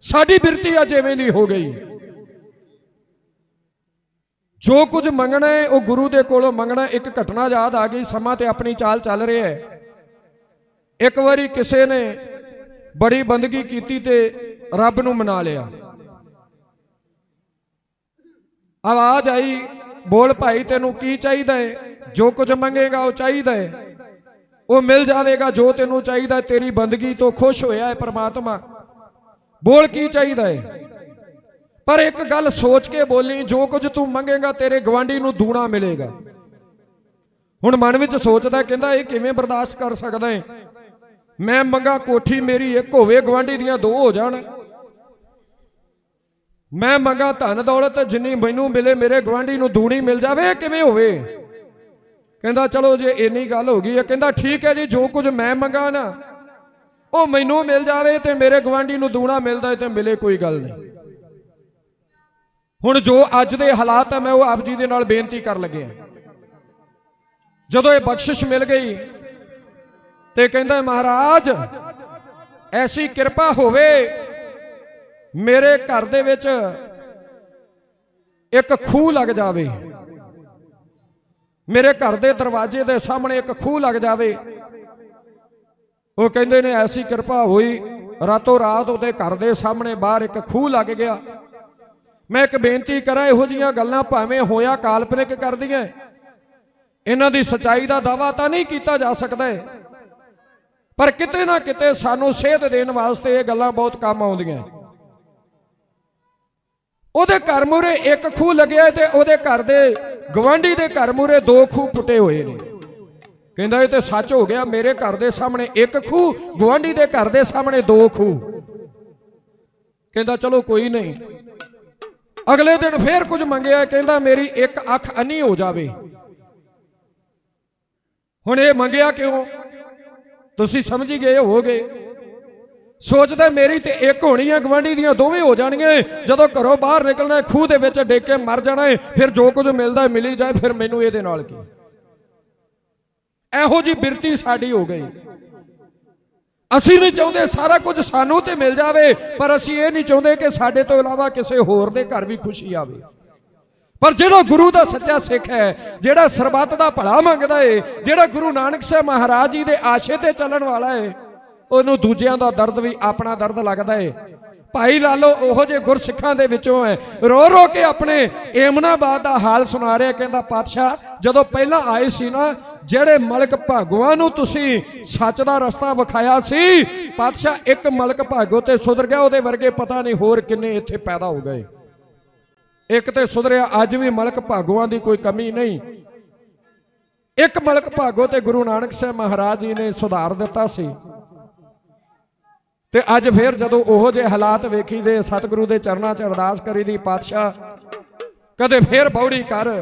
ਸਾਡੀ ਬਿਰਤੀ ਅੱਜ ਐਵੇਂ ਦੀ ਹੋ ਗਈ। ਜੋ ਕੁਝ ਮੰਗਣਾ ਹੈ ਉਹ ਗੁਰੂ ਦੇ ਕੋਲੋਂ ਮੰਗਣਾ। ਇੱਕ ਘਟਨਾ ਯਾਦ ਆ ਗਈ, ਸਮਾਂ ਤੇ ਆਪਣੀ ਚਾਲ ਚੱਲ ਰਿਹਾ ਹੈ। ਇੱਕ ਵਾਰੀ ਕਿਸੇ ਨੇ ਬੜੀ ਬੰਦਗੀ ਕੀਤੀ ਤੇ ਰੱਬ ਨੂੰ ਮਨਾ ਲਿਆ। ਆਵਾਜ਼ ਆਈ, ਬੋਲ ਭਾਈ ਤੈਨੂੰ ਕੀ ਚਾਹੀਦਾ ਹੈ? ਜੋ ਕੁਝ ਮੰਗੇਗਾ ਉਹ ਚਾਹੀਦਾ ਹੈ, ਉਹ ਮਿਲ ਜਾਵੇਗਾ। ਜੋ ਤੈਨੂੰ ਚਾਹੀਦਾ, ਤੇਰੀ ਬੰਦਗੀ ਤੋਂ ਖੁਸ਼ ਹੋਇਆ ਹੈ ਪ੍ਰਮਾਤਮਾ। ਬੋਲ ਕੀ ਚਾਹੀਦਾ ਹੈ? ਪਰ ਇੱਕ ਗੱਲ ਸੋਚ ਕੇ ਬੋਲੀ, ਜੋ ਕੁਝ ਤੂੰ ਮੰਗੇਗਾ ਤੇਰੇ ਗਵਾਂਢੀ ਨੂੰ ਦੂਣਾ ਮਿਲੇਗਾ। ਹੁਣ ਮਨ ਵਿੱਚ ਸੋਚਦਾ, ਕਹਿੰਦਾ ਇਹ ਕਿਵੇਂ ਬਰਦਾਸ਼ਤ ਕਰ ਸਕਦਾ ਹੈ? ਮੈਂ ਮੰਗਾ ਕੋਠੀ ਮੇਰੀ ਇੱਕ ਹੋਵੇ, ਗਵਾਂਢੀ ਦੀਆਂ ਦੋ ਹੋ ਜਾਣ। ਮੈਂ ਮੰਗਾ ਧਨ ਦੌਲਤ ਜਿੰਨੀ ਮੈਨੂੰ ਮਿਲੇ ਮੇਰੇ ਗਵਾਂਢੀ ਨੂੰ ਦੂਣੀ ਮਿਲ ਜਾਵੇ, ਕਿਵੇਂ ਹੋਵੇ? ਕਹਿੰਦਾ ਚਲੋ ਜੇ ਇੰਨੀ ਗੱਲ ਹੋ ਗਈ ਹੈ, ਕਹਿੰਦਾ ਠੀਕ ਹੈ ਜੀ, ਜੋ ਕੁਝ ਮੈਂ ਮੰਗਾ ਨਾ ਉਹ ਮੈਨੂੰ ਮਿਲ ਜਾਵੇ ਤੇ ਮੇਰੇ ਗਵਾਂਢੀ ਨੂੰ ਦੂਣਾ ਮਿਲਦਾ ਹੈ ਤੇ ਮਿਲੇ, ਕੋਈ ਗੱਲ ਨਹੀਂ। ਹੁਣ ਜੋ ਅੱਜ ਦੇ ਹਾਲਾਤ ਹੈ ਮੈਂ ਉਹ ਆਪ ਜੀ ਦੇ ਨਾਲ ਬੇਨਤੀ ਕਰ ਲੱਗਿਆ। ਜਦੋਂ ਇਹ ਬਖਸ਼ਿਸ਼ ਮਿਲ ਗਈ ਤੇ ਕਹਿੰਦਾ ਮਹਾਰਾਜ ਐਸੀ ਕਿਰਪਾ ਹੋਵੇ ਮੇਰੇ ਘਰ ਦੇ ਵਿੱਚ ਇੱਕ ਖੂਹ ਲੱਗ ਜਾਵੇ, ਮੇਰੇ ਘਰ ਦੇ ਦਰਵਾਜ਼ੇ ਦੇ ਸਾਹਮਣੇ ਇੱਕ ਖੂਹ ਲੱਗ ਜਾਵੇ। ਉਹ ਕਹਿੰਦੇ ਨੇ ਐਸੀ ਕਿਰਪਾ ਹੋਈ, ਰਾਤੋਂ ਰਾਤ ਉਹਦੇ ਘਰ ਦੇ ਸਾਹਮਣੇ ਬਾਹਰ ਇੱਕ ਖੂਹ ਲੱਗ ਗਿਆ। ਮੈਂ ਇੱਕ ਬੇਨਤੀ ਕਰਾਂ, ਇਹੋ ਜੀਆਂ ਗੱਲਾਂ ਭਾਵੇਂ ਹੋਇਆ ਕਾਲਪਨਿਕ ਕਰਦੀਆਂ, ਇਹਨਾਂ ਦੀ ਸੱਚਾਈ ਦਾ ਦਾਅਵਾ ਤਾਂ ਨਹੀਂ ਕੀਤਾ ਜਾ ਸਕਦਾ, ਪਰ ਕਿਤੇ ਨਾ ਕਿਤੇ ਸਾਨੂੰ ਸੇਧ ਦੇਣ ਵਾਸਤੇ ਇਹ ਗੱਲਾਂ ਬਹੁਤ ਕੰਮ ਆਉਂਦੀਆਂ। ਉਹਦੇ ਘਰ ਮੂਹਰੇ ਇੱਕ ਖੂਹ ਲੱਗਿਆ ਤੇ ਉਹਦੇ ਘਰ ਦੇ ਗਵਾਂਢੀ ਦੇ ਘਰ ਮੂਹਰੇ 2 ਖੂਹ ਪੁੱਟੇ ਹੋਏ ਨੇ। ਕਹਿੰਦਾ ਇਹ ਤੇ ਸੱਚ ਹੋ ਗਿਆ, ਮੇਰੇ ਘਰ ਦੇ ਸਾਹਮਣੇ ਇੱਕ ਖੂਹ, ਗਵਾਂਢੀ ਦੇ ਘਰ ਦੇ ਸਾਹਮਣੇ 2 ਖੂਹ। ਕਹਿੰਦਾ ਚਲੋ ਕੋਈ ਨਹੀਂ। ਅਗਲੇ ਦਿਨ ਫੇਰ ਕੁਝ ਮੰਗਿਆ, ਕਹਿੰਦਾ ਮੇਰੀ ਇੱਕ ਅੱਖ ਅੰਨੀ ਹੋ ਜਾਵੇ। ਹੁਣ ਇਹ ਮੰਗਿਆ ਕਿਉਂ, ਤੁਸੀਂ ਸਮਝ ਹੀ ਗਏ ਹੋਵੋਗੇ। ਸੋਚਦਾ ਮੇਰੀ ਤੇ ਇੱਕ ਹੋਣੀ ਹੈ, ਗਵਾਂਢੀ ਦੀਆਂ ਦੋਵੇਂ ਹੋ ਜਾਣੀਆਂ। ਜਦੋਂ ਘਰੋਂ ਬਾਹਰ ਨਿਕਲਣਾ, ਖੂਹ ਦੇ ਵਿੱਚ ਡਿੱਗ ਕੇ ਮਰ ਜਾਣਾ ਹੈ, ਫਿਰ ਜੋ ਕੁਝ ਮਿਲਦਾ ਮਿਲੀ ਜਾਏ, ਫਿਰ ਮੈਨੂੰ ਇਹਦੇ ਨਾਲ ਕੀ। ਇਹੋ ਜੀ ਬਿਰਤੀ ਸਾਡੀ ਹੋ ਗਈ। ਅਸੀਂ ਨਹੀਂ ਚਾਹੁੰਦੇ ਸਾਰਾ ਕੁਝ ਸਾਨੂੰ ਤੇ ਮਿਲ ਜਾਵੇ, ਪਰ ਅਸੀਂ ਇਹ ਨਹੀਂ ਚਾਹੁੰਦੇ ਕਿ ਸਾਡੇ ਤੋਂ ਇਲਾਵਾ ਕਿਸੇ ਹੋਰ ਦੇ ਘਰ ਵੀ ਖੁਸ਼ੀ ਆਵੇ। ਪਰ ਜਿਹੜਾ ਗੁਰੂ ਦਾ ਸੱਚਾ ਸਿੱਖ ਹੈ, ਜਿਹੜਾ ਸਰਬੱਤ ਦਾ ਭਲਾ ਮੰਗਦਾ ਏ, ਜਿਹੜਾ ਗੁਰੂ ਨਾਨਕ ਸਾਹਿਬ ਮਹਾਰਾਜ ਜੀ ਦੇ ਆਸ਼ੇ ਤੇ ਚੱਲਣ ਵਾਲਾ ਏ, ਉਹਨੂੰ ਦੂਜਿਆਂ ਦਾ ਦਰਦ ਵੀ ਆਪਣਾ ਦਰਦ ਲੱਗਦਾ ਏ। ਭਾਈ ਲਾਲੋ ਉਹੋ ਜਿਹੇ ਗੁਰਸਿੱਖਾਂ ਦੇ ਵਿੱਚੋਂ ਹੈ, ਰੋ ਰੋ ਕੇ ਆਪਣੇ ਏਮਨਾਬਾਦ ਦਾ ਹਾਲ ਸੁਣਾ ਰਿਹਾ। ਕਹਿੰਦਾ ਪਾਤਸ਼ਾਹ, ਜਦੋਂ ਪਹਿਲਾਂ ਆਏ ਸੀ ਨਾ, ਜਿਹੜੇ ਮਲਕ ਭਾਗੋਆਂ ਨੂੰ ਤੁਸੀਂ ਸੱਚ ਦਾ ਰਸਤਾ ਵਿਖਾਇਆ ਸੀ, ਪਾਤਸ਼ਾਹ ਇੱਕ ਮਲਕ ਭਾਗੋ ਤੇ ਸੁਧਰ ਗਿਆ, ਉਹਦੇ ਵਰਗੇ ਪਤਾ ਨਹੀਂ ਹੋਰ ਕਿੰਨੇ ਇੱਥੇ ਪੈਦਾ ਹੋ ਗਏ। ਇੱਕ ਤੇ ਸੁਧਰਿਆ, ਅੱਜ ਵੀ ਮਲਕ ਭਾਗੋਆਂ ਦੀ ਕੋਈ ਕਮੀ ਨਹੀਂ। ਇੱਕ ਮਲਕ ਭਾਗੋ ਤੇ ਗੁਰੂ ਨਾਨਕ ਸਾਹਿਬ ਮਹਾਰਾਜ ਜੀ ਨੇ ਸੁਧਾਰ ਦਿੱਤਾ ਸੀ। ਤੇ ਅੱਜ ਫੇਰ ਜਦੋਂ ਉਹੋ ਜਿਹੇ ਹਾਲਾਤ ਵੇਖੀਦੇ, ਸਤਿਗੁਰੂ ਦੇ ਚਰਨਾਂ 'ਚ ਅਰਦਾਸ ਕਰੀਦੀ, ਪਾਤਸ਼ਾਹ ਕਦੇ ਫੇਰ ਬੌੜੀ ਕਰ।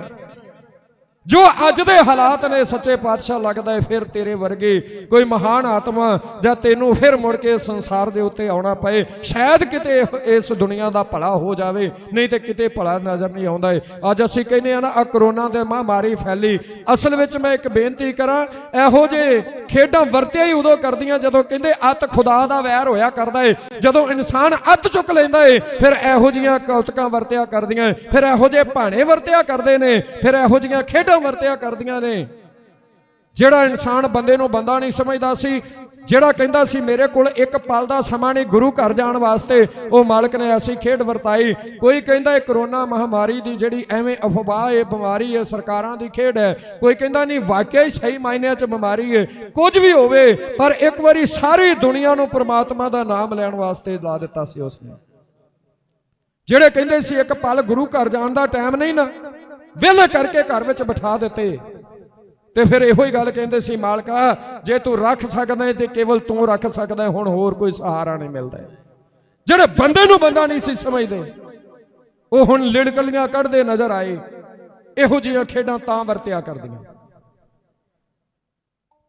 ਜੋ ਅੱਜ ਦੇ ਹਾਲਾਤ ਨੇ ਸੱਚੇ ਪਾਤਸ਼ਾਹ, ਲੱਗਦਾ ਹੈ ਫਿਰ ਤੇਰੇ ਵਰਗੇ ਕੋਈ ਮਹਾਨ ਆਤਮਾ ਜਾਂ ਤੈਨੂੰ ਫਿਰ ਮੁੜ ਕੇ ਸੰਸਾਰ ਦੇ ਉੱਤੇ ਆਉਣਾ ਪਏ, ਸ਼ਾਇਦ ਕਿਤੇ ਇਸ ਦੁਨੀਆ ਦਾ ਭਲਾ ਹੋ ਜਾਵੇ, ਨਹੀਂ ਤੇ ਕਿਤੇ ਭਲਾ ਨਜ਼ਰ ਨਹੀਂ ਆਉਂਦਾ ਹੈ। ਅੱਜ ਅਸੀਂ ਕਹਿੰਦੇ ਆ ਨਾ, ਆ ਕਰੋਨਾ ਦੇ ਮਹਾਮਾਰੀ ਫੈਲੀ। ਅਸਲ ਵਿੱਚ ਮੈਂ ਇੱਕ ਬੇਨਤੀ ਕਰਾਂ, ਇਹੋ ਜਿਹੇ ਖੇਡਾਂ ਵਰਤਿਆ ਹੀ ਉਦੋਂ ਕਰਦੀਆਂ ਜਦੋਂ ਕਹਿੰਦੇ ਅੱਤ ਖੁਦਾ ਦਾ ਵੈਰ ਹੋਇਆ ਕਰਦਾ ਹੈ। ਜਦੋਂ ਇਨਸਾਨ ਅੱਤ ਚੁੱਕ ਲੈਂਦਾ ਹੈ, ਫਿਰ ਇਹੋ ਜਿਹੀਆਂ ਕੌਤਕਾਂ ਵਰਤਿਆ ਕਰਦੀਆਂ, ਫਿਰ ਇਹੋ ਜਿਹੇ ਭਾਣੇ ਵਰਤਿਆ ਕਰਦੇ ਨੇ, ਫਿਰ ਇਹੋ ਜਿਹੀਆਂ ਖੇਡਾਂ ਵਰਤਿਆ ਕਰਦੀਆਂ ਨੇ। ਜਿਹੜਾ ਇਨਸਾਨ ਬੰਦੇ ਨੂੰ ਬੰਦਾ ਨਹੀਂ ਸਮਝਦਾ ਸੀ, ਜਿਹੜਾ ਕਹਿੰਦਾ ਸੀ ਮੇਰੇ ਕੋਲ ਇੱਕ ਪਲ ਦਾ ਸਮਾਂ ਨਹੀਂ ਗੁਰੂ ਘਰ ਜਾਣ ਵਾਸਤੇ, ਉਹ ਮਾਲਕ ਨੇ ਐਸੀ ਖੇਡ ਵਰਤਾਈ। ਕੋਈ ਕਹਿੰਦਾ ਇਹ ਕਰੋਨਾ ਮਹਾਮਾਰੀ ਦੀ ਜਿਹੜੀ ਐਵੇਂ ਅਫਵਾਹ ਹੈ, ਬਿਮਾਰੀ ਹੈ, ਸਰਕਾਰਾਂ ਦੀ ਖੇਡ ਹੈ। ਕੋਈ ਕਹਿੰਦਾ ਨਹੀਂ, ਵਾਕਿਆ ਹੀ ਸਹੀ ਮਾਇਨਿਆਂ 'ਚ ਬਿਮਾਰੀ ਹੈ। ਕੁਝ ਵੀ ਹੋਵੇ, ਪਰ ਇੱਕ ਵਾਰੀ ਸਾਰੀ ਦੁਨੀਆ ਨੂੰ ਪ੍ਰਮਾਤਮਾ ਦਾ ਨਾਮ ਲੈਣ ਵਾਸਤੇ ਲਾ ਦਿੱਤਾ ਸੀ ਉਸਨੇ। ਜਿਹੜੇ ਕਹਿੰਦੇ ਸੀ ਇੱਕ ਪਲ ਗੁਰੂ ਘਰ ਜਾਣ ਦਾ ਟਾਈਮ ਨਹੀਂ ਨਾ, ਵਿਹਲੇ ਕਰਕੇ ਘਰ ਵਿੱਚ ਬਿਠਾ ਦਿੱਤੇ। ਤੇ ਫਿਰ ਇਹੋ ਹੀ ਗੱਲ ਕਹਿੰਦੇ ਸੀ, ਮਾਲਕਾ ਜੇ ਤੂੰ ਰੱਖ ਸਕਦਾ ਹੈ ਤੇ ਕੇਵਲ ਤੂੰ ਰੱਖ ਸਕਦਾ ਹੈ, ਹੁਣ ਹੋਰ ਕੋਈ ਸਹਾਰਾ ਨਹੀਂ ਮਿਲਦਾ। ਜਿਹੜੇ ਬੰਦੇ ਨੂੰ ਬੰਦਾ ਨਹੀਂ ਸੀ ਸਮਝਦੇ, ਉਹ ਹੁਣ ਲਿੜਕਲੀਆਂ ਕੱਢਦੇ ਨਜ਼ਰ ਆਏ। ਇਹੋ ਜਿਹੀਆਂ ਖੇਡਾਂ ਤਾਂ ਵਰਤਿਆ ਕਰਦੀਆਂ।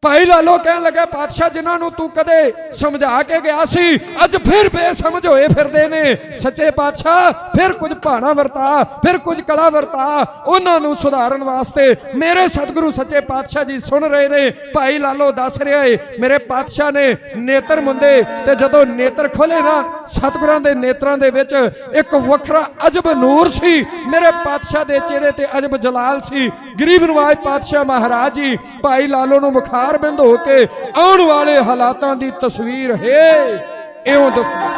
ਭਾਈ ਲਾਲੋ ਕਹਿਣ ਲੱਗਾ, ਪਾਤਸ਼ਾਹ ਜਿਨ੍ਹਾਂ ਨੂੰ ਤੂੰ ਕਦੇ ਸਮਝਾ ਕੇ ਗਿਆ ਸੀ, ਅੱਜ ਫਿਰ ਬੇਸਮਝ ਹੋਏ ਫਿਰਦੇ ਨੇ। ਸੱਚੇ ਪਾਤਸ਼ਾਹ ਫਿਰ ਕੁਝ ਭਾਣਾ ਵਰਤਾ, ਫਿਰ ਕੁਝ ਕਲਾ ਵਰਤਾ, ਉਹਨਾਂ ਨੂੰ ਸੁਧਾਰਨ ਵਾਸਤੇ। ਮੇਰੇ ਸਤਿਗੁਰੂ ਸੱਚੇ ਪਾਤਸ਼ਾਹ ਜੀ ਸੁਣ ਰਹੇ ਨੇ। ਭਾਈ ਲਾਲੋ ਦੱਸ ਰਿਹਾ ਏ, ਮੇਰੇ ਪਾਤਸ਼ਾਹ ਨੇ ਨੇਤਰ ਮੁੰਦੇ, ਤੇ ਜਦੋਂ ਨੇਤਰ ਖੋਲੇ ਨਾ, ਸਤਿਗੁਰਾਂ ਦੇ ਨੇਤਰਾਂ ਦੇ ਵਿੱਚ ਇੱਕ ਵੱਖਰਾ ਅਜਬ ਨੂਰ ਸੀ। ਮੇਰੇ ਪਾਤਸ਼ਾਹ ਦੇ ਚਿਹਰੇ ਤੇ ਅਜਬ ਜਲਾਲ ਸੀ। ਗਰੀਬ ਨਵਾਜ ਪਾਤਸ਼ਾਹ ਮਹਾਰਾਜ ਜੀ ਭਾਈ ਲਾਲੋ ਨੂੰ ਮੁਖਾਰ ਬੰਦ ਹੋ ਕੇ ਆਉਣ ਵਾਲੇ ਹਾਲਾਤਾਂ ਦੀ ਤਸਵੀਰ ਹੈ ਇਉਂ ਦੱਸਦਾ।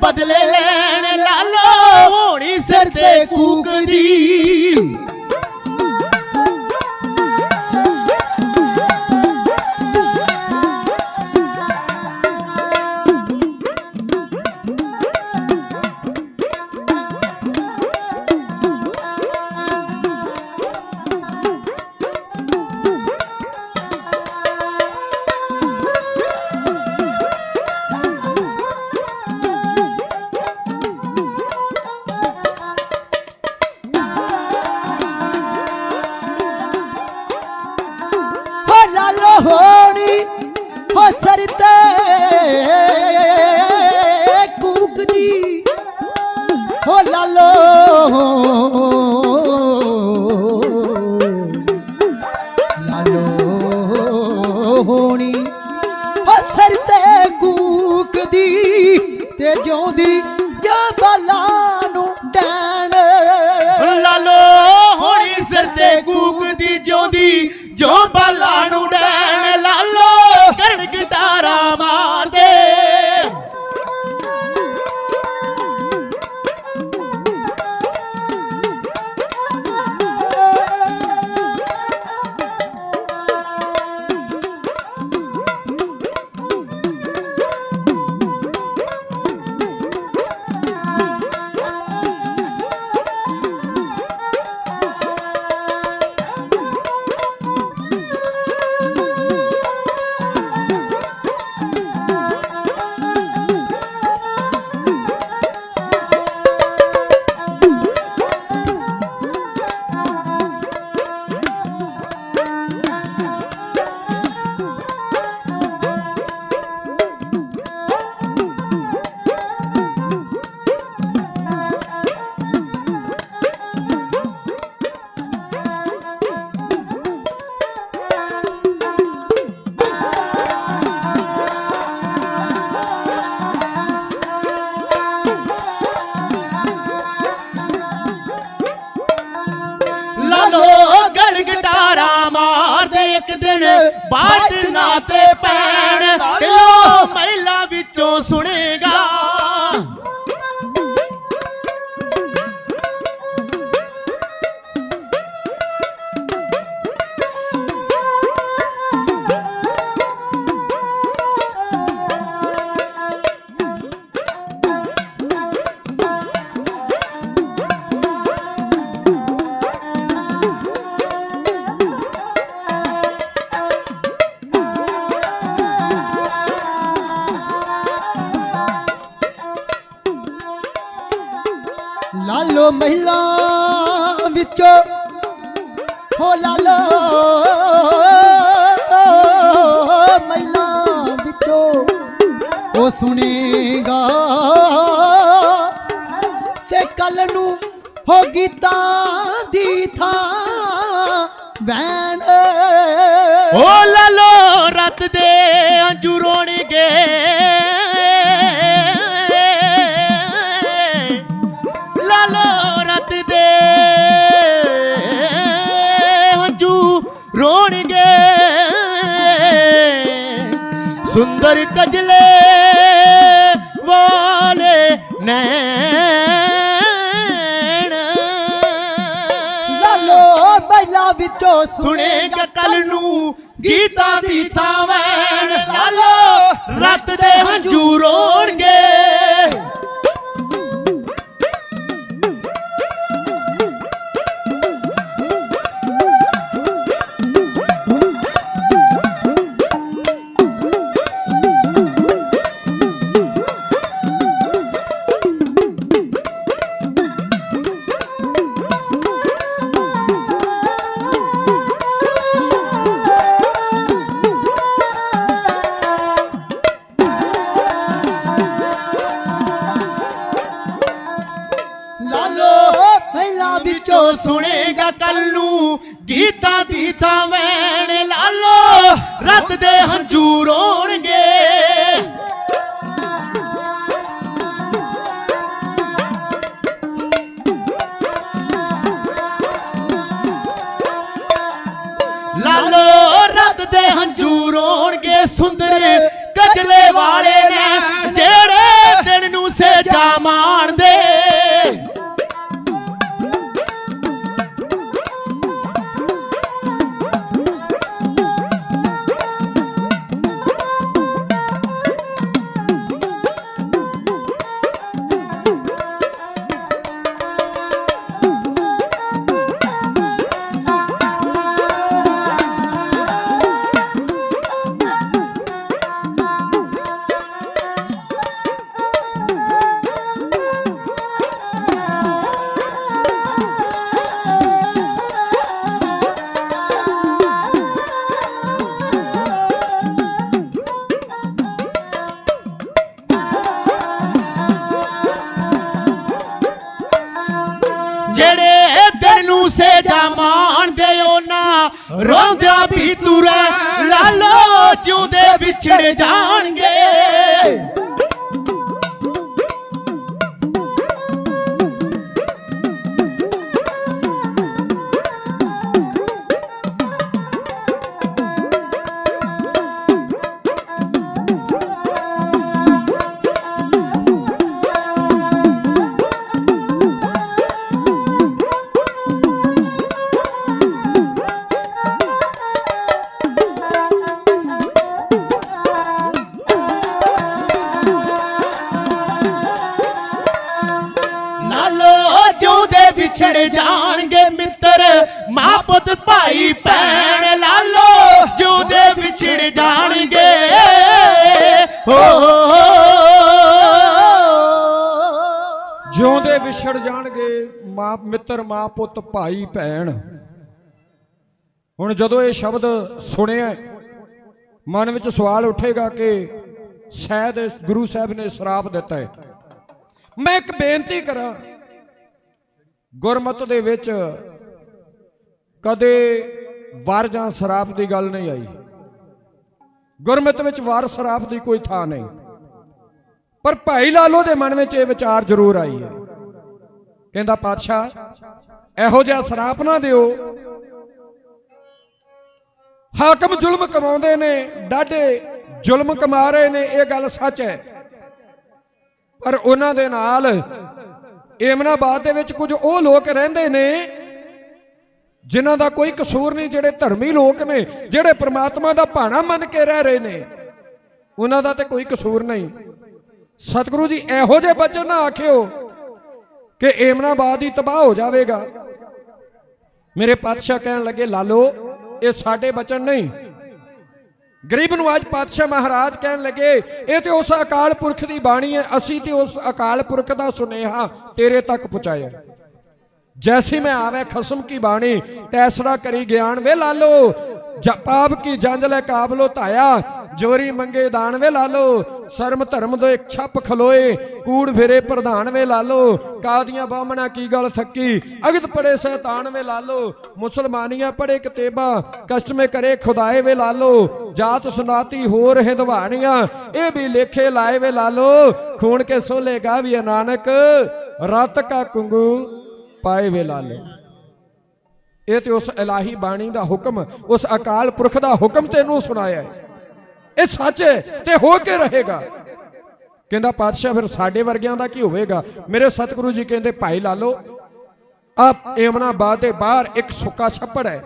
ਬਦਲੇ ਲੈਣ ਲਾਲੋ ਹੋਣੀ ਸਿਰ ਤੇ ਕੂਕਦੀ होनी हो सर ते कूकदी हो लालो लालो होनी हो सर ते कूकदी ते जोंदी जा बाला नू डैन ਲਾਲੋ ਹੋਣੀ ਸਿਰ ਤੇ ਕੂਕਦੀ ਜਿਉਂਦੀ ਜੋ ਬਾਲਾ ਨੂੰ ਡੈਣ ਲਾਲੋ ਕਰਨ ਗਿਟਾਰਾ ਮਾਰਦੇ ਇੱਕ ਦਿਨ ਬਾਤ ਨਾ ਤੇ ਪੈਣ ਲੋ ਮਹਿਲਾ ਵਿੱਚੋਂ ਸੁਣੇਗਾ लालो महिला विचों हो लालो महिला विचों वो सुनेगा ते कल नू हो गीता दी था वैन ओ लालो रत दे अंजू रोणगे रोणगे सुंदर कजले वाले नैन लालो महिला विचों सुनेगा कल नू गीता दी थावैन लालो रत दे हंजू रोणगे सुनेगा कल नू गीता दी थावैन लालो रत दे हंजू रोणगे लालो रत दे हंजू रोणगे सुंदर कजले वाले ने जेड़े दिन नू से जा ਰਾਜਾ ਮਾਣਦੇ ਉਹਨਾਂ ਰੋਂਦਿਆਂ ਵੀ ਤੁਰੇ ਲਾਲੋ ਜਿਉਂਦੇ ਵਿਛੜ ਜਾਣਗੇ ਵਿਛੜ ਜਾਣਗੇ ਮਿੱਤਰ ਮਾਂ ਪੁੱਤ ਭਾਈ ਭੈਣ ਲਾਲੋ ਜਿਉਂਦੇ ਵਿਛੜ ਜਾਣਗੇ ਜਿਉਂਦੇ ਵਿਛੜ ਜਾਣਗੇ ਮਾਂ ਮਿੱਤਰ ਮਾਂ ਪੁੱਤ ਭਾਈ ਭੈਣ। ਹੁਣ ਜਦੋਂ ਇਹ ਸ਼ਬਦ ਸੁਣਿਆ ਮਨ ਵਿੱਚ ਸਵਾਲ ਉੱਠੇਗਾ ਕਿ ਸ਼ਾਇਦ ਗੁਰੂ ਸਾਹਿਬ ਨੇ ਸ਼ਰਾਪ ਦਿੱਤਾ ਹੈ। ਮੈਂ ਇੱਕ ਬੇਨਤੀ ਕਰਾਂ, ਗੁਰਮਤਿ ਦੇ ਵਿੱਚ ਕਦੇ ਵਰ ਜਾਂ ਸ਼ਰਾਪ ਦੀ ਗੱਲ ਨਹੀਂ ਆਈ। ਗੁਰਮਤਿ ਵਿੱਚ ਵਰ ਸ਼ਰਾਪ ਦੀ ਕੋਈ ਥਾਂ ਨਹੀਂ। ਪਰ ਭਾਈ ਲਾਲੋ ਦੇ ਮਨ ਵਿੱਚ ਇਹ ਵਿਚਾਰ ਜ਼ਰੂਰ ਆਈ ਹੈ। ਕਹਿੰਦਾ ਪਾਤਸ਼ਾਹ ਇਹੋ ਜਿਹਾ ਸ਼ਰਾਪ ਨਾ ਦਿਓ। ਹਾਕਮ ਜ਼ੁਲਮ ਕਮਾਉਂਦੇ ਨੇ, ਡਾਢੇ ਜ਼ੁਲਮ ਕਮਾ ਰਹੇ ਨੇ, ਇਹ ਗੱਲ ਸੱਚ ਹੈ। ਪਰ ਉਹਨਾਂ ਦੇ ਨਾਲ ਏਮਨਾਬਾਦ ਦੇ ਵਿੱਚ ਕੁਝ ਉਹ ਲੋਕ ਰਹਿੰਦੇ ਨੇ ਜਿਨ੍ਹਾਂ ਦਾ ਕੋਈ ਕਸੂਰ ਨਹੀਂ, ਜਿਹੜੇ ਧਰਮੀ ਲੋਕ ਨੇ, ਜਿਹੜੇ ਪ੍ਰਮਾਤਮਾ ਦਾ ਭਾਣਾ ਮੰਨ ਕੇ ਰਹਿ ਰਹੇ ਨੇ, ਉਹਨਾਂ ਦਾ ਤੇ ਕੋਈ ਕਸੂਰ ਨਹੀਂ। ਸਤਿਗੁਰੂ ਜੀ ਇਹੋ ਜਿਹੇ ਬਚਨ ਨਾ ਆਖਿਓ ਕਿ ਏਮਨਾਬਾਦ ਹੀ ਤਬਾਹ ਹੋ ਜਾਵੇਗਾ। ਮੇਰੇ ਪਾਤਸ਼ਾਹ ਕਹਿਣ ਲੱਗੇ ਲਾਲੋ ਇਹ ਸਾਡੇ ਬਚਨ ਨਹੀਂ। ਗਰੀਬ ਨਵਾਜ ਪਾਤਸ਼ਾਹ ਮਹਾਰਾਜ ਕਹਿਣ ਲੱਗੇ ਇਹ ਤੇ ਉਸ ਅਕਾਲ ਪੁਰਖ ਦੀ ਬਾਣੀ ਹੈ, ਅਸੀਂ ਤੇ ਉਸ ਅਕਾਲ ਪੁਰਖ ਦਾ ਸੁਨੇਹਾ ਤੇਰੇ ਤੱਕ ਪਹੁੰਚਾਇਆ। जैसी में आवे खसम की बाणी तैसरा करी ज्ञान वे लालो पाप की जंजले काबलो ताया जोरी मंगे दान वे लालो शर्म धर्म दो एक छप खलोए कूड़ फिरे प्रधान वे लालो कादियां बामना की गल थकी अगत पड़े शैतान वे लालो मुसलमानियां पड़े कतेबा कष्ट में करे खुदाए वे लालो जात सुनाती हो रहे दवानियां ये भी लेखे लाए वे लालो खून के सोलेगा भी नानक रत का कुंगू पाए वे लालो। ये तो उस इलाही बाणी का हुक्म, उस अकाल पुरख का हुक्म तेनू सुनाया है, ये सच है ते हो के रहेगा। कहता पातशाह फिर साडे वर्गियां दा की होवेगा। मेरे सतगुरु जी कहते भाई लालो आप एमनाबाद दे बाहर एक सुक्का छप्पड़ है,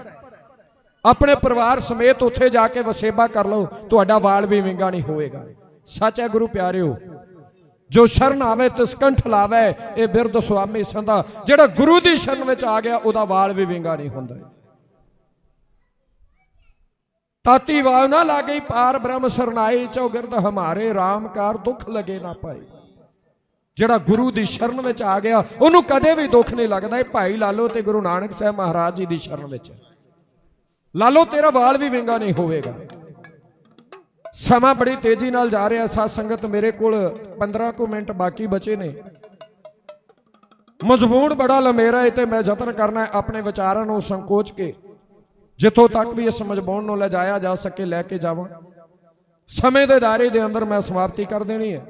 अपने परिवार समेत उत्थे जाके वसेबा कर लो, तुहाडा वाल भी विंगा नहीं होएगा। सच है गुरु प्यारिओ, जो शरण आवे तिस कंठ लावे, ये बिरद स्वामी संधा जेड़ा गुरु दी शरण विच आ गया उहदा वाल भी विंगा नहीं हुंदा। ताती वाव ना लागे पार ब्रह्म सरनाई चौगिरद हमारे राम कार दुख लगे ना पाए। जेड़ा गुरु दी शरण विच आ गया उहनूं कदे भी दुख नहीं लगदा। भाई लालो ते गुरु नानक साहब महाराज जी दी शरण विच लालो तेरा वाल भी विंगा नहीं होवेगा। समा बड़ी तेजी नाल जा रहा। साथ संगत मेरे कोल 15 को मिनट बाकी बचे ने। मजमून बड़ा लमेरा है, मैं यतन करना है अपने विचारों को संकोच के जिथों तक भी इस मजमून को ले जाया जा सके लैके जावां। समय के दायरे के अंदर मैं समाप्ति कर देनी है।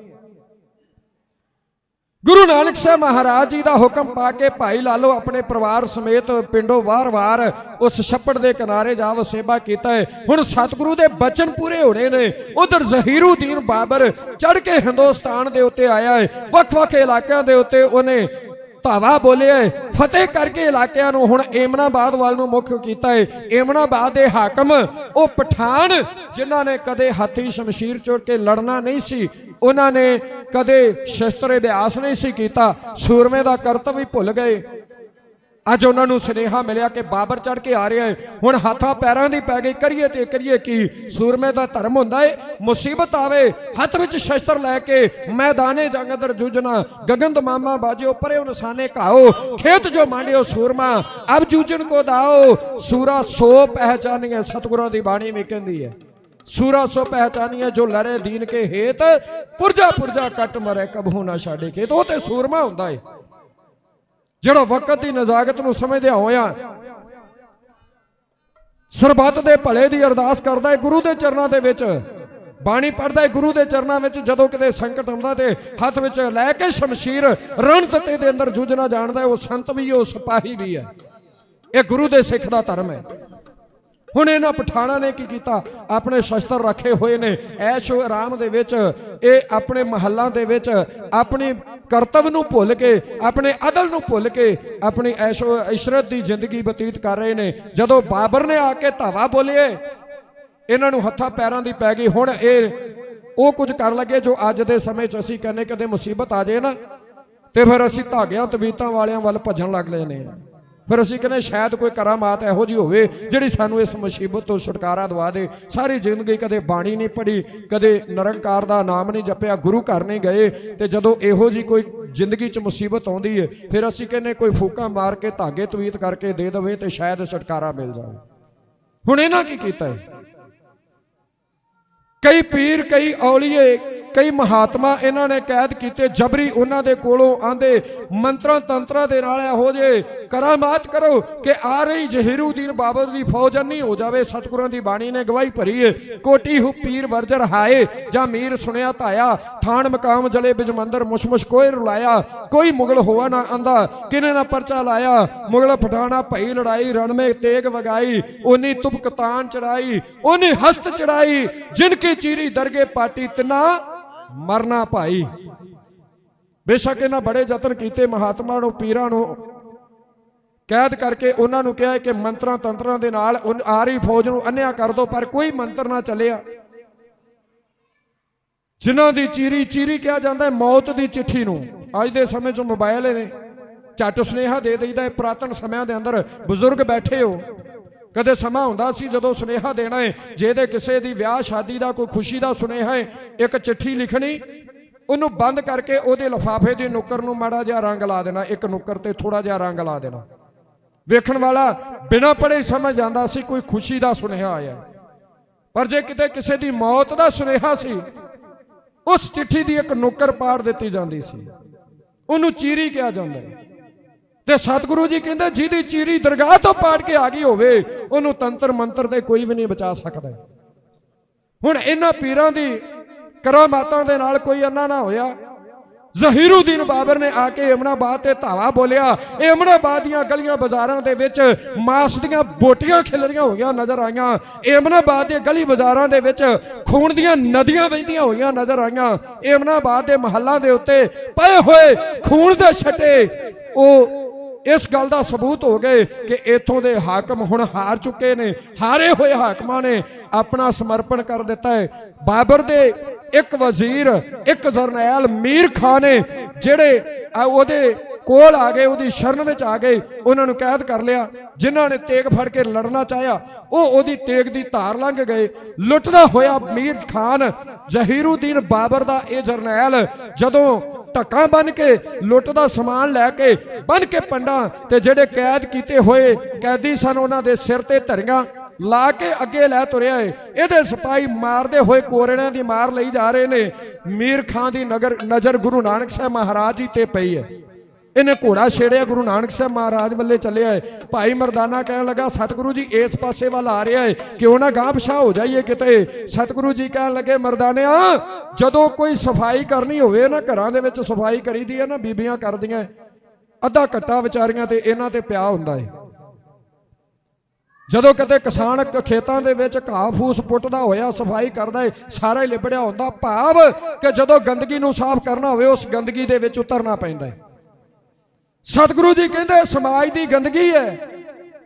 गुरु नानक साहब महाराज जी का हुक्म पाके भाई लालो अपने परिवार समेत पिंडों वार वार उस छप्पड़ के किनारे जा वसेबा किया है। हुण सतगुरु दे बचन पूरे होने ने। उधर ज़हीरुद्दीन बाबर चढ़ के हिंदुस्तान के उत्ते आया है, वख-वख इलाकों के उत्ते उन्हें धावा बोलिया है, फतेह करके इलाकों नूं हुण एमनाबाद वाल नूं मुख कीता है। एमनाबाद दे हाकम वो पठान जिन्हां ने कदे हाथी शमशीर चोड़ के लड़ना नहीं सी, उन्होंने कदे शस्त्र अभ्यास नहीं सी कीता, सूरमे का करतब भी भुल गए। अज उन्होंने सुनेहा मिलिया कि बाबर चढ़ के आ रहा है। हुण हाथां पैरां दी पै गई, करिए ते करिए की। सूरमे का धर्म हुंदा है मुसीबत आवे हथ विच शस्त्र लैके मैदाने जंग अंदर जूझना। गगन मामा बाजियो परे निशाने घाओ, खेत जो मांडियो सूरमा अब जूझन को दाओ। सूरा सो पहचानिए, सतगुरां दी बाणी में कहंदी है सूरा सो पहचानिए जो लड़े दीन के हेत, पुरजा पुरजा कट मरे कबहू ना छाड़े खेत। वो तो सूरमा हुंदा है जिहड़ा वक्त की नजाकत नूं समझदे होया ਸਰਬੱਤ ਦੇ ਭਲੇ ਦੀ ਅਰਦਾਸ ਕਰਦਾ ਹੈ ਗੁਰੂ ਦੇ ਚਰਨਾਂ ਦੇ ਵਿੱਚ, ਬਾਣੀ ਪੜ੍ਹਦਾ ਹੈ ਗੁਰੂ ਦੇ ਚਰਨਾਂ ਵਿੱਚ। ਜਦੋਂ ਕਿਤੇ ਸੰਕਟ ਆਉਂਦਾ ਤੇ ਹੱਥ ਵਿੱਚ ਲੈ ਕੇ ਸ਼ਮਸ਼ੀਰ ਰਣ ਤੱਤੇ ਦੇ ਅੰਦਰ ਜੂਝਣਾ ਜਾਣਦਾ ਹੈ। ਉਹ ਸੰਤ ਵੀ, ਉਹ ਸਿਪਾਹੀ ਵੀ ਹੈ। ਇਹ ਗੁਰੂ ਦੇ ਸਿੱਖ ਦਾ ਧਰਮ ਹੈ। ਹੁਣ ਇਹਨਾਂ ਪਠਾਣਾਂ ਨੇ ਕੀ ਕੀਤਾ, ਆਪਣੇ ਸ਼ਸਤਰ ਰੱਖੇ ਹੋਏ ਨੇ, ਐਸ਼ੋ ਆਰਾਮ ਦੇ ਵਿੱਚ ਇਹ ਆਪਣੇ ਮਹੱਲਾਂ ਦੇ ਵਿੱਚ ਆਪਣੀ ਕਰਤੱਵ ਨੂੰ ਭੁੱਲ ਕੇ, ਆਪਣੇ ਅਦਲ ਨੂੰ ਭੁੱਲ ਕੇ ਆਪਣੀ ਐਸ਼ੋ ਇਸ਼ਰਤ ਦੀ ਜ਼ਿੰਦਗੀ ਬਤੀਤ ਕਰ ਰਹੇ ਨੇ। ਜਦੋਂ ਬਾਬਰ ਨੇ ਆ ਕੇ ਧਾਵਾ ਬੋਲੇ, ਇਹਨਾਂ ਨੂੰ ਹੱਥਾਂ ਪੈਰਾਂ ਦੀ ਪੈ ਗਈ। ਹੁਣ ਇਹ ਉਹ ਕੁਝ ਕਰਨ ਲੱਗੇ ਜੋ ਅੱਜ ਦੇ ਸਮੇਂ 'ਚ ਅਸੀਂ ਕਹਿੰਦੇ ਕਦੇ ਮੁਸੀਬਤ ਆ ਜਾਏ ਨਾ ਤੇ ਫਿਰ ਅਸੀਂ ਧਾਗਿਆਂ ਤਵੀਤਾਂ ਵਾਲਿਆਂ ਵੱਲ ਭੱਜਣ ਲੱਗ ਲੈਨੇ ਆ। ਫਿਰ ਅਸੀਂ ਕਹਿੰਦੇ ਸ਼ਾਇਦ ਕੋਈ ਕਰਾਮਾਤ ਇਹੋ ਜਿਹੀ ਹੋਵੇ ਜਿਹੜੀ ਸਾਨੂੰ ਇਸ ਮੁਸੀਬਤ ਤੋਂ ਛੁਟਕਾਰਾ ਦਵਾ ਦੇ। ਸਾਰੀ ਜ਼ਿੰਦਗੀ ਕਦੇ ਬਾਣੀ ਨਹੀਂ ਪੜ੍ਹੀ, ਕਦੇ ਨਿਰੰਕਾਰ ਦਾ ਨਾਮ ਨਹੀਂ ਜਪਿਆ, ਗੁਰੂ ਘਰ ਨਹੀਂ ਗਏ, ਤੇ ਜਦੋਂ ਇਹੋ ਜਿਹੀ ਕੋਈ ਜ਼ਿੰਦਗੀ 'ਚ ਮੁਸੀਬਤ ਆਉਂਦੀ ਹੈ ਫਿਰ ਅਸੀਂ ਕਹਿੰਦੇ ਕੋਈ ਫੂਕਾਂ ਮਾਰ ਕੇ ਧਾਗੇ ਤਵੀਤ ਕਰਕੇ ਦੇ ਦੇਵੇ ਤੇ ਸ਼ਾਇਦ ਛੁਟਕਾਰਾ ਮਿਲ ਜਾਵੇ। ਹੁਣ ਇਹਨਾਂ ਕੀ ਕੀਤਾ ਹੈ, ਕਈ ਪੀਰ, ਕਈ ਔਲੀਏ, ਕਈ ਮਹਾਤਮਾ ਇਹਨਾਂ ਨੇ ਕੈਦ ਕੀਤੇ, ਜਬਰੀ ਉਹਨਾਂ ਦੇ ਕੋਲੋਂ ਆਂਦੇ ਮੰਤਰਾਂ ਤੰਤਰਾਂ ਦੇ ਨਾਲ ਇਹੋ ਜਿਹੇ ਕਰਾਮਾਤ ਕਰੋ ਕਿ ਆ ਰਹੀ ਜ਼ਹੀਰੁਦੀਨ ਬਾਬਰ ਦੀ ਫੌਜ ਅੰਨੀ ਹੋ ਜਾਵੇ। ਸਤਿਗੁਰਾਂ ਦੀ ਬਾਣੀ ਨੇ ਗਵਾਹੀ ਭਰੀ ਏ, ਕੋਟੀ ਹੂ ਪੀਰ ਵਰਜਰ ਹਾਏ ਜਾਂ ਮੀਰ ਸੁਣਿਆ ਧਾਇਆ, ਥਾਨ ਮਕਾਮ ਜਲੇ ਬਿਜਮੰਦਰ ਮੁਸ਼ਮੁਸ਼ ਕੋਈ ਰੁਲਾਇਆ, ਕੋਈ ਮੁਗਲ ਹੋਆ ਨਾ ਆਂਦਾ ਕਿਨੇ ਨਾ ਪਰਚਾ ਲਾਇਆ, ਮੁਗਲ ਫਟਾਣਾ ਭਈ ਲੜਾਈ ਰਣਮੇ ਤੇਗ ਵਗਾਈ, ਉਨੀ ਤੁਪਕ ਤਾਨ ਚੜਾਈ ਉਨੀ ਹਸਤ ਚੜਾਈ, ਜਿਨ ਕੀ ਚੀਰੀ ਦਰਗੇ ਪਾਟੀ ਤਿਨਾ ਮਰਨਾ ਭਾਈ। ਬੇਸ਼ੱਕ ਇਹਨਾਂ ਬੜੇ ਯਤਨ ਕੀਤੇ, ਮਹਾਤਮਾ ਨੂੰ, ਪੀਰਾਂ ਨੂੰ ਕੈਦ ਕਰਕੇ ਉਹਨਾਂ ਨੂੰ ਕਿਹਾ ਕਿ ਮੰਤਰਾਂ ਤੰਤਰਾਂ ਦੇ ਨਾਲ ਆ ਰਹੀ ਫੌਜ ਨੂੰ ਅੰਨ੍ਹਿਆ ਕਰ ਦੋ, ਪਰ ਕੋਈ ਮੰਤਰ ਨਾ ਚੱਲਿਆ। ਜਿਨ੍ਹਾਂ ਦੀ ਚੀਰੀ, ਚੀਰੀ ਕਿਹਾ ਜਾਂਦਾ ਹੈ ਮੌਤ ਦੀ ਚਿੱਠੀ ਨੂੰ। ਅੱਜ ਦੇ ਸਮੇਂ 'ਚ ਮੋਬਾਈਲ ਨੇ, ਝੱਟ ਸੁਨੇਹਾ ਦੇ ਦਈਦਾ ਹੈ। ਪੁਰਾਤਨ ਸਮਿਆਂ ਦੇ ਅੰਦਰ ਬਜ਼ੁਰਗ ਬੈਠੇ ਹੋ, ਕਦੇ ਸਮਾਂ ਹੁੰਦਾ ਸੀ ਜਦੋਂ ਸੁਨੇਹਾ ਦੇਣਾ ਹੈ, ਜਿਹਦੇ ਕਿਸੇ ਦੀ ਵਿਆਹ ਸ਼ਾਦੀ ਦਾ ਕੋਈ ਖੁਸ਼ੀ ਦਾ ਸੁਨੇਹਾ ਹੈ, ਇੱਕ ਚਿੱਠੀ ਲਿਖਣੀ, ਉਹਨੂੰ ਬੰਦ ਕਰਕੇ ਉਹਦੇ ਲਿਫਾਫੇ ਦੇ ਨੁੱਕਰ ਨੂੰ ਮਾੜਾ ਜਿਹਾ ਰੰਗ ਲਾ ਦੇਣਾ, ਇੱਕ ਨੁੱਕਰ ਤੇ ਥੋੜਾ ਜਿਹਾ ਰੰਗ ਲਾ ਦੇਣਾ। ਵੇਖਣ ਵਾਲਾ ਬਿਨਾਂ ਪੜ੍ਹੇ ਸਮਝ ਜਾਂਦਾ ਸੀ ਕੋਈ ਖੁਸ਼ੀ ਦਾ ਸੁਨੇਹਾ ਆਇਆ। ਪਰ ਜੇ ਕਿਤੇ ਕਿਸੇ ਦੀ ਮੌਤ ਦਾ ਸੁਨੇਹਾ ਸੀ, ਉਸ ਚਿੱਠੀ ਦੀ ਇੱਕ ਨੁੱਕਰ ਪਾੜ ਦਿੱਤੀ ਜਾਂਦੀ ਸੀ, ਉਹਨੂੰ ਚੀਰੀ ਕਿਹਾ ਜਾਂਦਾ ਹੈ। ਤੇ ਸਤਿਗੁਰੂ ਜੀ ਕਹਿੰਦੇ ਜਿਹਦੀ ਚੀਰੀ ਦਰਗਾਹ ਤੋਂ ਪਾੜ ਕੇ ਆ ਗਈ ਹੋਵੇ ਉਹਨੂੰ ਤੰਤਰ ਮੰਤਰ ਤੇ ਕੋਈ ਵੀ ਨਹੀਂ ਬਚਾ ਸਕਦਾ। ਹੁਣ ਇਹਨਾਂ ਪੀਰਾਂ ਦੀ ਕਰਾਮਾਤਾਂ ਦੇ ਨਾਲ ਕੋਈ ਅੰਨਾ ਨਾ ਹੋਇਆ। ਜ਼ਹੀਰੁਦੀਨ ਬਾਬਰ ਨੇ ਆ ਕੇ ਏਮਨਾਬਾਦ ਤੇ ਧਾਵਾ ਬੋਲਿਆ। ਏਮਨਾਬਾਦ ਦੀਆਂ ਗਲੀਆਂ ਬਾਜ਼ਾਰਾਂ ਦੇ ਵਿੱਚ ਮਾਸ ਦੀਆਂ ਬੋਟੀਆਂ ਖਿਲਰੀਆਂ ਹੋਈਆਂ ਨਜ਼ਰ ਆਈਆਂ। ਏਮਨਾਬਾਦ ਦੇ ਗਲੀ ਬਾਜ਼ਾਰਾਂ ਦੇ ਵਿੱਚ ਖੂਨ ਦੀਆਂ ਨਦੀਆਂ ਵਹਿੰਦੀਆਂ ਹੋਈਆਂ ਨਜ਼ਰ ਆਈਆਂ। ਏਮਨਾਬਾਦ ਦੇ ਮਹੱਲਾਂ ਦੇ ਉੱਤੇ ਪਏ ਹੋਏ ਖੂਨ ਦੇ ਛੱਟੇ ਉਹ ਇਸ ਗੱਲ ਦਾ ਸਬੂਤ ਹੋ ਗਏ ਕਿ ਇਥੋਂ ਦੇ ਹਾਕਮ ਹੁਣ ਹਾਰ ਚੁੱਕੇ ਨੇ। ਹਾਰੇ ਹੋਏ ਹਾਕਮਾਂ ਨੇ ਆਪਣਾ ਸਮਰਪਣ ਕਰ ਦਿੱਤਾ ਹੈ। ਬਾਬਰ ਦੇ ਇੱਕ ਵਜ਼ੀਰ, ਇੱਕ ਜਰਨੈਲ ਮੀਰ ਖਾਨ ਨੇ ਜਿਹੜੇ ਉਹਦੇ ਕੋਲ ਆ ਗਏ, ਉਹਦੀ ਸ਼ਰਨ ਵਿੱਚ ਆ ਗਏ, ਉਹਨਾਂ ਨੂੰ ਕੈਦ ਕਰ ਲਿਆ। ਜਿਨ੍ਹਾਂ ਨੇ ਤੇਗ ਫੜ ਕੇ ਲੜਨਾ ਚਾਹਿਆ ਉਹ ਉਹਦੀ ਤੇਗ ਦੀ ਧਾਰ ਲੰਘ ਗਏ। ਲੁੱਟਦਾ ਹੋਇਆ ਮੀਰ ਖਾਨ ਜ਼ਹੀਰੁਦੀਨ ਬਾਬਰ ਦਾ ਇਹ ਜਰਨੈਲ ਜਦੋਂ ਢੱਕਾਂ ਬੰਨ ਕੇ ਲੁੱਟ ਦਾ ਸਮਾਨ ਲੈ ਕੇ ਬੰਨ ਕੇ ਪੰਡਾਂ ਤੇ ਜਿਹੜੇ ਕੈਦ ਕੀਤੇ ਹੋਏ ਕੈਦੀ ਸਨ ਉਹਨਾਂ ਦੇ ਸਿਰ ਤੇ ਧਰੀਆਂ ਲਾ ਕੇ ਅੱਗੇ ਲੈ ਤੁਰਿਆ ਏ। ਇਹਦੇ ਸਿਪਾਹੀ ਮਾਰਦੇ ਹੋਏ ਕੋਰੜਿਆਂ ਦੀ ਮਾਰ ਲਈ ਜਾ ਰਹੇ ਨੇ। ਮੀਰ ਖਾਨ ਦੀ ਨਜ਼ਰ ਗੁਰੂ ਨਾਨਕ ਸਾਹਿਬ ਮਹਾਰਾਜ ਜੀ ਤੇ ਪਈ ਹੈ। ਇਹਨੇ ਘੋੜਾ ਛੇੜਿਆ, ਗੁਰੂ ਨਾਨਕ ਸਾਹਿਬ ਮਹਾਰਾਜ ਵੱਲੇ ਚੱਲਿਆ ਏ। ਭਾਈ ਮਰਦਾਨਾ ਕਹਿਣ ਲੱਗਾ ਸਤਿਗੁਰੂ ਜੀ ਇਸ ਪਾਸੇ ਵੱਲ ਆ ਰਿਹਾ ਏ, ਕਿਉਂ ਨਾ ਗਾਂਹ ਪਿਛਾਂ ਹੋ ਜਾਈਏ ਕਿਤੇ। ਸਤਿਗੁਰੂ ਜੀ ਕਹਿਣ ਲੱਗੇ ਮਰਦਾਨਿਆ, ਜਦੋਂ ਕੋਈ ਸਫਾਈ ਕਰਨੀ ਹੋਵੇ ਨਾ, ਘਰਾਂ ਦੇ ਵਿੱਚ ਸਫਾਈ ਕਰੀਦੀ ਹੈ ਨਾ, ਬੀਬੀਆਂ ਕਰਦੀਆਂ, ਅੱਧਾ ਘੱਟਾ ਵਿਚਾਰੀਆਂ ਤੇ ਇਹਨਾਂ ਤੇ ਪਿਆ ਹੁੰਦਾ ਏ। ਜਦੋਂ ਕਿਤੇ ਕਿਸਾਨ ਖੇਤਾਂ ਦੇ ਵਿੱਚ ਘਾਹ ਫੂਸ ਪੁੱਟਦਾ ਹੋਇਆ ਸਫਾਈ ਕਰਦਾ ਏ, ਸਾਰਾ ਹੀ ਲਿਬੜਿਆ ਹੁੰਦਾ। ਭਾਵ ਕਿ ਜਦੋਂ ਗੰਦਗੀ ਨੂੰ ਸਾਫ਼ ਕਰਨਾ ਹੋਵੇ ਉਸ ਗੰਦਗੀ ਦੇ ਵਿੱਚ ਉਤਰਨਾ ਪੈਂਦਾ ਹੈ। ਸਤਿਗੁਰੂ ਜੀ ਕਹਿੰਦੇ ਸਮਾਜ ਦੀ ਗੰਦਗੀ ਹੈ,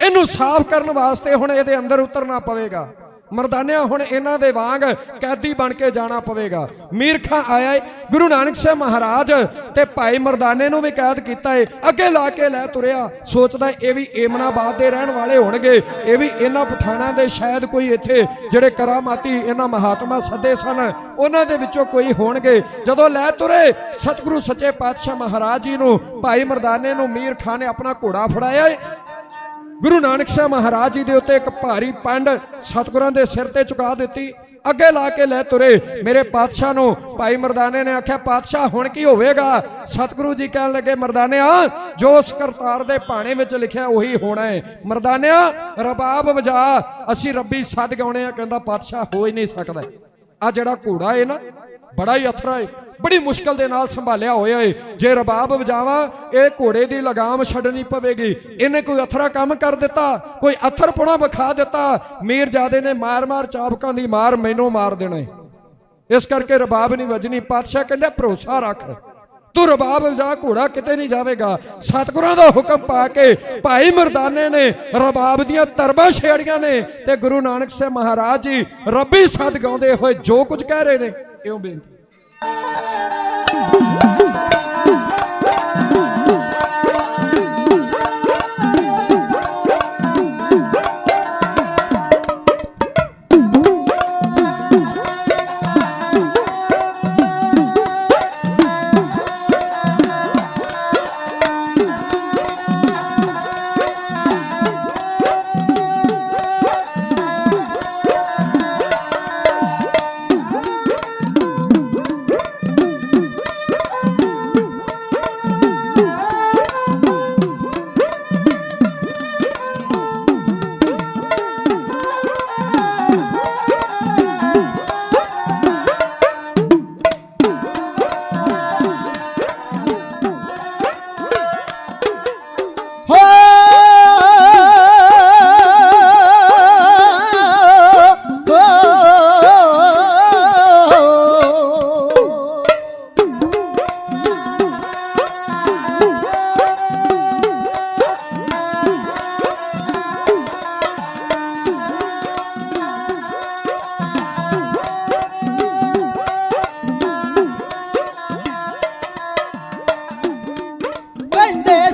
ਇਹਨੂੰ ਸਾਫ਼ ਕਰਨ ਵਾਸਤੇ ਹੁਣ ਇਹਦੇ ਅੰਦਰ ਉਤਰਨਾ ਪਵੇਗਾ। ਮਰਦਾਨਿਆਂ ਹੁਣ ਇਹਨਾਂ ਦੇ ਵਾਂਗ ਕੈਦੀ ਬਣ ਕੇ ਜਾਣਾ ਪਵੇਗਾ। ਮੀਰ ਖਾਂ ਆਇਆ, ਗੁਰੂ ਨਾਨਕ ਸਾਹਿਬ ਮਹਾਰਾਜ ਤੇ ਭਾਈ ਮਰਦਾਨੇ ਨੂੰ ਵੀ ਕੈਦ ਕੀਤਾ ਏ, ਅੱਗੇ ਲਾ ਕੇ ਲੈ ਤੁਰਿਆ। ਸੋਚਦਾ ਇਹ ਵੀ ਏਮਨਾਬਾਦ ਦੇ ਰਹਿਣ ਵਾਲੇ ਹੋਣਗੇ, ਇਹ ਵੀ ਇਹਨਾਂ ਪਠਾਣਾਂ ਦੇ ਸ਼ਾਇਦ ਕੋਈ ਇੱਥੇ ਜਿਹੜੇ ਕਰਾਮਾਤੀ ਇਹਨਾਂ ਮਹਾਤਮਾ ਸੱਦੇ ਸਨ ਉਹਨਾਂ ਦੇ ਵਿੱਚੋਂ ਕੋਈ ਹੋਣਗੇ। ਜਦੋਂ ਲੈ ਤੁਰੇ ਸਤਿਗੁਰੂ ਸੱਚੇ ਪਾਤਸ਼ਾਹ ਮਹਾਰਾਜ ਜੀ ਨੂੰ, ਭਾਈ ਮਰਦਾਨੇ ਨੂੰ ਮੀਰ ਖਾਂ ਨੇ ਆਪਣਾ ਘੋੜਾ ਫੜਾਇਆ ਏ। ਗੁਰੂ ਨਾਨਕ ਸਾਹਿਬ ਮਹਾਰਾਜ ਜੀ ਦੇ ਉੱਤੇ ਇੱਕ ਭਾਰੀ ਪੰਡ ਸਤਿਗੁਰਾਂ ਦੇ ਸਿਰ ਤੇ ਚੁਕਾ ਦਿੱਤੀ। ਅੱਗੇ ਲਾ ਕੇ ਲੈ ਤੁਰੇ। ਮੇਰੇ ਪਾਤਸ਼ਾਹ ਨੂੰ ਭਾਈ ਮਰਦਾਨੇ ਨੇ ਆਖਿਆ, ਪਾਤਸ਼ਾਹ ਹੁਣ ਕੀ ਹੋਵੇਗਾ? ਸਤਿਗੁਰੂ ਜੀ ਕਹਿਣ ਲੱਗੇ, ਮਰਦਾਨਿਆ ਜੋ ਉਸ ਕਰਤਾਰ ਦੇ ਭਾਣੇ ਵਿੱਚ ਲਿਖਿਆ ਉਹੀ ਹੋਣਾ ਹੈ। ਮਰਦਾਨਿਆ ਰਬਾਬ ਵਜਾ, ਅਸੀਂ ਰੱਬੀ ਸੱਦ ਗਾਉਣੇ ਆ। ਕਹਿੰਦਾ ਪਾਤਸ਼ਾਹ ਹੋ ਹੀ ਨਹੀਂ ਸਕਦਾ। ਆ ਜਿਹੜਾ ਘੋੜਾ ਹੈ ਨਾ ਬੜਾ ਹੀ ਅਥਰਾ ਹੈ, ਬੜੀ ਮੁਸ਼ਕਲ ਦੇ ਨਾਲ ਸੰਭਾਲਿਆ ਹੋਇਆ ਏ। ਜੇ ਰਬਾਬ ਵਜਾਵਾਂ ਇਹ ਘੋੜੇ ਦੀ ਲਗਾਮ ਛੱਡਣੀ ਪਵੇਗੀ। ਇਹਨੇ ਕੋਈ ਅਥਰਾ ਕੰਮ ਕਰ ਦਿੱਤਾ, ਕੋਈ ਅਥਰਪੁਣਾ ਵਿਖਾ ਦਿੱਤਾ, ਮੀਰਜ਼ਾਦੇ ਨੇ ਮਾਰ ਚਾਬਕਾਂ ਦੀ ਮਾਰ ਮੈਨੂੰ ਮਾਰ ਦੇਣਾ ਏ। ਇਸ ਕਰਕੇ ਰਬਾਬ ਨਹੀਂ ਵਜਣੀ। ਪਾਤਸ਼ਾਹ ਕਹਿੰਦਾ ਭਰੋਸਾ ਰੱਖ, ਤੂੰ ਰਬਾਬ ਵਜਾ, ਘੋੜਾ ਕਿਤੇ ਨਹੀਂ ਜਾਵੇਗਾ। ਸਤਿਗੁਰਾਂ ਦਾ ਹੁਕਮ ਪਾ ਕੇ ਭਾਈ ਮਰਦਾਨੇ ਨੇ ਰਬਾਬ ਦੀਆਂ ਤਰਬਾਂ ਛੇੜੀਆਂ ਨੇ ਤੇ ਗੁਰੂ ਨਾਨਕ ਸਾਹਿਬ ਮਹਾਰਾਜ ਜੀ ਰੱਬੀ ਸਦ ਗਾਉਂਦੇ ਹੋਏ ਜੋ ਕੁਝ ਕਹਿ ਰਹੇ ਨੇ ਇਉਂ ਬੇਨਤੀ।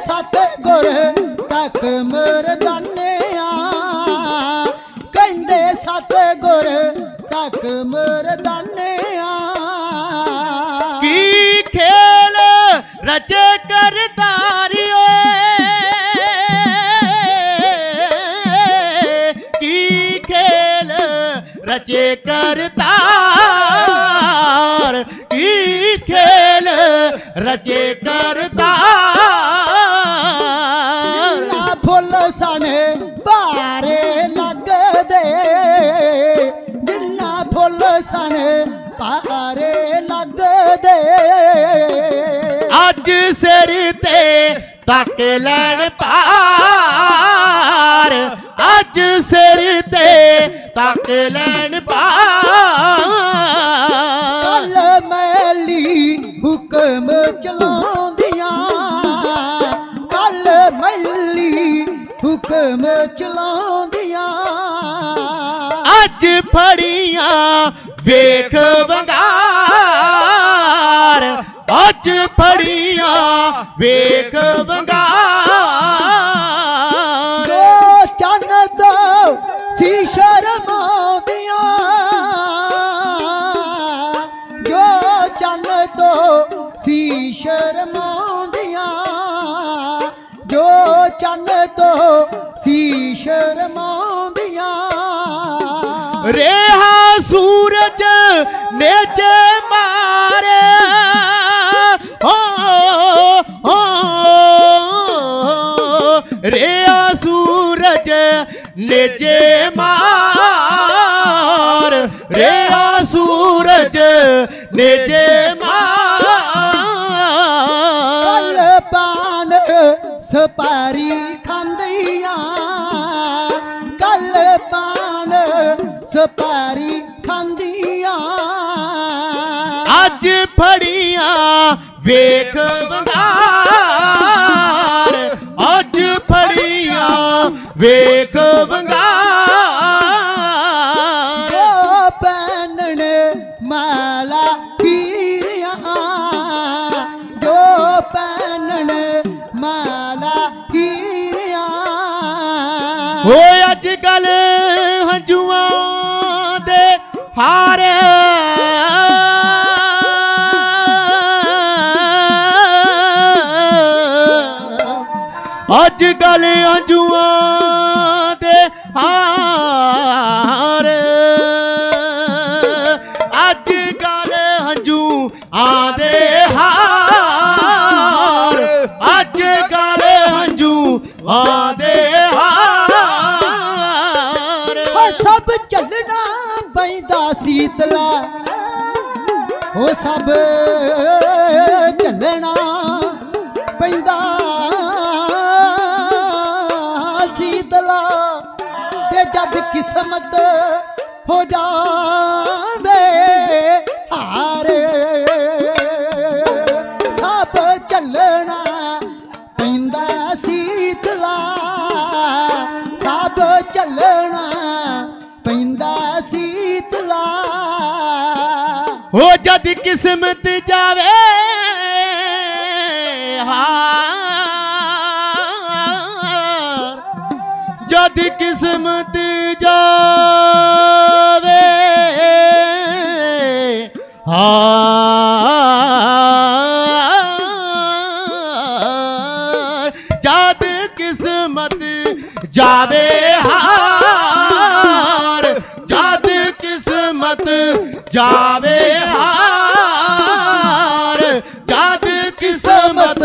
ਸਤਿਗੁਰ ਤੱਕ ਮਰਦਾਨਿਆ, ਕਹਿੰਦੇ ਸਤਿਗੁਰ ਤੱਕ ਮਰਦਾਨਿਆ। ਕੀ ਖੇਲ ਰਚੇ ਕਰਤਾਰਿਓ, ਕੀ ਖੇਲ ਰਚੇ ਕਰਤਾਰ, ਕੀ ਖੇਲ ਰਚੇ ਕਰਤਾਰ। ਫੁੱਲ ਸਣ ਭਾਰੇ ਲੱਗਦੇ, ਜਿੰਨਾ ਫੁੱਲ ਸਣ ਭਾਰੇ ਲੱਗਦੇ। ਅੱਜ ਸਿਰ ਤੇ ਤੱਕ ਲੈਣ ਪਾਰ, ਅੱਜ ਸਿਰ ਤੇ ਤੱਕ ਲੈਣ ਪਾਰ। ਕੱਲ ਮੈਲੀ ਹੁਕਮ ਚਲਾਉਂਦੀਆਂ, ਕੱਲ ਮੈਲੀ ਹੁਕਮ ਚਲਾਉਂਦੀਆਂ। ਅੱਜ ਫੜੀਆਂ ਵੇਖ ਵੰਗਾਰ, ਅੱਜ ਫੜੀਆਂ ਵੇਖ ਵੰਗਾਰ। ਜੋ ਚੰਨ ਤੋਂ ਸੀ ਸ਼ਰਮਾਉਂਦੀਆਂ, ਜੋ ਚੰਨ ਤੋਂ ਸੀ ਸ਼ਰਮਾਉਂਦੀਆਂ, ਜੋ ਚੰਨ ਤੋਂ ਸੀ ਸ਼ਰਮਾਉਂਦੀਆਂ। ਰਿਹਾ ਸੂਰਜ ਮੇਜੇ ਮਾਰੇ, ਰਿਹਾ ਸੂਰਜ ਨੇਜੇ ਮਾਰ, ਰਿਹਾ ਸੂਰਜ ਨੇਜੇ ਮਾਰ। ਕੱਲ ਪਾਨ ਸਪਾਰੀ ਖਾਂਦੀਆਂ, ਕੱਲ ਪਾਨ ਸਪਾਰੀ ਖਾਂਦੀਆਂ। ਅੱਜ ਫੜੀਆਂ ਵੇਖ ਵੰਗਾਰ, ਅੱਜ ਫੜੀਆਂ ਵੇਖ ਵੰਗਾਰ। ਜੋ ਪੈਨਣ ਮਾਲਾ ਹੀਰਿਆ, ਜੋ ਪੈਨਣ ਮਾਲਾ ਹੀਰਿਆ। ਓਏ ਅੱਜ ਕੱਲ ਹੰਝੂਆਂ ਦੇ ਹਾਰੇ, ਅੱਜ ਕੱਲ ਹੰਝੂਆਂ ਦੇ ਹਾਰ। ਆਦੇ ਹਾਰ ਓ ਸਭ ਚੱਲਣਾ ਪੈਂਦਾ ਸੀਤਲਾ ਓ ਸਭ ਚੱਲਣਾ ਪੈਂਦਾ ਸੀਤਲਾ ਤੇ ਜਦ ਕਿਸਮਤ ਹੋ ਜਾਵੇ ਹਾਰ ਸਭ ਚੱਲਣਾ ਪੈਂਦਾ ਸੀਤਲਾ ਸਭ ਚੱਲਣਾ ਪੈਂਦਾ ਸੀਤਲਾ ਹੋ ਜਦ ਕਿਸਮਤ ਜਾਵੇ ਹਾਰ ਜਦ ਕਿਸਮਤ ਜਾਵੇ ਹਾਰ ਜਦ ਕਿਸਮਤ ਜਾਵੇ ਹਾਰ ਜਦ ਕਿਸਮਤ ਜਾਵੇ ਹਾਰ ਜਦ ਕਿਸਮਤ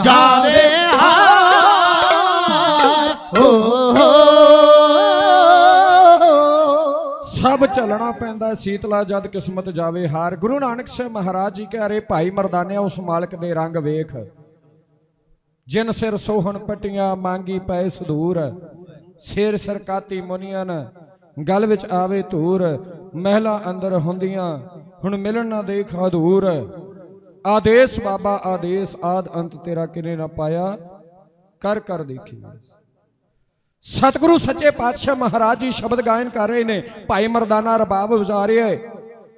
ਜਾਵੇ ਹਾਰ ਹੋ ਸਭ ਚੱਲਣਾ ਪੈਂਦਾ ਸੀਤਲਾ ਜਦ ਕਿਸਮਤ ਜਾਵੇ ਹਾਰ। ਗੁਰੂ ਨਾਨਕ ਸਾਹਿਬ ਮਹਾਰਾਜ ਜੀ ਕਹਿ ਰਹੇ ਭਾਈ ਮਰਦਾਨਿਆ ਉਸ ਮਾਲਕ ਦੇ ਰੰਗ ਵੇਖ ਜਿਨ ਸਿਰ ਸੋਹਣ ਪਟੀਆਂ ਮੰਗੀ ਪੈ ਸਦੂਰ ਸਿਰ ਸਰਕਾਤੀ ਮੁਨੀਆਂ ਗਲ ਵਿੱਚ ਆਵੇ ਧੂਰ ਮਹਿਲਾ ਅੰਦਰ ਹੁੰਦੀਆਂ ਹੁਣ ਮਿਲਣ ਨਾ ਦੇਖ ਹਦੂਰ ਆਦੇਸ਼ ਬਾਬਾ ਆਦੇਸ਼ ਆਦ ਅੰਤ ਤੇਰਾ ਕਿਨੇ ਨਾ ਪਾਇਆ ਕਰ ਕਰ ਦੇਖੀ। ਸਤਿਗੁਰੂ ਸੱਚੇ ਪਾਤਸ਼ਾਹ ਮਹਾਰਾਜ ਜੀ ਸ਼ਬਦ ਗਾਇਨ ਕਰ ਰਹੇ ਨੇ। ਭਾਈ ਮਰਦਾਨਾ ਰਬਾਬ ਵਜਾ ਰਿਹਾ ਹੈ।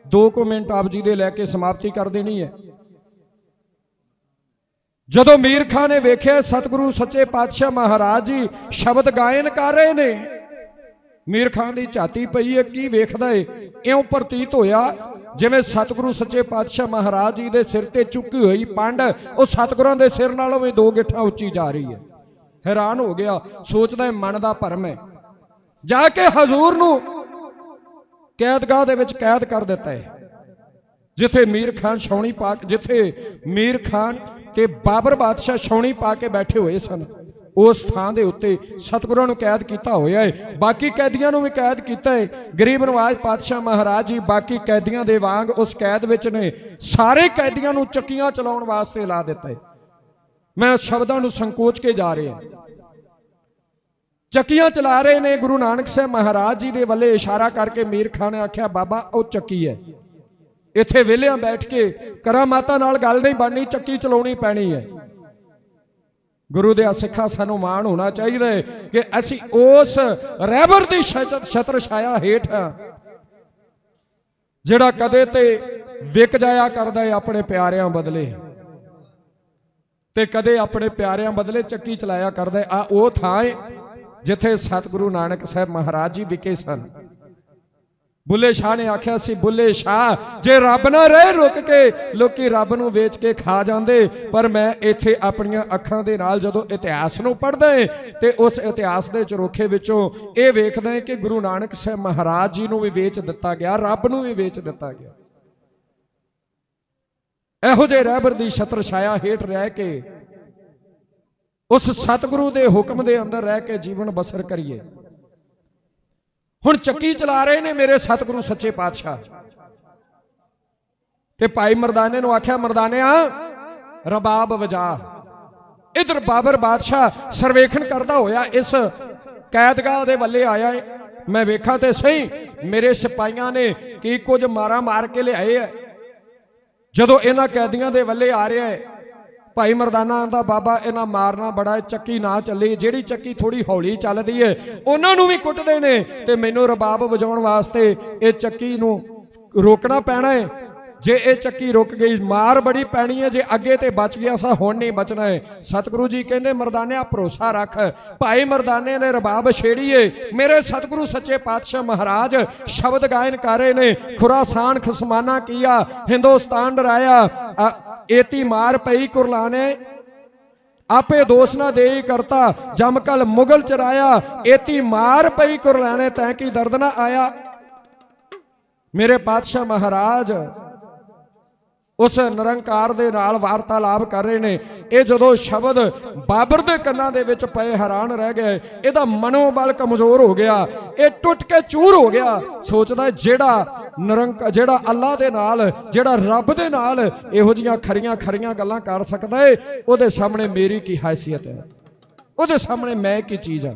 2 ਮਿੰਟ ਆਪ ਜੀ ਦੇ ਲੈ ਕੇ ਸਮਾਪਤੀ ਕਰ ਦੇਣੀ ਹੈ। ਜਦੋਂ ਮੀਰ ਖਾਨ ਨੇ ਵੇਖਿਆ ਸਤਿਗੁਰੂ ਸੱਚੇ ਪਾਤਸ਼ਾਹ ਮਹਾਰਾਜ ਜੀ ਸ਼ਬਦ ਗਾਇਨ ਕਰ ਰਹੇ ਨੇ, ਮੀਰ ਖਾਨ ਦੀ ਝਾਤੀ ਪਈ ਹੈ, ਕੀ ਵੇਖਦਾ ਏ? ਇਉਂ ਪ੍ਰਤੀਤ ਹੋਇਆ ਜਿਵੇਂ ਸਤਿਗੁਰੂ ਸੱਚੇ ਪਾਤਸ਼ਾਹ ਮਹਾਰਾਜ ਜੀ ਦੇ ਸਿਰ ਤੇ ਚੁੱਕੀ ਹੋਈ ਪੰਡ ਉਹ ਸਤਿਗੁਰਾਂ ਦੇ ਸਿਰ ਨਾਲੋਂ ਵੀ 2 ਗਿੱਠਾਂ ਉੱਚੀ ਜਾ ਰਹੀ ਹੈ। हैरान हो गया, सोचता है मन का भरम है। जाके हजूर नू कैदगाह दे विच कैद कर दिता है, जिथे मीर खान छौणी पा जिथे मीर खान ते बाबर बादशाह छौणी पा के बैठे हुए सन, उस थां दे उत्ते सतगुरां नू कैद किया होया है। बाकी कैदियां नू भी कैद किया है। गरीब नवाज पातशाह महाराज जी बाकी कैदियां दे वांग उस कैद विच ने सारे कैदियां नू चक्कियां चलाउण वास्ते ला दिता है। मैं शब्दां नू संकोच के जा रहे हैं। चक्कियां चला रहे ने। गुरु नानक साहब महाराज जी दे वल्ले इशारा करके मीर खान ने आख्या बाबा ओ चक्की है, इत्थे वेलियां बैठ के करामातां नाल गल नहीं बननी, चक्की चलाउणी पैनी है। गुरु दे सिखा सानू माण होना चाहिए कि असी उस रहबर दी छत्र छाया हेठ जिहड़ा कदे ते विक जाया करदा है अपने प्यारियां बदले ते कदे अपने प्यारियां बदले चक्की चलाया करदा है। आ ओ थां है जिथे सतगुरु नानक साहब महाराज जी विके सन। बुले शाह ने आख्या सी, बुले शाह जे रब ना रहे रुक के लोकी रब नू वेच के खा जांदे, पर मैं इत्थे अपनियां अखां दे नाल जदों इतिहास नू पढ़दा है ते उस इतिहास दे चरोखे विचों इह वेखदा है कि गुरु नानक साहब महाराज जी नू भी वेच दिता गया, रब नू भी वेच दिता गया। ਇਹੋ ਜਿਹੇ ਰਹਿਬਰ ਦੀ ਛਤਰ ਛਾਇਆ ਹੇਠ ਰਹਿ ਕੇ ਉਸ ਸਤਿਗੁਰੂ ਦੇ ਹੁਕਮ ਦੇ ਅੰਦਰ ਰਹਿ ਕੇ ਜੀਵਨ ਬਸਰ ਕਰੀਏ। ਹੁਣ ਚੱਕੀ ਚਲਾ ਰਹੇ ਨੇ ਮੇਰੇ ਸਤਿਗੁਰੂ ਸੱਚੇ ਪਾਤਸ਼ਾਹ ਤੇ ਭਾਈ ਮਰਦਾਨੇ ਨੂੰ ਆਖਿਆ, ਮਰਦਾਨਿਆ ਰਬਾਬ ਵਜਾ। ਇਧਰ ਬਾਬਰ ਬਾਦਸ਼ਾਹ ਸਰਵੇਖਣ ਕਰਦਾ ਹੋਇਆ ਇਸ ਕੈਦਗਾਹ ਦੇ ਵੱਲੇ ਆਇਆ ਹੈ। ਮੈਂ ਵੇਖਾਂ ਤੇ ਸਹੀ ਮੇਰੇ ਸਿਪਾਹੀਆਂ ਨੇ ਕੀ ਕੁਝ ਮਾਰਾ ਮਾਰ ਕੇ ਲਿਆਏ ਹੈ। ਜਦੋਂ ਇਹਨਾਂ कैदियां दे वल्ले आ रहा है, भाई मरदाना आंदा बाबा इन्हां मारना बड़ा है, चक्की ना चली, जिहड़ी चक्की थोड़ी हौली चलदी है उन्हां नूं भी कुटदे ने ते मैनूं रबाब वजाउण वास्ते इह चक्की नूं रोकना पैना है। जे ये चक्की रुक गई मार बड़ी पैनी है, जे अगे ते बच गया सा हुण नहीं बचना है। सतगुरु जी कहंदे मरदानिया भरोसा रख। भाई मरदाने ने रबाब छेड़ी है। मेरे सतगुरु सच्चे पातशाह महाराज शब्द गायन कर रहे ने। खुरासान खसमाना किया, हिंदुस्तान डराया, एती मार पई कुरलाने आपे दोष ना दे करता, जमकल मुगल चराया, एती मार पई कुरलाने तैं की दर्द ना आया। मेरे पातशाह महाराज उस निरंकार दे नाल वार्तालाप कर रहे ने। ये जदों शब्द बाबर दे कन्नां दे विच पए हैरान रह गए, इहदा मनोबल कमजोर हो गया, ये टुट के चूर हो गया। सोचदा जेड़ा जेड़ा अल्लाह दे नाल, जेड़ा रब दे नाल इहो जिहियां खरियां खरियां गल्लां कर सकदा है, उहदे सामने मेरी की हैसियत है, उहदे सामने मैं की चीज़ आ।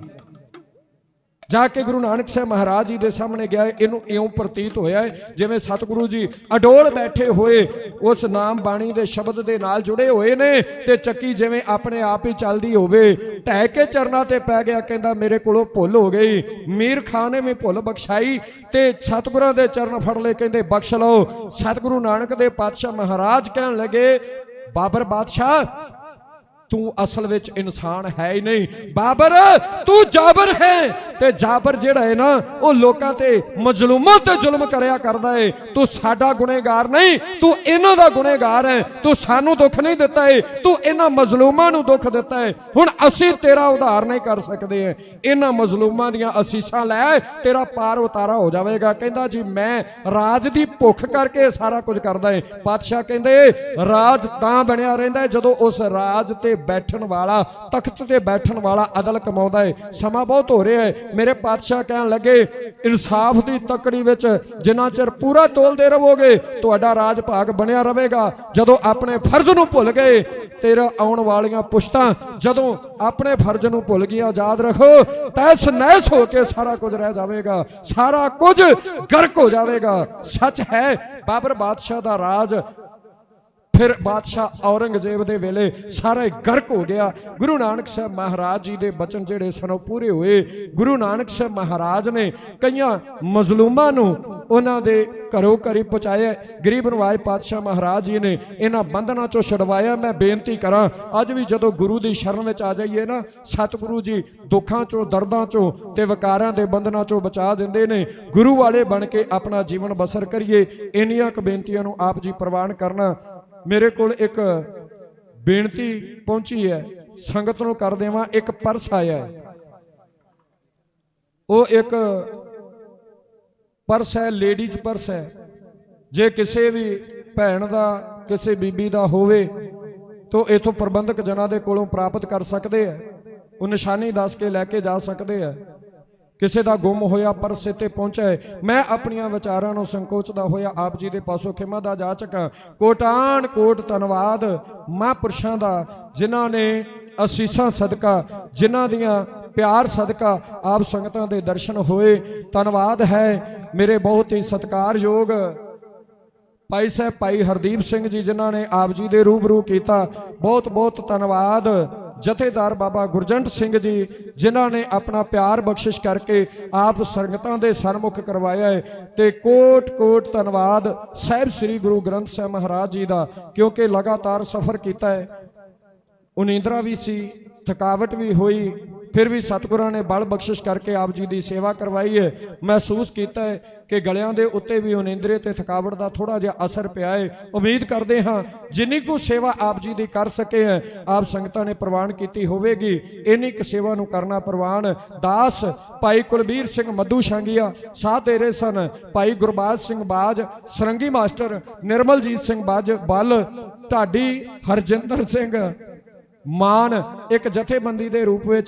जाके गुरु नानक साहब महाराज जी के सामने गया, इनू इउं प्रतीत होया है जिवें सतगुरु जी अडोल बैठे हुए उस नाम बाणी के शब्द के नाल जुड़े हुए ने, ते चक्की जिवें अपने आप ही चलदी होवे, ढह के चरना ते पै गया, कहंदा मेरे कोलों भुल हो गई। मीर खान ने भी भुल बख्शाई ते सतगुरां दे चरण फड़ ले, कहंदे बख्श लो। सतगुरु नानक दे पातशाह महाराज कहन लगे, बाबर बादशाह तू असल विच इंसान है ही नहीं, बाबर तू जाबर है। ते जाबर जिहड़ा है ना, वो लोकां ते मजलूमां ते जुल्म करया करदा है। तू साडा गुनेगार नहीं, तू इन्हां दा गुनेगार है। तू सानू दुख नहीं दिता है, तू इन्हां मजलूमां नू दुख दिता है। हुण असीं तेरा उद्धार नहीं कर सकदे हैं, इन्हां मजलूमां दीयां असीसां लै, तेरा पार उतारा हो जावेगा। कहंदा जी मैं राज दी भुख करके सारा कुछ करदा है। पातशाह कहंदे राज तां बनिया रहिंदा है जदों उस राज ते बैठन वाला, तख्त ते बैठन वाला अदल कमाउंदा है। समा बहुत हो रहा है। मेरे पातशाह कहन लगे, इंसाफ की तकड़ी विच जिन्ना चिर पूरा तोलते रहोगे तुहाडा राज भाग बनिया रहेगा। जदों अपने फर्ज नूं भुल गए, तेरा आउण वालियां पुश्तां जदों अपने फर्ज नूं भुल गई, याद रखो तैस नैस होके सारा कुछ रह जाएगा, सारा कुछ गर्क हो जाएगा। सच है बाबर बादशाह दा राज फिर बादशाह औरंगजेब दे वेले सारा गर्क हो गया। गुरु नानक साहब महाराज जी दे बचन जिहड़े सन पूरे हुए। गुरु नानक साहब महाराज ने कईयां मजलूमां नूं उन्हां दे घरों घरी पहुँचाया। गरीब नवाज पातशाह महाराज जी ने इन्हां बंधनां चों छुड़वाया। मैं बेनती करां, अज भी जदों गुरु दी शरण विच आ जाइए ना, सतगुरु जी दुखां चों, दर्दां चों ते विकारां दे बंधनां चों बचा दिंदे ने। गुरु वाले बन के अपना जीवन बसर करिए। इन्नियां क बेनतियां नूं आप जी प्रवान करना। मेरे को एक बेनती पहुंची है, संगत नूं कर देवां। एक पर्स आया है, वो एक पर्स है, लेडीज पर्स है। जे किसी भी भैन का, किसी बीबी का होवे तो इथों प्रबंधक जना दे कोलों प्राप्त कर सकते हैं। वो निशानी दस के लैके जा सकते हैं। किसी का गुम होया पर्स इत्थे पहुंचा है। मैं अपनियां विचारां नूं संकोचदा होया आप जी दे पासों खिमा दा जा चुका। कोटान कोट धन्नवाद महापुरुषां दा, जिन्हां ने असीसां सदका, जिन्हां दियां प्यार सदका आप संगतां दे दर्शन होए। धन्नवाद है मेरे बहुत ही सत्कारयोग भाई साहब भाई हरदीप सिंह जी, जिन्हां ने आप जी दे रूबरू किया। बहुत बहुत धन्नवाद जथेदार बाबा गुरजंट सिंह जी, जिन्हां ने अपना प्यार बख्शिश करके आप संगतां दे सन्मुख करवाया है। ते कोट कोट धन्नवाद साहिब श्री गुरु ग्रंथ साहिब महाराज जी का, क्योंकि लगातार सफ़र किया है। उनींदरा भी सी, थकावट भी हुई, फिर भी सतगुरां ने बल बख्शिश करके आप जी की सेवा करवाई है। महसूस किया है कि गलियां दे उत्ते भी उनींदरे ते थकावट का थोड़ा जिहा असर पिया है। उम्मीद करते हाँ जिन्नी को सेवा आप जी की कर सके हैं आप संगतां ने प्रवान की होवेगी। इन्नी क सेवा नूं करना प्रवान। दास भाई कुलबीर सिंह मधु शांगिया साह तेरे सन, भाई गुरबाज सिंह बाज, सरंगी मास्टर निर्मलजीत सिंह बाज बल, ढाडी हरजिंदर सिंह मान एक जथेबंदी के रूप में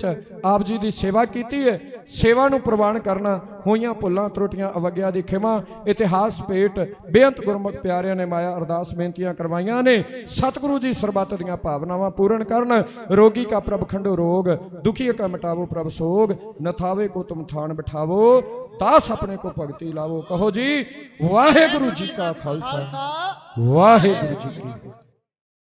आप जी की सेवा की है। सेवा नूं प्रवान करना, होइयां भुल्लां त्रुटियां अवग्या दी खिमा। इतिहास भेट बेअंत गुरमुख प्यारियां ने माया अरदास बेनतियां करवाइयां ने। सतगुरु जी सरबत दीयां भावनावां पूर्ण करन। रोगी का प्रभ खंडो रोग, दुखी का मिटावो प्रभ सोग, नथावे को तुम थान बिठावो, दास अपने को भगती लावो। कहो जी वाहिगुरु जी का खालसा, वाहिगुरु जी की।